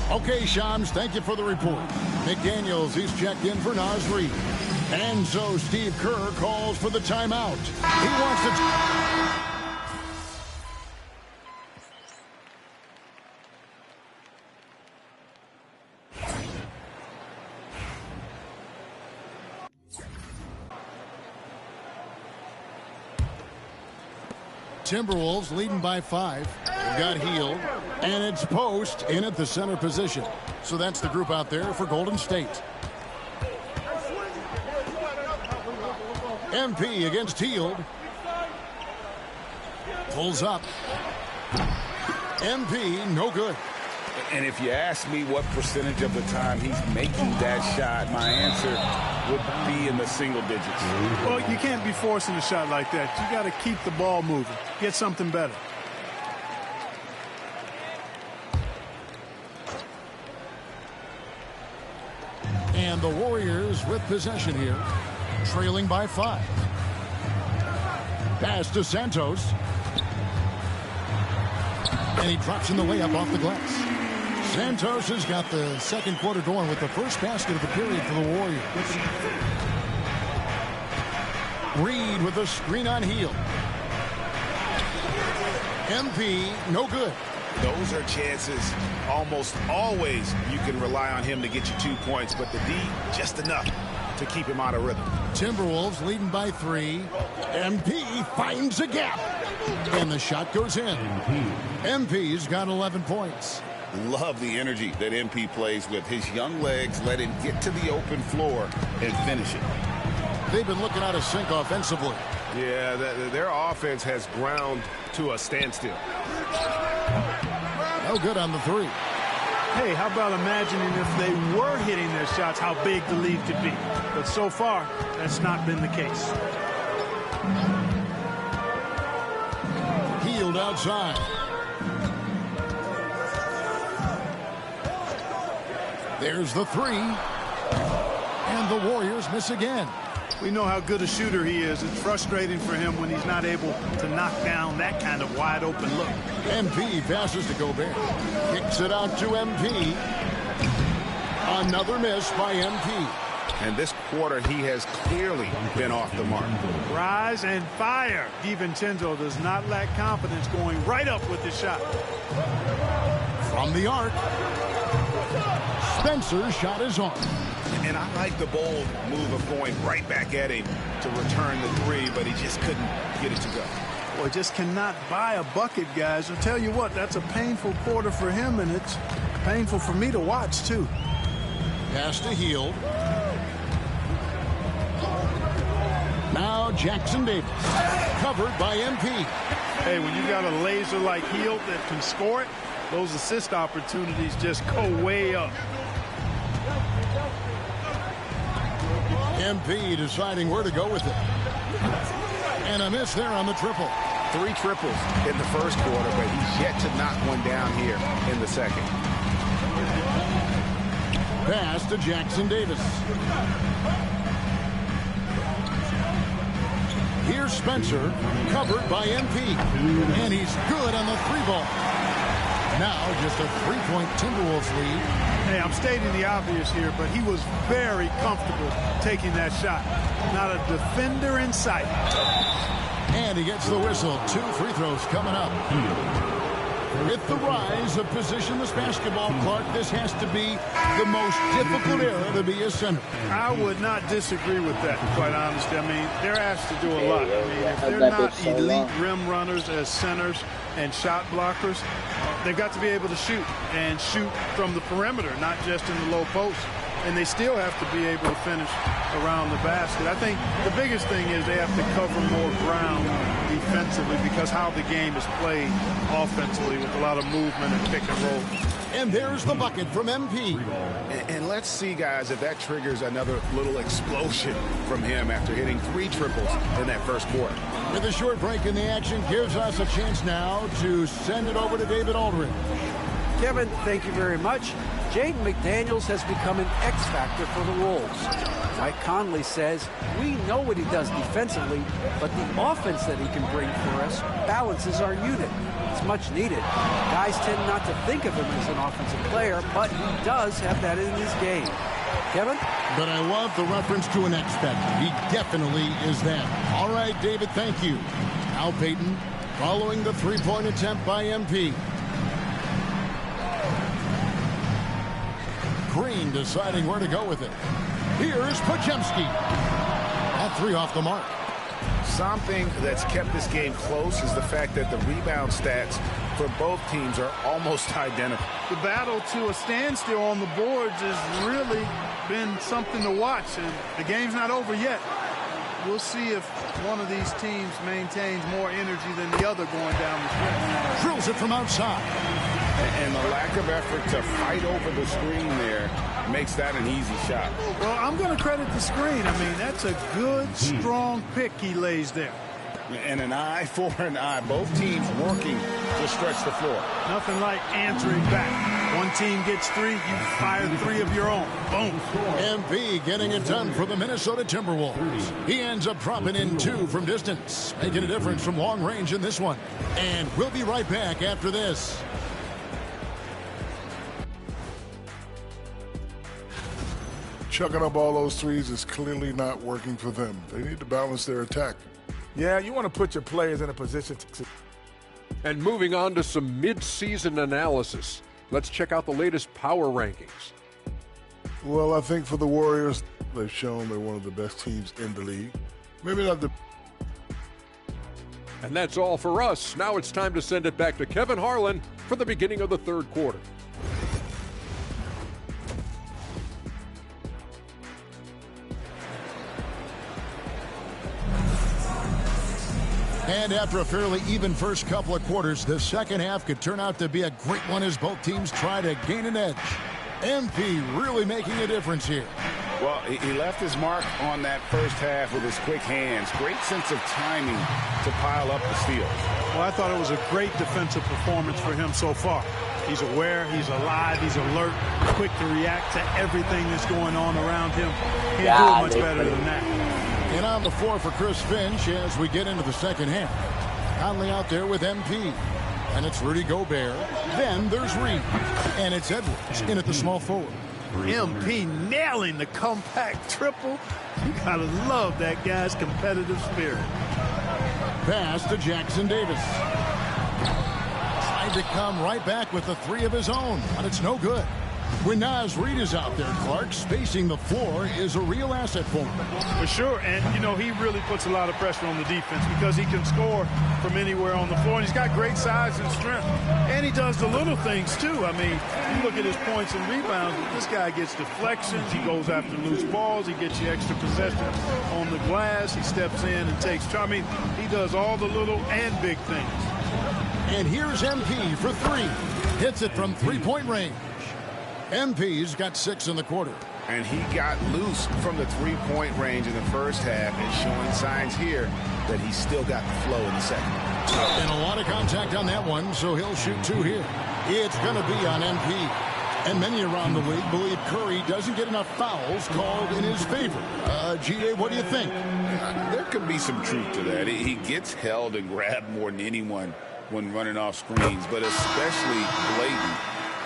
Okay, Shams, thank you for the report. McDaniels, he's checked in for Naz Reid. And so Steve Kerr calls for the timeout. He wants to... Timberwolves leading by 5. Got Hield. And it's Post in at the center position. So that's the group out there for Golden State. MP against Hield. Pulls up. MP, no good. And if you ask me what percentage of the time he's making that shot, my answer would be in the single digits. Well, you can't be forcing a shot like that. You got to keep the ball moving. Get something better. And the Warriors with possession here, trailing by 5. Pass to Santos. And he drops in the layup off the glass. Santos has got the second quarter going with the first basket of the period for the Warriors. Reed with a screen on Hield. MP, no good. Those are chances almost always you can rely on him to get you 2 points, but the D, just enough to keep him out of rhythm. Timberwolves leading by 3. MP finds a gap. And the shot goes in. MP's got 11 points. Love the energy that MP plays with. His young legs let him get to the open floor and finish it. They've been looking out of sync offensively. Yeah, their offense has ground to a standstill. No good on the 3. Hey, how about imagining if they were hitting their shots, how big the lead could be. But so far, that's not been the case. Hield outside. There's the 3. And the Warriors miss again. We know how good a shooter he is. It's frustrating for him when he's not able to knock down that kind of wide open look. MP passes to Gobert. Kicks it out to MP. Another miss by MP. And this quarter, he has clearly been off the mark. Rise and fire. DiVincenzo does not lack confidence going right up with the shot. From the arc, Spencer's shot is on. And I like the bold move of going right back at him to return the three, but he just couldn't get it to go. Boy, just cannot buy a bucket, guys. I'll tell you what, that's a painful quarter for him, and it's painful for me to watch, too. Pass to Hield. Now Jackson Davis, covered by MP. Hey, when you got a laser like Hield that can score it, those assist opportunities just go way up. MP deciding where to go with it. And a miss there on the triple. 3 triples in the first quarter, but he's yet to knock one down here in the second. Pass to Jackson Davis. Here's Spencer, covered by MP. And he's good on the 3-ball. Now just a 3-point Timberwolves lead. Hey, I'm stating the obvious here, but he was very comfortable taking that shot. Not a defender in sight. And he gets the whistle. 2 free throws coming up. With the rise of positionless basketball, Clark, this has to be the most difficult era to be a center. I would not disagree with that, quite honestly. I mean, they're asked to do a lot. I mean, if they're not elite rim runners as centers and shot blockers, they've got to be able to shoot and shoot from the perimeter, not just in the low post. And they still have to be able to finish around the basket. I think the biggest thing is they have to cover more ground defensively because how the game is played offensively with a lot of movement and pick and roll. And there's the bucket from MP. And let's see, guys, if that triggers another little explosion from him after hitting 3 triples in that first quarter. With a short break in the action, gives us a chance now to send it over to David Aldridge. Kevin, thank you very much. Jaden McDaniels has become an X factor for the Wolves. Mike Conley says, we know what he does defensively, but the offense that he can bring for us balances our unit. It's much needed. Guys tend not to think of him as an offensive player, but he does have that in his game. Kevin? But I love the reference to an X factor. He definitely is that. All right, David, thank you. Al Payton following the 3-point attempt by MP. Green deciding where to go with it. Here's Podziemski. That 3 off the mark. Something that's kept this game close is the fact that the rebound stats for both teams are almost identical. The battle to a standstill on the boards has really been something to watch, and the game's not over yet. We'll see if one of these teams maintains more energy than the other going down the stretch. Drills it from outside. And the lack of effort to fight over the screen there makes that an easy shot. Well, I'm going to credit the screen. I mean, that's a good, strong pick he lays there. And an eye for an eye. Both teams working to stretch the floor. Nothing like answering back. One team gets 3, you fire 3 of your own. Boom. MP getting it done for the Minnesota Timberwolves. He ends up dropping in 2 from distance, making a difference from long range in this one. And we'll be right back after this. Chucking up all those threes is clearly not working for them. They need to balance their attack. Yeah, you want to put your players in a position to... And moving on to some mid-season analysis. Let's check out the latest power rankings. Well, I think for the Warriors, they've shown they're one of the best teams in the league. Maybe not the... And that's all for us. Now it's time to send it back to Kevin Harlan for the beginning of the 3rd quarter. And after a fairly even first couple of quarters, the second half could turn out to be a great one as both teams try to gain an edge. MP really making a difference here. Well, he left his mark on that first half with his quick hands. Great sense of timing to pile up the steals. Well, I thought it was a great defensive performance for him so far. He's aware, he's alive, he's alert, quick to react to everything that's going on around him. Can't do it much better than that. And on the floor for Chris Finch as we get into the second half. Conley out there with MP. And it's Rudy Gobert. Then there's Reed. And it's Edwards in at the small forward. MP nailing the compact triple. You gotta love that guy's competitive spirit. Pass to Jackson Davis. Tried to come right back with the 3 of his own, but it's no good. When Naz Reid is out there, Clark, spacing the floor is a real asset for him. For sure, and you know, he really puts a lot of pressure on the defense because he can score from anywhere on the floor, and he's got great size and strength. And he does the little things, too. I mean, you look at his points and rebounds, this guy gets deflections, he goes after loose balls, he gets you extra possession on the glass, he steps in and takes charge. I mean, he does all the little and big things. And here's MP for 3. Hits it from 3-point range. MP's got 6 in the quarter. And he got loose from the 3-point range in the first half and showing signs here that he's still got the flow in the second. And a lot of contact on that one, so he'll shoot 2 here. It's going to be on MP. And many around the league believe Curry doesn't get enough fouls called in his favor. G.A., what do you think? There could be some truth to that. He gets held and grabbed more than anyone when running off screens, but especially blatant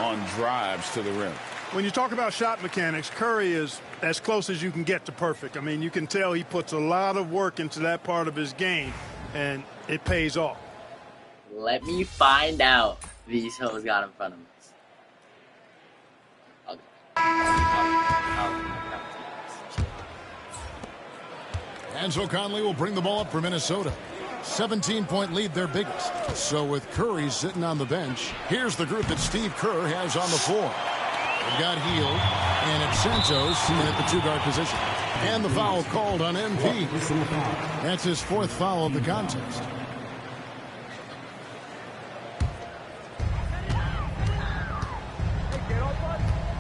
on drives to the rim. When you talk about shot mechanics, Curry is as close as you can get to perfect. I mean, you can tell he puts a lot of work into that part of his game, and it pays off. Let me find out these hoes got in front of us. Ansel Conley will bring the ball up for Minnesota. 17-point lead, their biggest. So with Curry sitting on the bench, here's the group that Steve Kerr has on the floor. They've got Hield, and it's Santos in at the 2-guard position. And the foul called on MP. That's his 4th foul of the contest.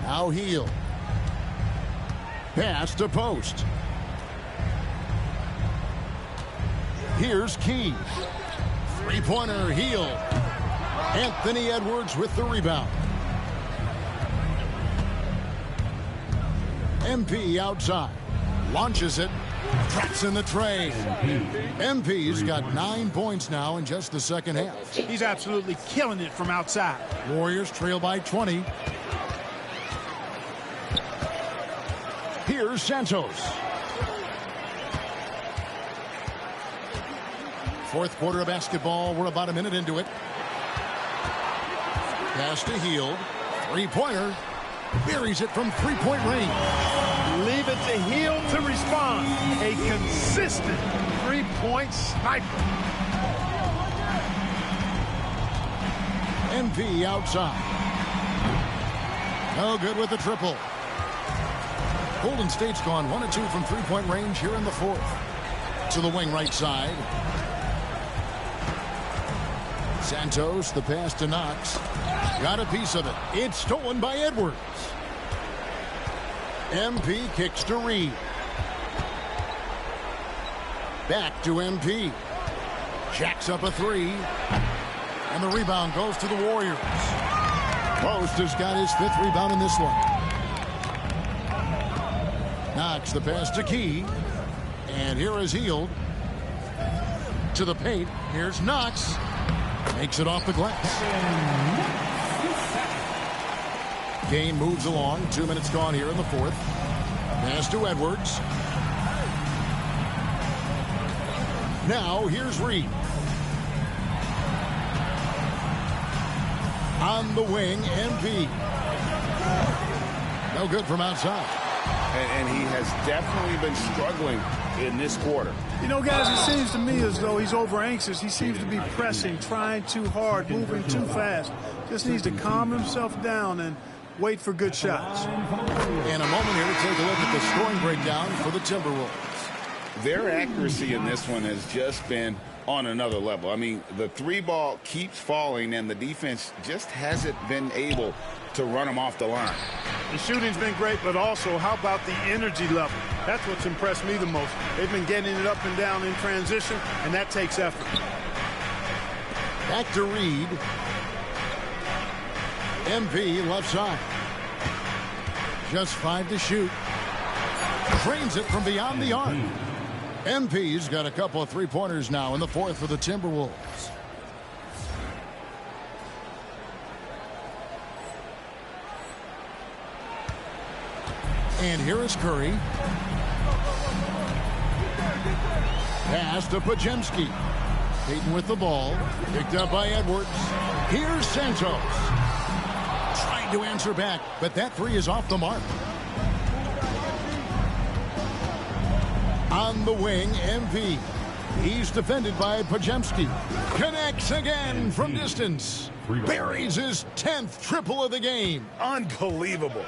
Now Hield. Pass to post. Here's Key. 3-pointer, Hield. Anthony Edwards with the rebound. MP outside. Launches it. Traps in the tray. MP's got 9 points now in just the second half. He's absolutely killing it from outside. Warriors trail by 20. Here's Santos. 4th quarter of basketball. We're about a minute into it. Pass to Hield. 3-pointer. Buries it from 3-point range. Leave it to Hield to respond. A consistent 3-point sniper. MP outside. No good with the triple. Golden State's gone 1 of 2 from 3-point range here in the 4th. To the wing right side. Santos, the pass to Knox. Got a piece of it. It's stolen by Edwards. MP kicks to Reid. Back to MP. Jacks up a 3. And the rebound goes to the Warriors. Post has got his 5th rebound in this one. Knox the pass to Key. And here is Hield. To the paint. Here's Knox. Makes it off the glass. Game moves along. 2 minutes gone here in the 4th. Pass to Edwards. Now here's Reid. On the wing, MP. No good from outside. And he has definitely been struggling in this quarter. You know, guys, it seems to me as though he's over anxious. He seems to be pressing, trying too hard, moving too fast. Just needs to calm himself down and wait for good shots. In a moment here, take a look at the scoring breakdown for the Timberwolves. Their accuracy in this one has just been on another level. I mean, the 3-ball keeps falling, and the defense just hasn't been able to run them off the line. The shooting's been great, but also, how about the energy level? That's what's impressed me the most. They've been getting it up and down in transition, and that takes effort. Back to Reid. MP left side. Just 5 to shoot. Drains it from beyond the arc. MP's got a couple of 3-pointers now in the 4th for the Timberwolves. And here is Curry. Pass to Podziemski. Payton with the ball. Picked up by Edwards. Here's Santos. Trying to answer back, but that three is off the mark. On the wing, MP. He's defended by Podziemski. Connects again from distance. Buries his 10th triple of the game. Unbelievable.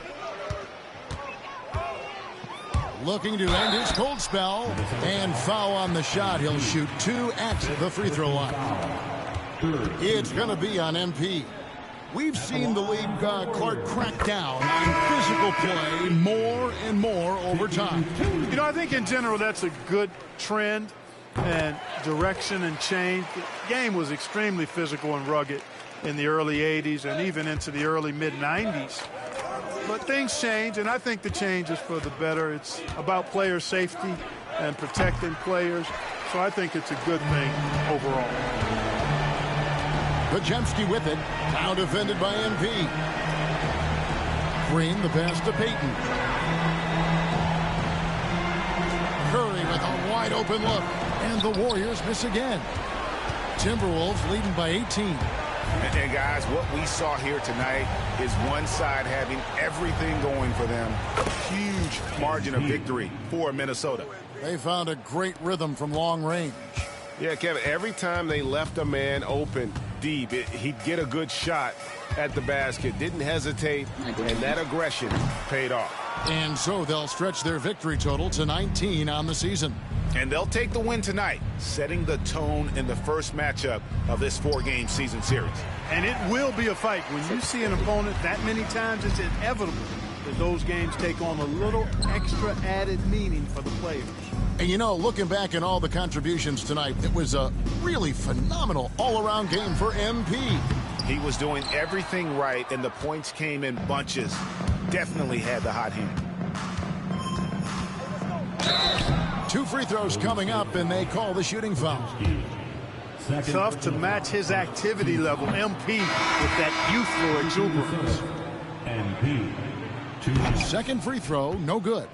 Looking to end his cold spell. And foul on the shot. He'll shoot 2 at the free throw line. It's going to be on MP. We've seen the league, Clark, crack down on physical play more and more over time. You know, I think in general that's a good trend and direction and change. The game was extremely physical and rugged in the early 80s and even into the early mid-90s. But things change, and I think the change is for the better. It's about player safety and protecting players, so I think it's a good thing overall. Podziemski with it. Now defended by MP. Green, the pass to Payton. Curry with a wide open look. And the Warriors miss again. Timberwolves leading by 18. And guys, what we saw here tonight is one side having everything going for them. Huge margin of victory for Minnesota. They found a great rhythm from long range. Yeah, Kevin, every time they left a man open deep, he'd get a good shot at the basket. Didn't hesitate, and that aggression paid off. And so they'll stretch their victory total to 19 on the season. And they'll take the win tonight, setting the tone in the first matchup of this 4-game season series. And it will be a fight. When you see an opponent that many times, it's inevitable that those games take on a little extra added meaning for the players. And you know, looking back at all the contributions tonight, it was a really phenomenal all-around game for MP. He was doing everything right, and the points came in bunches. Definitely had the hot hand. 2 free throws coming up, and they call the shooting foul. Tough to match his activity level. MP with that youthful exuberance. Second free throw, no good.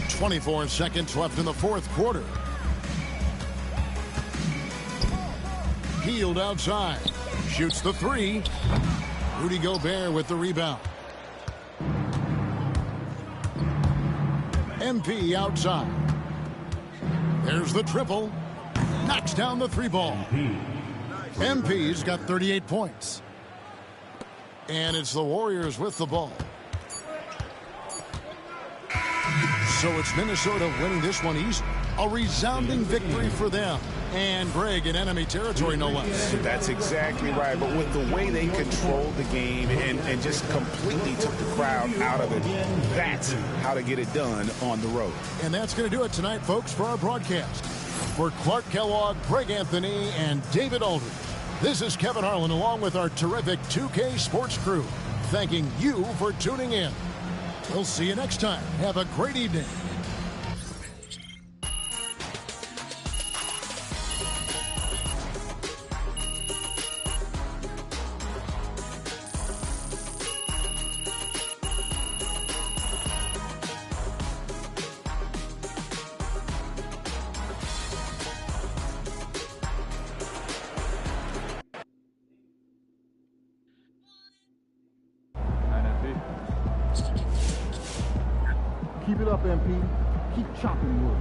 24 seconds left in the fourth quarter. Hield outside. Shoots the 3. Rudy Gobert with the rebound. MP outside. There's the triple. Knocks down the 3-ball. MP's got 38 points. And it's the Warriors with the ball. So it's Minnesota winning this one easy. A resounding victory for them. And Greg in enemy territory, no less. That's exactly right. But with the way they controlled the game and just completely took the crowd out of it, that's how to get it done on the road. And that's going to do it tonight, folks, for our broadcast. For Clark Kellogg, Greg Anthony, and David Aldridge, this is Kevin Harlan along with our terrific 2K Sports crew, thanking you for tuning in. We'll see you next time. Have a great evening. Keep it up, MP. Keep chopping wood.